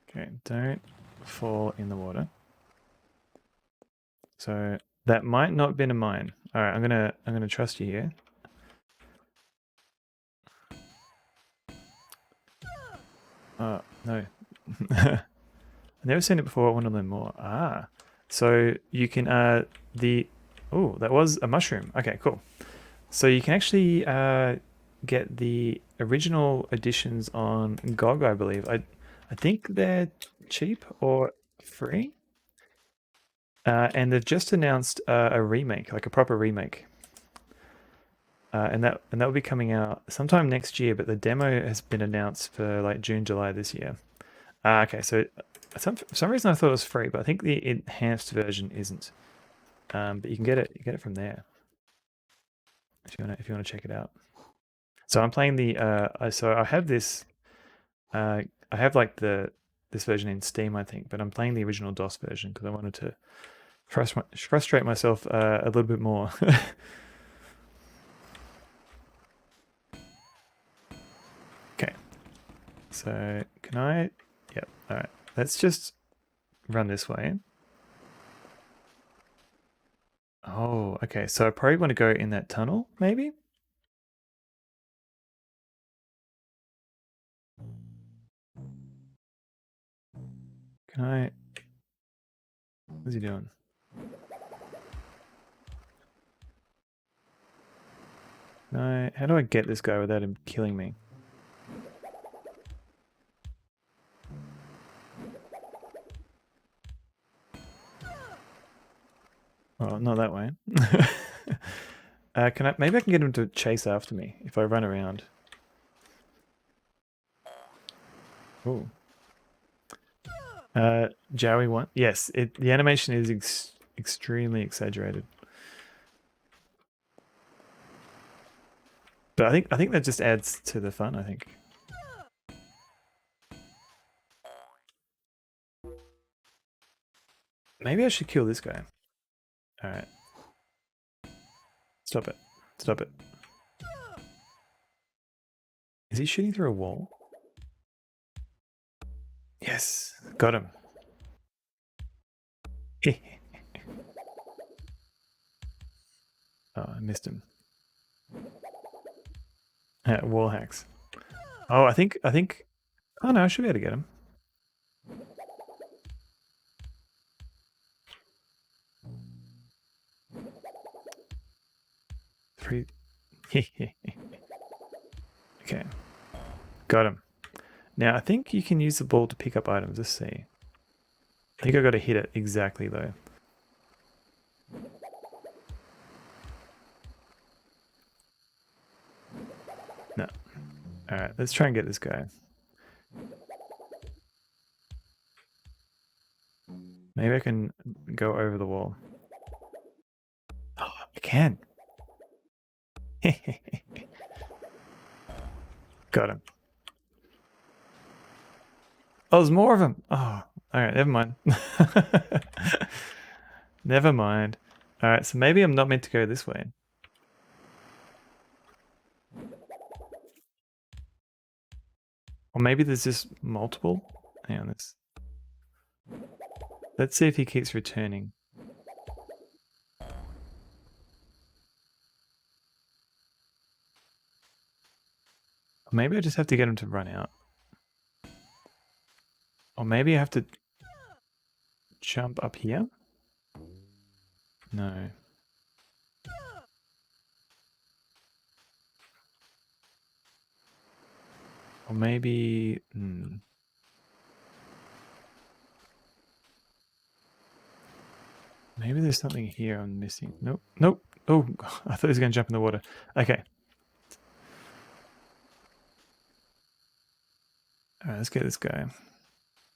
Okay, don't fall in the water. So that might not have been a mine. All right, I'm gonna trust you here. Oh no, I've never seen it before. I want to learn more. Ah, so you can oh, that was a mushroom. Okay, cool. So you can actually get the original editions on GOG, I believe. I think they're cheap or free. And they've just announced a remake, like a proper remake. And that will be coming out sometime next year, but the demo has been announced for like June, July this year. Okay, so for some reason I thought it was free, but I think the enhanced version isn't. But you can get it from there if you wanna check it out. So I'm playing the so I have this I have like this version in Steam, I think, but I'm playing the original DOS version because I wanted to frustrate myself a little bit more. Okay, so can I? Yep. All right. Let's just run this way. Oh, okay. So I probably want to go in that tunnel, maybe. Can I? What's he doing? How do I get this guy without him killing me? Oh, not that way. Can I? Maybe I can get him to chase after me if I run around. Oh. Joey one. Yes, the animation is extremely exaggerated. But I think that just adds to the fun, I think. Maybe I should kill this guy. Alright. Stop it. Stop it. Is he shooting through a wall? Yes. Got him. Oh, I missed him. Wall hacks. Oh, I think. Oh no, I should be able to get him. Three. Okay. Got him. Now I think you can use the ball to pick up items. Let's see. I think I got to hit it exactly though. No. Alright, let's try and get this guy. Maybe I can go over the wall. Oh, I can. Got him. Oh, there's more of them. Oh, all right. Never mind. Never mind. All right. So maybe I'm not meant to go this way. Or maybe there's just multiple. Hang on. Let's see if he keeps returning. Or maybe I just have to get him to run out. Or maybe I have to jump up here? No. Or maybe... Maybe there's something here I'm missing. Nope. Nope. Oh, I thought he was going to jump in the water. Okay. Alright, let's get this guy.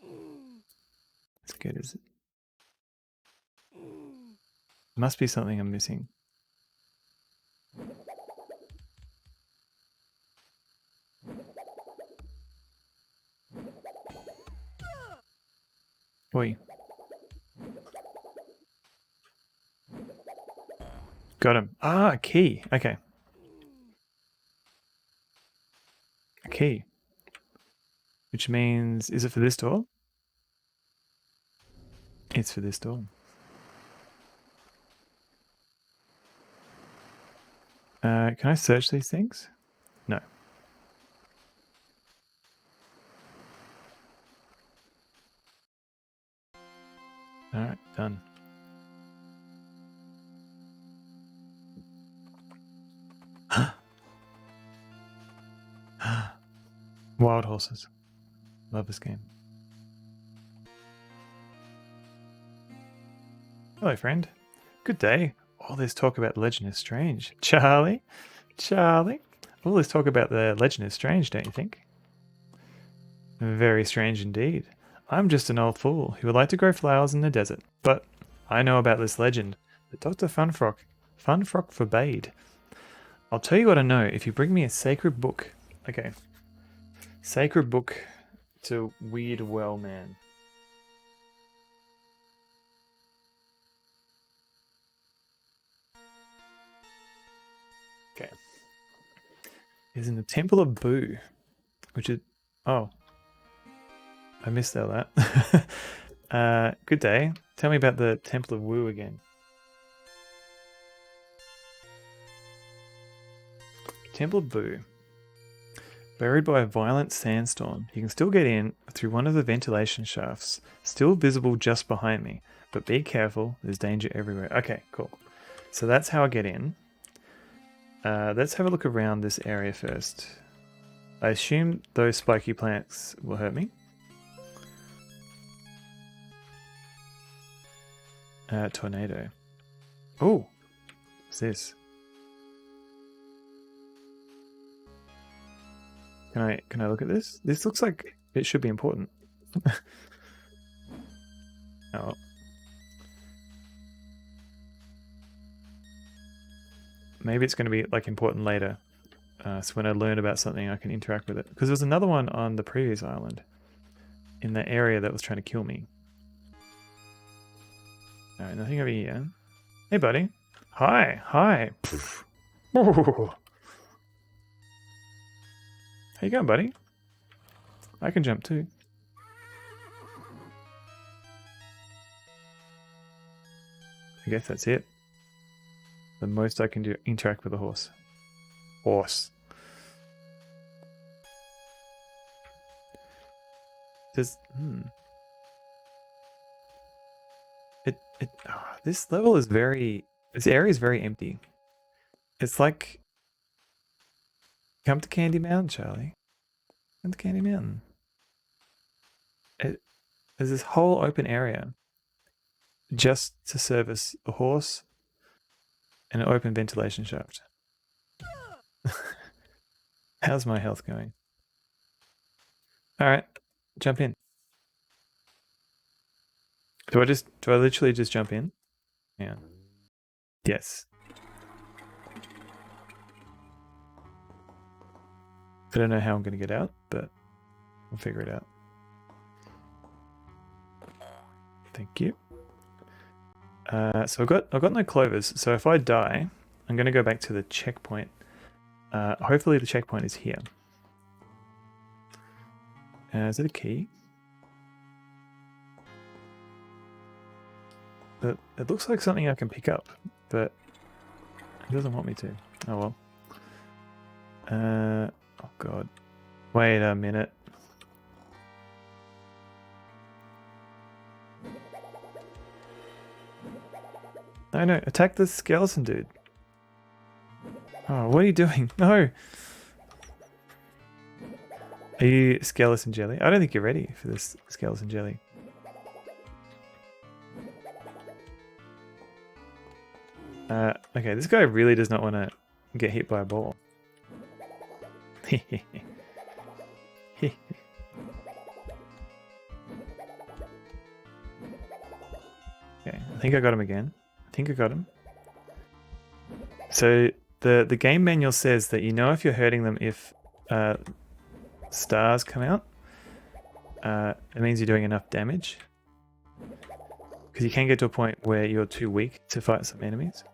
Let's get his... Must be something I'm missing. Oi. Got him. Ah, a key. Okay. A key. Which means... Is it for this door? It's for this door. Can I search these things? No. Alright, done. Wild horses. Love this game. Hello, friend. Good day. All this talk about Legend is Strange. Charlie? Charlie? All this talk about the Legend is Strange, don't you think? Very strange indeed. I'm just an old fool who would like to grow flowers in the desert, but I know about this legend that Dr. Funfrock forbade. I'll tell you what I know if you bring me a sacred book. Okay. Sacred book to Weird Well Man. Okay. Is in the Temple of Boo, which is... Oh. I missed all that. Good day. Tell me about the Temple of Woo again. Temple of Boo. Buried by a violent sandstorm, you can still get in through one of the ventilation shafts, still visible just behind me. But be careful, there's danger everywhere. Okay, cool. So that's how I get in. Let's have a look around this area first. I assume those spiky plants will hurt me. Tornado. Oh, what's this? Can I look at this? This looks like it should be important. Oh. Maybe it's going to be like important later. So when I learn about something, I can interact with it. Because there was another one on the previous island in the area that was trying to kill me. Alright, nothing over here. Hey, buddy. Hi. Hi. How you going, buddy? I can jump too. I guess that's it. The most I can do, interact with a horse. Horse. Does this level is this area is very empty. It's like, come to Candy Mountain, Charlie. Come to Candy Mountain. There's this whole open area just to service a horse and an open ventilation shaft. How's my health going? All right, jump in. Do I literally just jump in? Yeah. Yes. I don't know how I'm going to get out, but we'll figure it out. Thank you. So I've got no clovers. So if I die, I'm going to go back to the checkpoint. Hopefully the checkpoint is here. Is it a key? It looks like something I can pick up, but it doesn't want me to. Oh well. Oh god. Wait a minute. No, attack the skeleton dude. Oh, what are you doing? No! Are you skeleton jelly? I don't think you're ready for this skeleton jelly. Okay, this guy really does not want to get hit by a ball. Okay, I think I got him again. I think I got him. So the game manual says that you know if you're hurting them if stars come out. It means you're doing enough damage. Because you can get to a point where you're too weak to fight some enemies.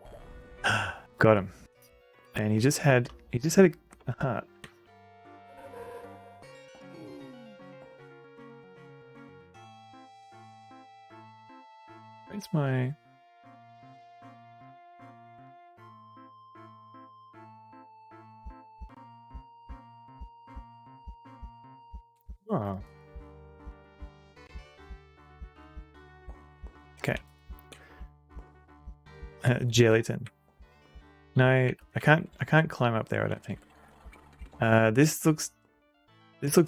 Got him. And he just had a heart. Where's my... Oh. Okay. Jellyton. No, I can't climb up there, I don't think. This looks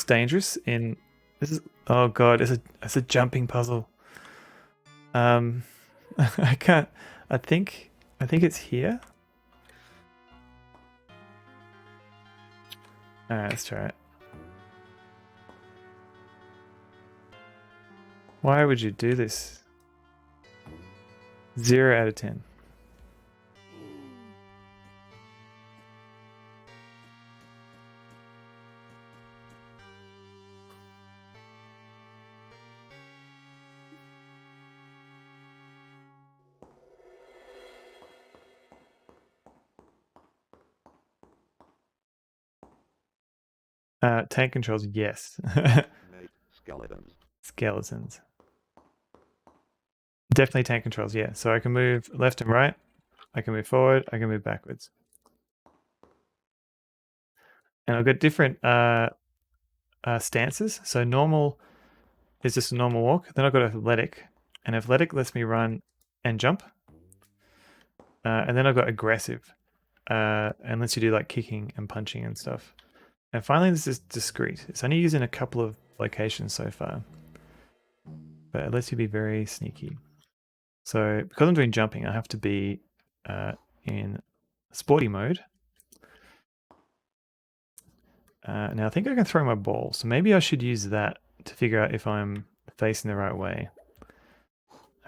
dangerous in this is oh god, it's a jumping puzzle. I can't I think it's here. Alright, let's try it. Why would you do this? 0 out of 10. Tank controls, yes. Skeletons. Skeletons. Definitely tank controls, yeah. So I can move left and right. I can move forward. I can move backwards. And I've got different stances. So normal is just a normal walk. Then I've got athletic. And athletic lets me run and jump. And then I've got aggressive. And lets you do like kicking and punching and stuff. And finally, this is discreet. It's only used in a couple of locations so far. But it lets you be very sneaky. So because I'm doing jumping, I have to be in sporty mode. Now I think I can throw my ball. So maybe I should use that to figure out if I'm facing the right way.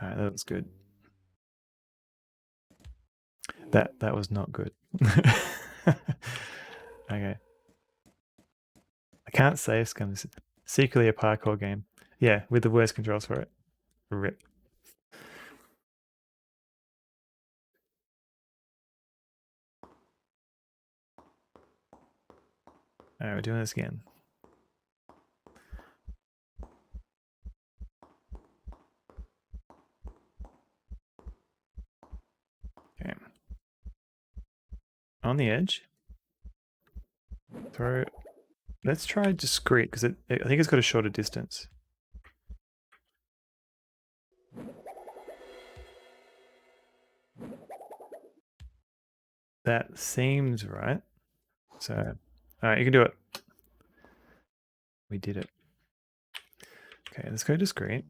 All right, that was good. That was not good. Okay. I can't say it's going to secretly a parkour game. Yeah, with the worst controls for it. Rip. Alright, we're doing this again. Okay. On the edge. Throw. Let's try discreet because I think it's got a shorter distance. That seems right. So, alright, you can do it. We did it. Okay, let's go discreet.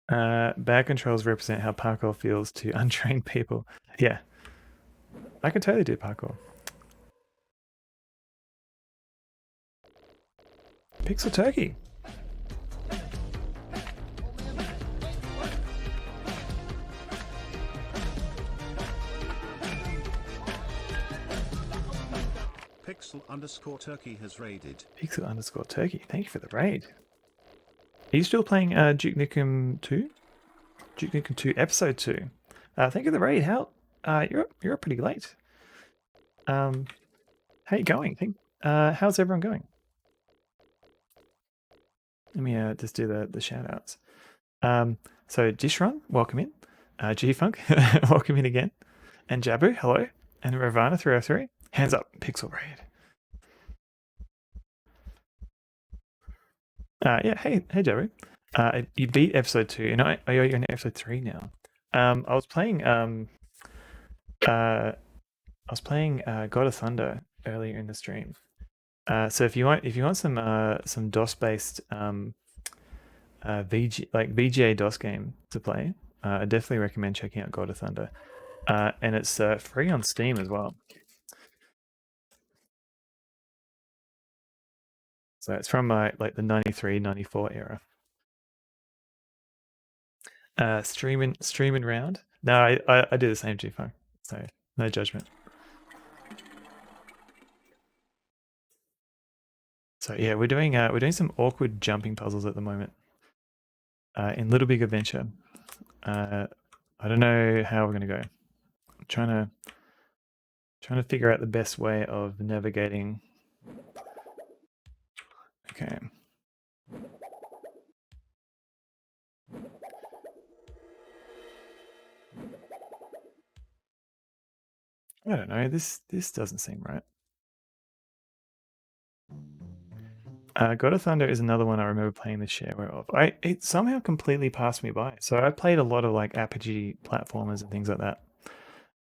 Bad controls represent how parkour feels to untrained people. Yeah. I could totally do parkour. Pixel turkey. Pixel_Turkey has raided. Pixel_Turkey. Thank you for the raid. Are you still playing Duke Nukem 2? Duke Nukem 2 Episode 2. Thank you for the raid. How? You're up pretty late. How you going? How's everyone going? Let me just do the shout outs. So Dishrun, welcome in. G-Funk, welcome in again. And Jabu, hello. And Ravana 303, hands up, Pixel Raid. Yeah, hey Jabu. You beat episode 2, and you're in episode 3 now. I was playing God of Thunder earlier in the stream. So if you want some DOS based VGA DOS game to play, I definitely recommend checking out God of Thunder. And it's free on Steam as well. So it's from like the 93, 94 era. Streaming round. No, I do the same G-Funk, so no judgment. So yeah, we're doing some awkward jumping puzzles at the moment. In Little Big Adventure. I don't know how we're gonna go. I'm trying to figure out the best way of navigating. Okay. I don't know. This doesn't seem right. God of Thunder is another one I remember playing the shareware of. It somehow completely passed me by. So I played a lot of like RPG platformers and things like that.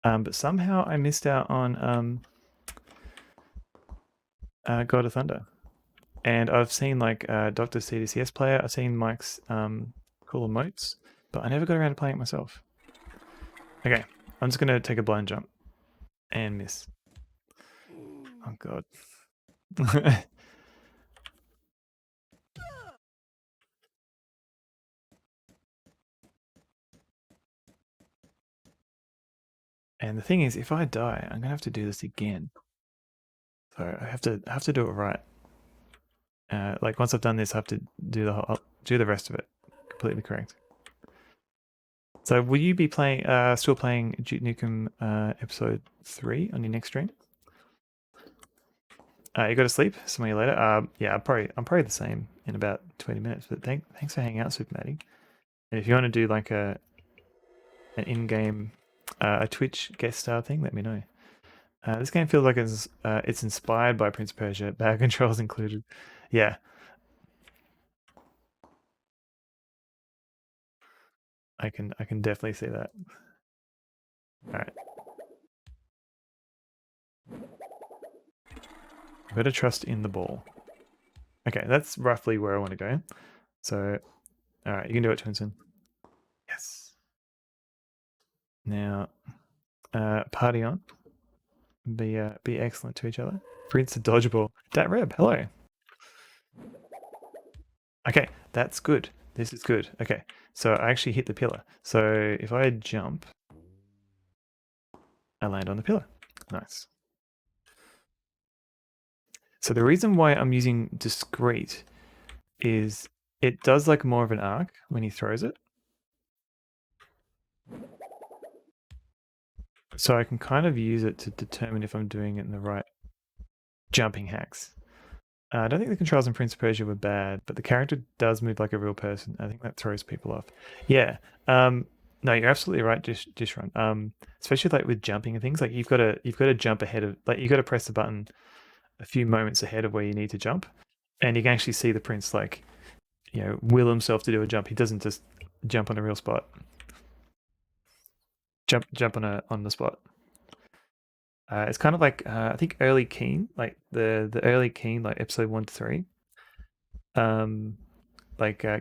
But somehow I missed out on God of Thunder. And I've seen like Dr. CDCS player. I've seen Mike's cool emotes, but I never got around to playing it myself. Okay, I'm just gonna take a blind jump and miss. Oh god. And the thing is, if I die, I'm gonna have to do this again. So I have to do it right. Like once I've done this, I have to do the rest of it completely correct. So will you be playing still playing Duke Nukem episode 3 on your next stream? You go to sleep? See you later. Yeah, I'm probably the same in about 20 minutes. But thanks for hanging out, Super Matty. And if you want to do like an in-game a Twitch guest star thing, let me know. This game feels like it's inspired by Prince of Persia, bad controls included. Yeah. I can definitely see that. All right. Better trust in the ball. Okay, that's roughly where I want to go. So, all right, you can do it, Twinson. Yes. Now, party on. Be excellent to each other. Prince of Dodgeball. Dat Reb, hello. Okay, that's good. This is good. Okay, so I actually hit the pillar. So if I jump, I land on the pillar. Nice. So the reason why I'm using discrete is it does like more of an arc when he throws it. So I can kind of use it to determine if I'm doing it in the right jumping hacks. I don't think the controls in Prince of Persia were bad, but the character does move like a real person. I think that throws people off. Yeah. No, you're absolutely right, Dishrun. Especially like with jumping and things, like you've got to jump ahead of, like you got to press the button a few moments ahead of where you need to jump, and you can actually see the prince like, will himself to do a jump. He doesn't just jump on a real spot. Jump on the spot. It's kind of like I think early Keen, like the early Keen, like episode 1 to 3.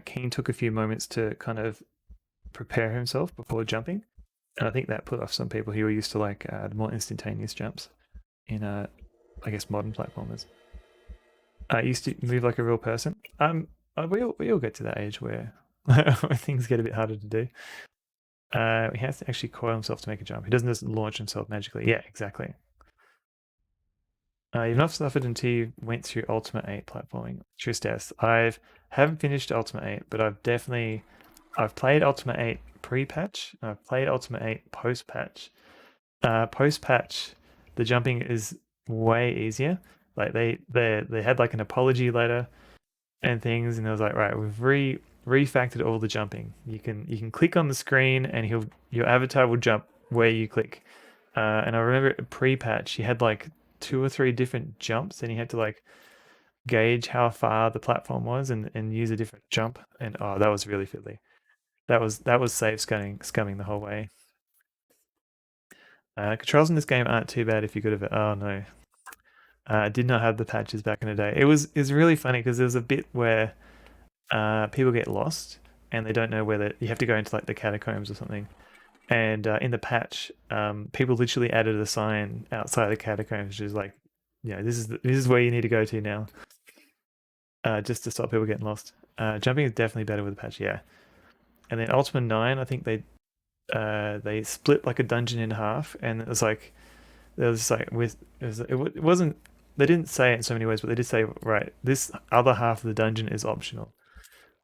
Keen took a few moments to kind of prepare himself before jumping, and I think that put off some people who were used to like the more instantaneous jumps in I guess modern platformers. I used to move like a real person. We all get to that age where where things get a bit harder to do. He has to actually coil himself to make a jump. He doesn't just launch himself magically. Yeah, exactly. You've not suffered until you went through Ultimate 8 platforming. Tristesse. I haven't finished Ultimate 8, but I've played Ultimate 8 pre-patch. I've played Ultimate 8 post-patch. Post-patch, the jumping is way easier. Like they had like an apology letter and things, and it was like, right, we've refactored all the jumping. You can click on the screen, and your avatar will jump where you click. And I remember pre-patch, you had like 2 or 3 different jumps, and you had to like gauge how far the platform was and use a different jump. And oh, that was really fiddly. That was safe scumming the whole way. Controls in this game aren't too bad if you're good at it. Oh no. I did not have the patches back in the day. It was really funny because there was a bit where people get lost and they don't know whether you have to go into like the catacombs or something. And in the patch, people literally added a sign outside the catacombs, which is like, this is where you need to go to now, just to stop people getting lost. Jumping is definitely better with the patch, yeah. And then Ultima 9, I think they split like a dungeon in half, and it was like it wasn't, they didn't say it in so many ways, but they did say, right, this other half of the dungeon is optional.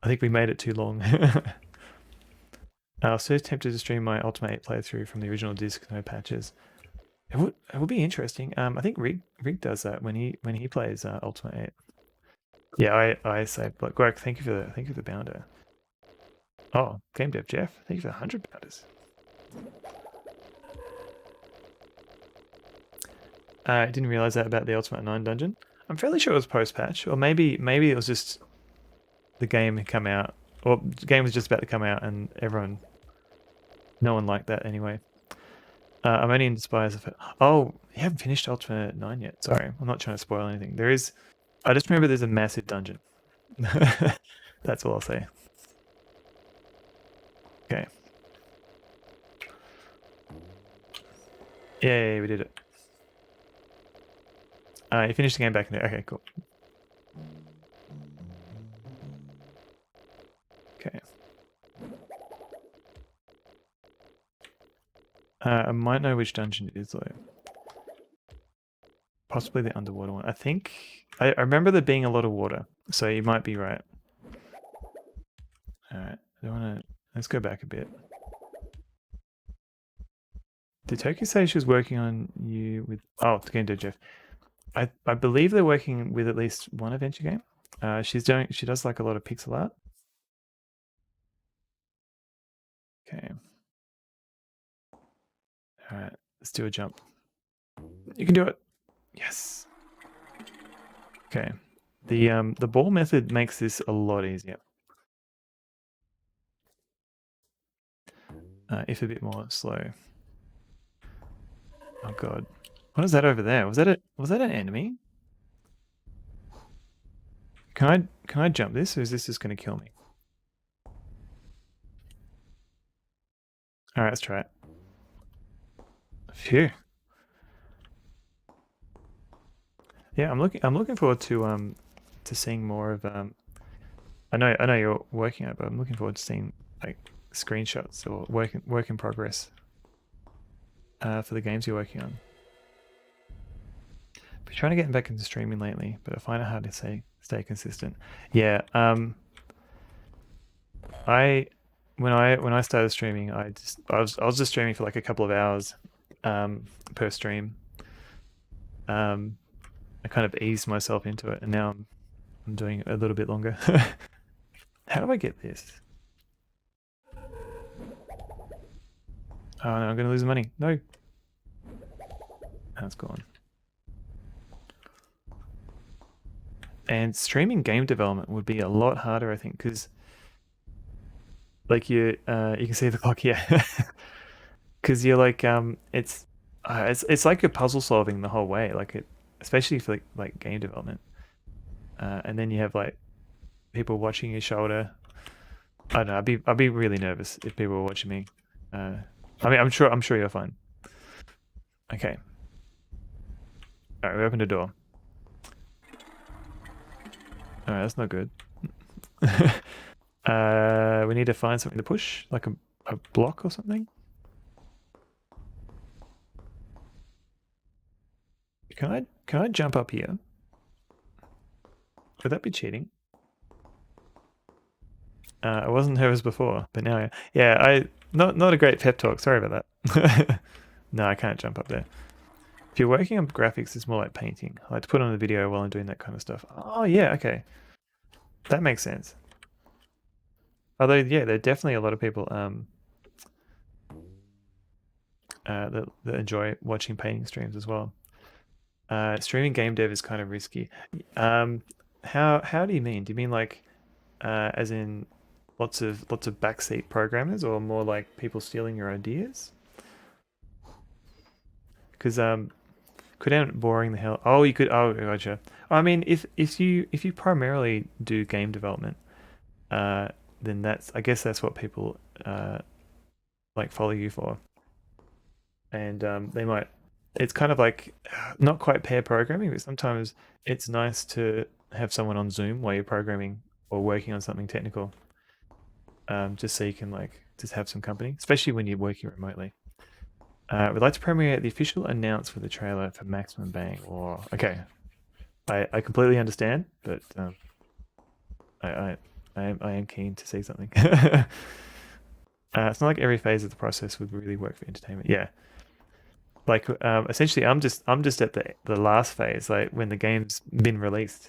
I think we made it too long. I was so tempted to stream my Ultimate 8 playthrough from the original disc, no patches. It would be interesting. I think Rig does that when he plays Ultimate 8. Yeah, I say, but Greg, thank you for the bounder. Oh, Game Dev Jeff, thank you for the 100 bounders. I didn't realize that about the Ultimate 9 dungeon. I'm fairly sure it was post-patch, or maybe it was just the game had come out, or the game was just about to come out, and no one liked that anyway. I'm only in Despise of it. Oh, you haven't finished Ultimate 9 yet. Sorry, I'm not trying to spoil anything. I just remember there's a massive dungeon. That's all I'll say. Okay. Yay, we did it. You finished the game back in there. Okay, cool. Okay. I might know which dungeon it is though. Possibly the underwater one. I think I remember there being a lot of water, so you might be right. Alright, let's go back a bit. Did Toki say she was working on you with the Game Dev Jeff? I believe they're working with at least one adventure game. She does like a lot of pixel art. Okay. Alright, let's do a jump. You can do it. Yes. Okay. The ball method makes this a lot easier. If a bit more slow. Oh god. What is that over there? Was that an enemy? Can I jump this, or is this just gonna kill me? Alright, let's try it. Phew. Yeah, I'm looking forward to seeing more of I know you're working on it, but I'm looking forward to seeing like screenshots or work in progress for the games you're working on. Been trying to get back into streaming lately, but I find it hard to stay consistent. Yeah, when I started streaming, I was just streaming for like a couple of hours per stream. I kind of eased myself into it, and now I'm doing it a little bit longer. How do I get this? Oh no, I'm gonna lose money. No. That's gone. And streaming game development would be a lot harder, I think, because like you can see the clock here. Because you're like it's like you're puzzle solving the whole way, especially for like game development. And then you have like people watching your shoulder. I don't know. I'd be really nervous if people were watching me. I mean, I'm sure you're fine. Okay. All right, we opened a door. All right, that's not good. We need to find something to push, like a block or something. Can I jump up here? Would that be cheating? I wasn't nervous before, but now I not a great pep talk. Sorry about that. No, I can't jump up there. If you're working on graphics, it's more like painting. I like to put on the video while I'm doing that kind of stuff. Oh yeah, okay, that makes sense. Although yeah, there are definitely a lot of people that enjoy watching painting streams as well. Streaming game dev is kind of risky. How do you mean? Do you mean like as in lots of backseat programmers, or more like people stealing your ideas? Because could end up boring the hell. Oh, you could. Oh, gotcha. I mean, if you primarily do game development, then I guess that's what people like follow you for. And they might. It's kind of like not quite pair programming, but sometimes it's nice to have someone on Zoom while you're programming or working on something technical. Just so you can like just have some company, especially when you're working remotely. We'd like to premiere the official announce for the trailer for Maximum Bang. Or okay, I completely understand, but I am keen to see something. It's not like every phase of the process would really work for entertainment. Yeah, like essentially, I'm just at the last phase, like when the game's been released.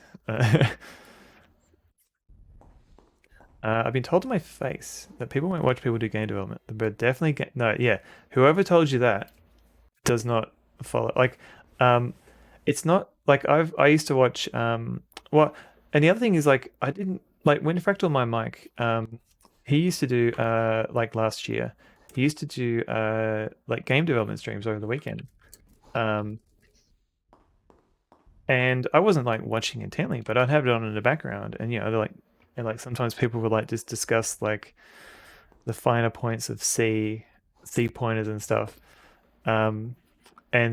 I've been told to my face that people won't watch people do game development, but definitely no. Yeah, whoever told you that does not follow. Like, it's not like I used to watch what. And the other thing is like I didn't like when Fractal my mic. He used to do like last year. He used to do like game development streams over the weekend. And I wasn't like watching intently, but I'd have it on in the background, and you know, they're like, and like sometimes people would like just discuss like the finer points of C pointers and stuff. And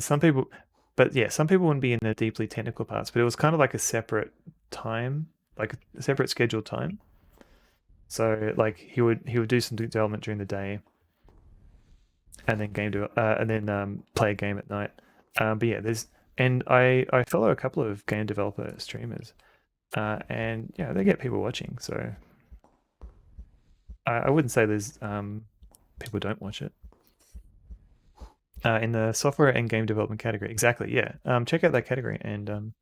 some people, but yeah, some people wouldn't be in the deeply technical parts, but it was kind of like a separate time, like a separate scheduled time. So like he would do some development during the day, and then play a game at night. But yeah, and I follow a couple of game developer streamers, and yeah, they get people watching. So I wouldn't say there's people don't watch it. In the software and game development category, exactly. Yeah, check out that category and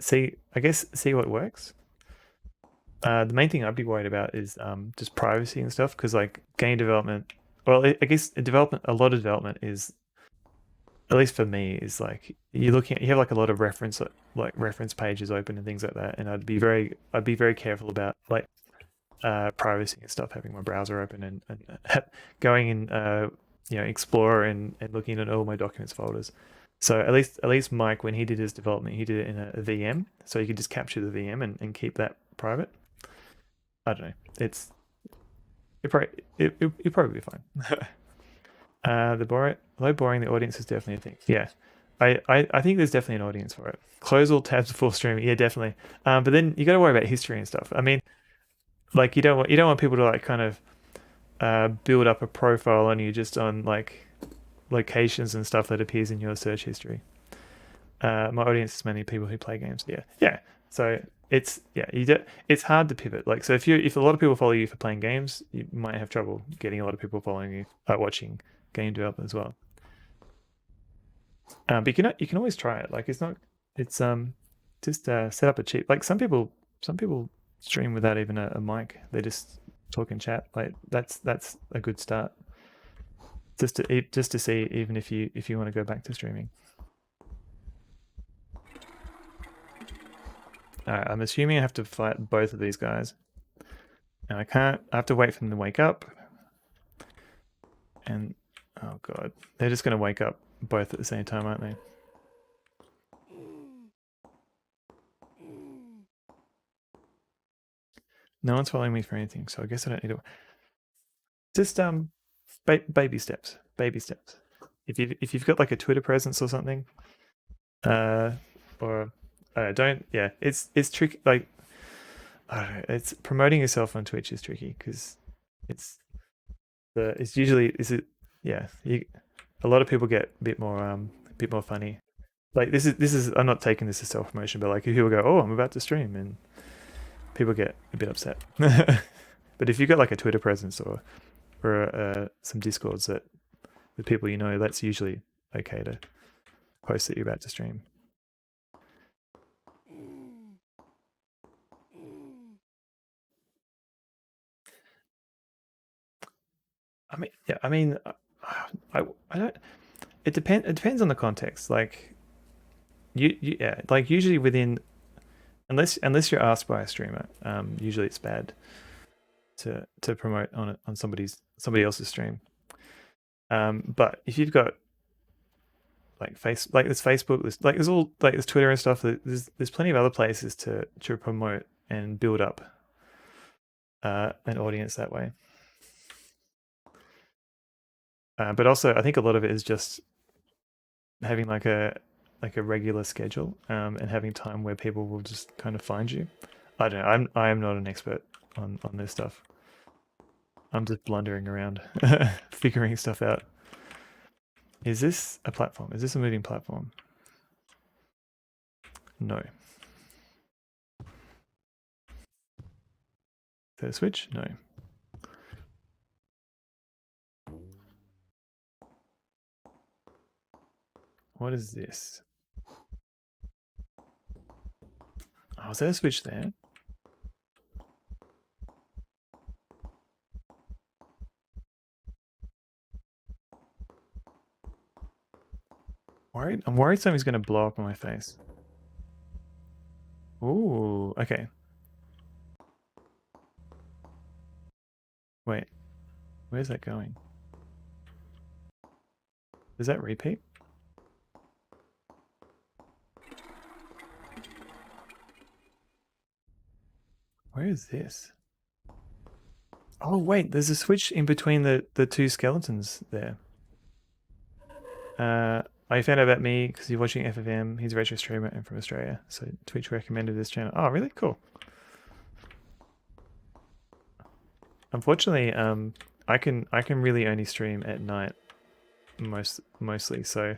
see what works. The main thing I'd be worried about is just privacy and stuff, because like game development, well, I guess a lot of development is, at least for me, is like you have like a lot of reference pages open and things like that, and I'd be very careful about like privacy and stuff, having my browser open and going in Explorer and looking at all my documents folders. So at least Mike, when he did his development, he did it in a VM, so you could just capture the VM and keep that private. I don't know. It'd probably be fine. Although boring, the audience is definitely a thing. Yeah, I think there's definitely an audience for it. Close all tabs before streaming. Yeah, definitely. But then you got to worry about history and stuff. I mean, like you don't want people to like kind of build up a profile on you just on like locations and stuff that appears in your search history. My audience is mainly people who play games. Yeah. So it's hard to pivot. Like, so if a lot of people follow you for playing games, you might have trouble getting a lot of people following you watching game development as well. But you can always try it. Like it's just set up a cheap, like some people stream without even a mic. They just talk and chat. Like that's a good start. Just to see even if you want to go back to streaming. Alright, I'm assuming I have to fight both of these guys. And I have to wait for them to wake up. And oh god, they're just gonna wake up both at the same time, aren't they? No one's following me for anything, so I guess I don't need to. Just baby steps. If you've got like a Twitter presence or something, or don't. Yeah, it's tricky. Like, I don't know. It's promoting yourself on Twitch is tricky because it's usually a lot of people get a bit more bit more funny. Like this is I'm not taking this as self promotion, but like if people go, oh, I'm about to stream, and people get a bit upset. But if you've got like a Twitter presence or some Discords that with people you know, that's usually okay to post that you're about to stream. I mean, yeah, I mean, I don't. It depends on the context. Like yeah, like usually within, unless you're asked by a streamer, usually it's bad to promote on somebody else's stream. But if you've got like there's Facebook, there's Twitter and stuff. There's plenty of other places to promote and build up an audience that way. But also, I think a lot of it is just having like a regular schedule and having time where people will just kind of find you. I don't know. I am not an expert on this stuff. I'm just blundering around, figuring stuff out. Is this a platform? Is this a moving platform? No. Is that a switch? No. What is this? Oh, is there a switch there? I'm worried something's going to blow up on my face. Ooh, okay. Wait, where's that going? Does that repeat? Where is this? Oh wait, there's a switch in between the two skeletons there. I found out about me because you're watching FFM. He's a retro streamer and from Australia, so Twitch recommended this channel. Oh, really? Cool. Unfortunately, I can really only stream at night mostly. So,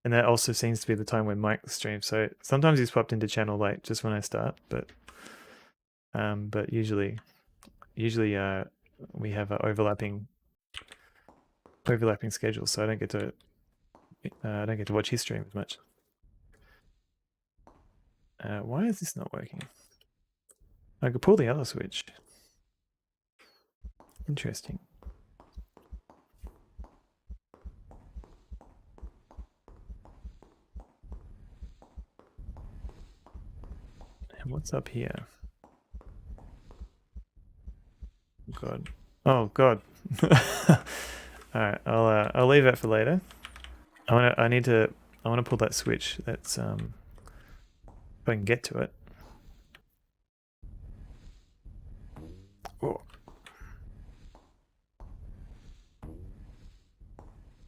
and that also seems to be the time when Mike streams. So sometimes he's popped into channel late just when I start, but usually we have overlapping schedules, so I don't get to watch his stream as much. Why is this not working? I could pull the other switch. Interesting. And what's up here? God. Oh God. All right, I'll leave that for later. I want to pull that switch. That's if I can get to it. Oh.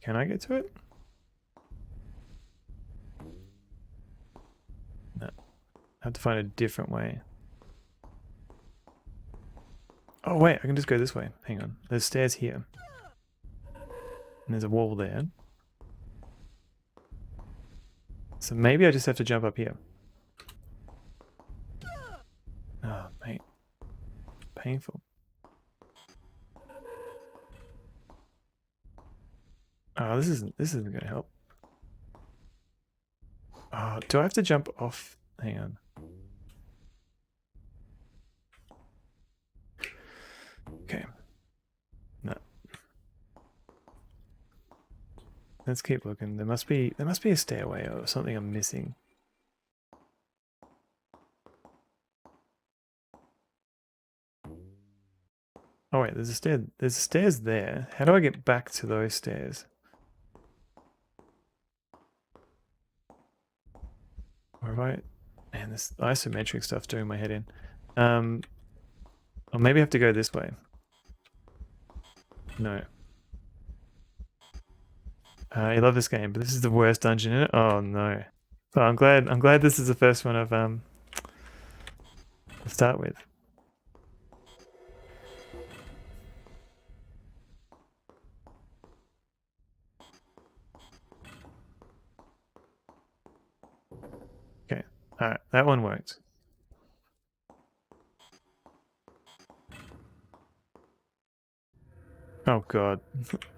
Can I get to it? No. I have to find a different way. Oh wait, I can just go this way. Hang on. There's stairs here. And there's a wall there. So maybe I just have to jump up here. Oh, mate. Painful. Oh, this isn't gonna help. Oh, do I have to jump off? Hang on. Okay. No. Let's keep looking. There must be a stairway or something I'm missing. Oh wait, there's a stair. There's stairs there. How do I get back to those stairs? Or have I? Man, this isometric stuff's doing my head in. Or maybe I have to go this way. No. I love this game, but this is the worst dungeon in it. Oh no. Well, I'm glad this is the first one I've to start with. Alright, that one worked. Oh god.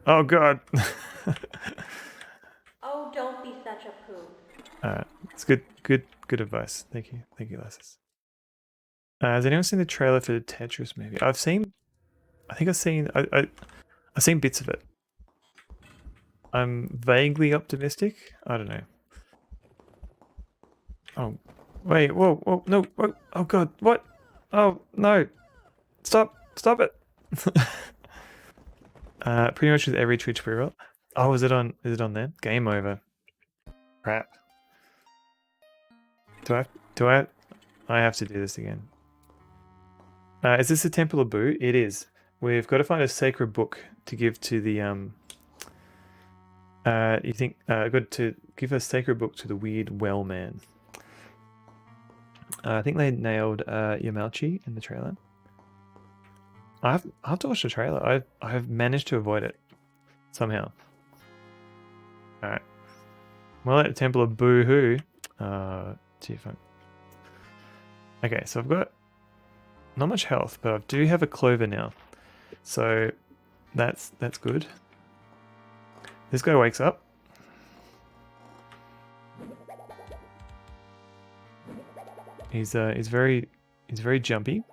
Oh god. Oh, don't be such a poop. Alright, it's good advice. Thank you, Lasses. Has anyone seen the trailer for the Tetris movie? I think I've seen I've seen bits of it. I'm vaguely optimistic. I don't know. Oh, wait, whoa, no, whoa, oh god, what? Oh no, stop it. Pretty much with every Twitch pre-roll. Oh, is it on there? Game over. Crap. I have to do this again. Is this a Temple of Boo? It is. We've got to find a sacred book to give to the got to give a sacred book to the weird well man. I think they nailed Yamalchi in the trailer. I have to watch the trailer. I have managed to avoid it somehow. All right. Well, at the Temple of Boo Hoo. Gee, fun. Okay, so I've got not much health, but I do have a clover now, so that's good. This guy wakes up. He's very jumpy.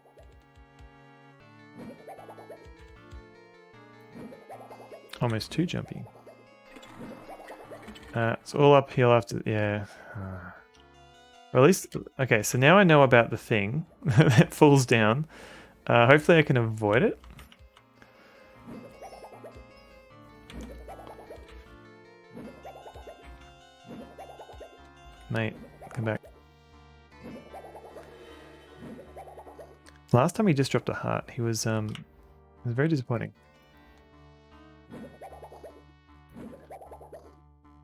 Almost too jumpy. It's all uphill after, yeah. Or at least, okay, so now I know about the thing that falls down. Hopefully I can avoid it. Mate, come back. Last time he just dropped a heart. It was very disappointing.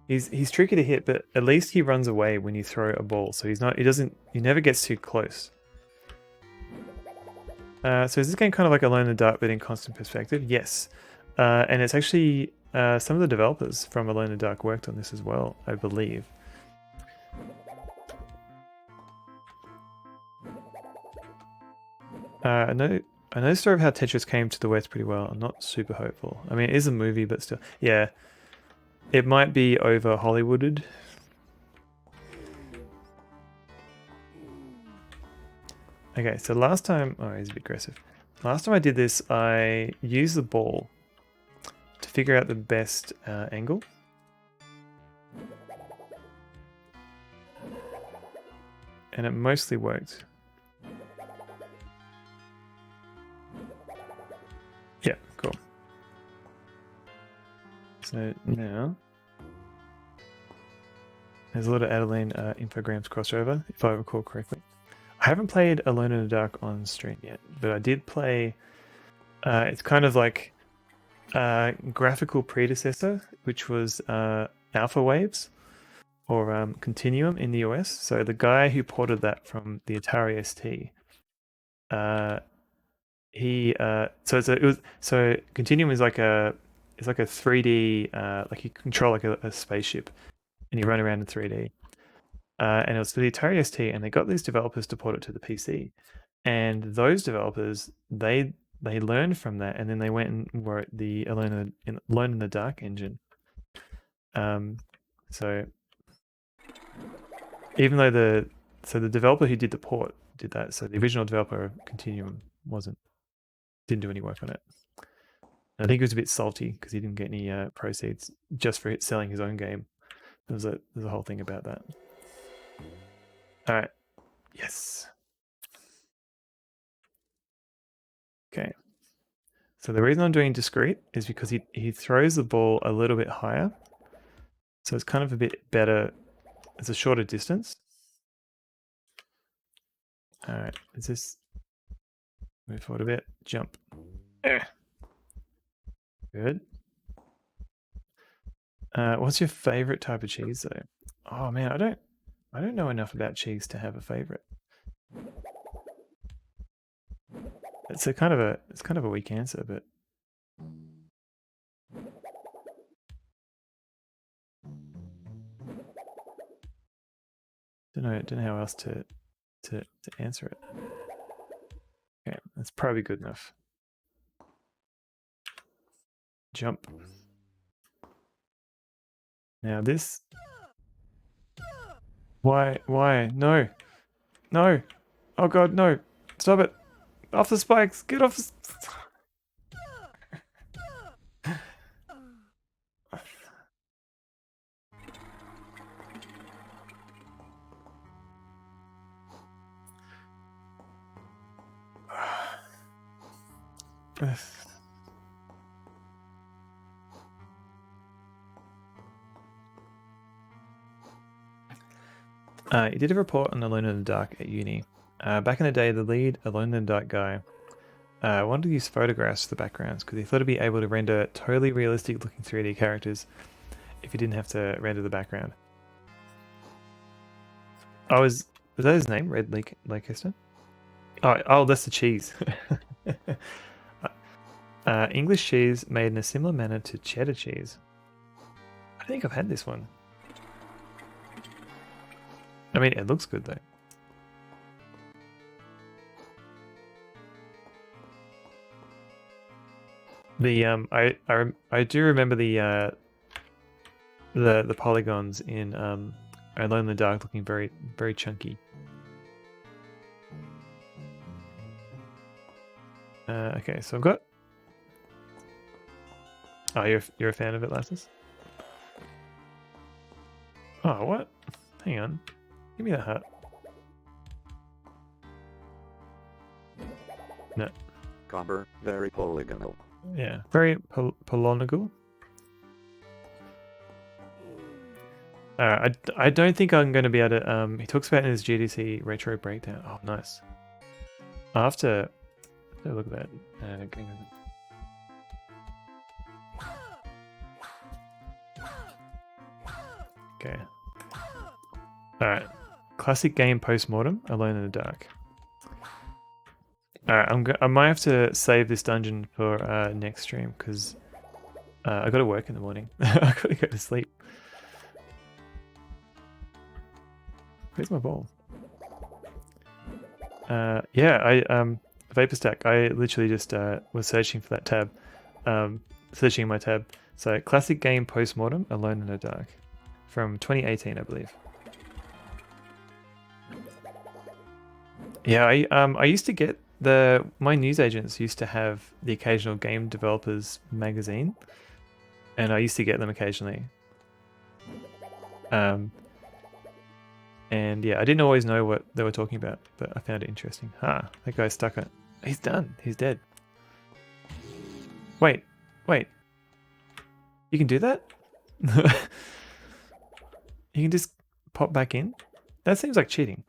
He's tricky to hit, but at least he runs away when you throw a ball. So he never gets too close. So is this game kind of like Alone in the Dark, but in constant perspective? Yes. And it's actually some of the developers from Alone in the Dark worked on this as well, I believe. I know the story of how Tetris came to the West pretty well. I'm not super hopeful. I mean, it is a movie, but still, yeah. It might be over Hollywooded. Okay, so last time, oh, he's a bit aggressive. Last time I did this, I used the ball to figure out the best angle. And it mostly worked. Yeah, cool. So now, there's a lot of Adeline infograms crossover, if I recall correctly. I haven't played Alone in the Dark on stream yet, but I did play, it's kind of like a graphical predecessor, which was Alpha Waves, or Continuum in the US. So the guy who ported that from the Atari ST, so Continuum is like a 3D, like you control like a spaceship, and you run around in 3D. And it was for the Atari ST, and they got these developers to port it to the PC. And those developers, they learned from that, and then they went and wrote the Alone in the Dark engine. So even though the developer who did the port did that, so the original developer of Continuum didn't do any work on it. I think he was a bit salty because he didn't get any proceeds just for selling his own game. There's a whole thing about that. All right. Yes. Okay. So the reason I'm doing discrete is because he throws the ball a little bit higher. So it's kind of a bit better. It's a shorter distance. All right. Is this... Move forward a bit. Jump. Good. What's your favorite type of cheese though? Oh man, I don't know enough about cheese to have a favorite. It's kind of a weak answer, but Don't know how else to answer it. Okay, that's probably good enough. Jump. Now this. Why? No. No. Oh god, no. Stop it. Off the spikes. Get off the... He did a report on Alone in the Dark at uni. Back in the day, the lead Alone in the Dark guy wanted to use photographs for the backgrounds because he thought he'd be able to render totally realistic looking 3D characters if he didn't have to render the background. Oh, was that his name? Red Lancaster? Oh, that's the cheese. English cheese made in a similar manner to cheddar cheese. I think I've had this one. I mean, it looks good though. The I do remember the polygons in Alone in the Dark looking very chunky. Okay, so I've got. Oh, you're a fan of it, Lassus? Oh, what? Hang on. Give me that hat. No. Copper, very polygonal. Yeah, very polygonal. I don't think I'm going to be able to. He talks about it in his GDC retro breakdown. Oh, nice. I have to look at that. Okay. All right. Classic game postmortem. Alone in the Dark. All right. I might have to save this dungeon for next stream because I got to work in the morning. I got to go to sleep. Where's my ball? Yeah, Vapor Stack. I literally just was searching for that tab, searching my tab. So classic game postmortem, Alone in the Dark, from 2018, I believe. Yeah, I used to get my newsagents used to have the occasional game developers magazine, and I used to get them occasionally. And yeah, I didn't always know what they were talking about, but I found it interesting. That guy's stuck on it. He's done. He's dead. Wait. You can do that? You can just pop back in? That seems like cheating.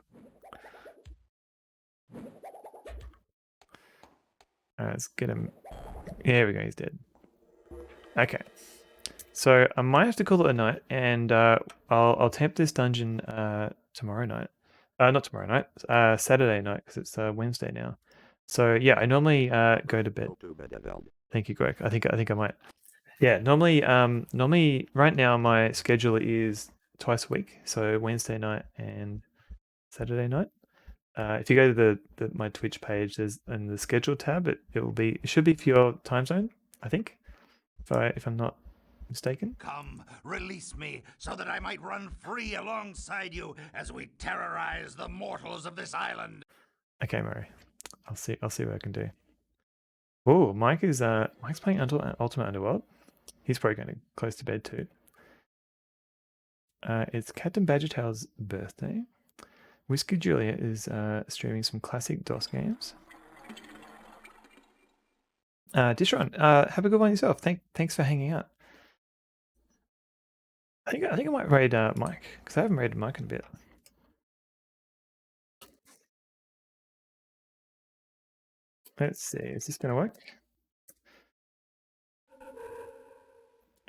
Alright, let's get him. There we go, he's dead. Okay. So I might have to call it a night, and I'll attempt this dungeon tomorrow night. Not tomorrow night. Saturday night, because it's Wednesday now. So yeah, I normally go to bed. Thank you, Greg. I think I might. Yeah, normally right now my schedule is twice a week, so Wednesday night and Saturday night. If you go to my Twitch page, there's in the schedule tab, it should be for your time zone, I think, if I'm not mistaken. Come, release me, so that I might run free alongside you as we terrorize the mortals of this island. Okay, Murray. I'll see what I can do. Oh, Mike's playing Ultimate Underworld. He's probably going to close to bed too. It's Captain Badgertail's birthday. Whiskey Julia is streaming some classic DOS games. Dishron, have a good one yourself. Thanks for hanging out. I think I might raid Mike, because I haven't raided Mike in a bit. Let's see, is this gonna work?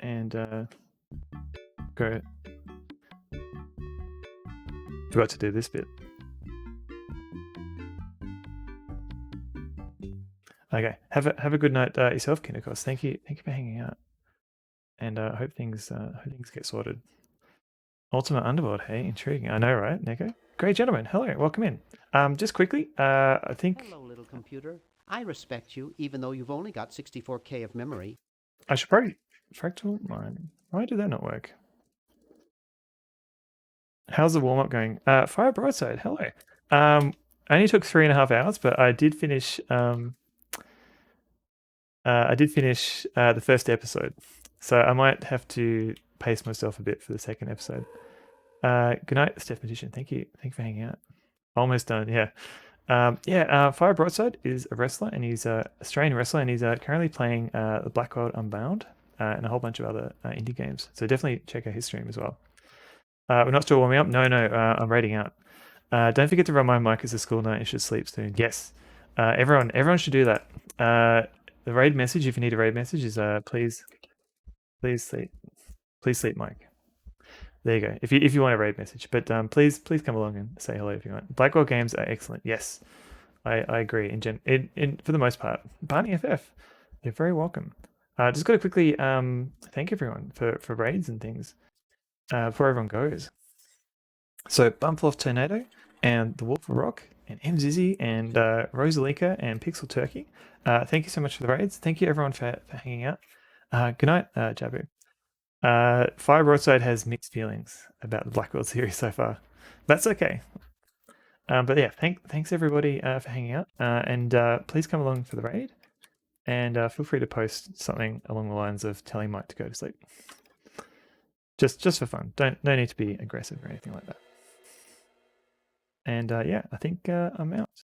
And go. Forgot to do this bit. Okay, have a good night yourself, Kinnikos. Thank you for hanging out. And I hope things get sorted. Ultimate Underworld, hey, intriguing. I know, right, Neko? Great gentlemen, hello, welcome in. Just quickly, I think Hello, little computer. I respect you, even though you've only got 64K of memory. I should probably fractal mine. Why did that not work? How's the warm up going? Fire broadside, hello. I only took 3.5 hours, but I did finish. The first episode, so I might have to pace myself a bit for the second episode. Good night, Steph Magician. Thank you for hanging out. Almost done. Yeah. Fire Broadside is a wrestler, and he's a Australian wrestler, and he's currently playing the Black World Unbound and a whole bunch of other indie games. So definitely check out his stream as well. We're not still warming up. No, I'm raiding out. Don't forget to run my mic as a school night. You should sleep soon. Yes, everyone should do that. The raid message, if you need a raid message, is please sleep, Mike. There you go. If you want a raid message, but please come along and say hello if you want. Blackwell games are excellent. Yes, I agree. In for the most part, Barney FF, you're very welcome. Just got to quickly thank everyone for raids and things before everyone goes. So Bumploff Tornado and the Wolf of Rock and M Zizzy and Rosalika and Pixel Turkey. Thank you so much for the raids. Thank you everyone for hanging out. Good night, Jabu. Fire Broadside has mixed feelings about the Black World series so far. That's okay. But yeah, thanks everybody for hanging out. And please come along for the raid. And feel free to post something along the lines of telling Mike to go to sleep. Just for fun. No need to be aggressive or anything like that. And yeah, I think I'm out.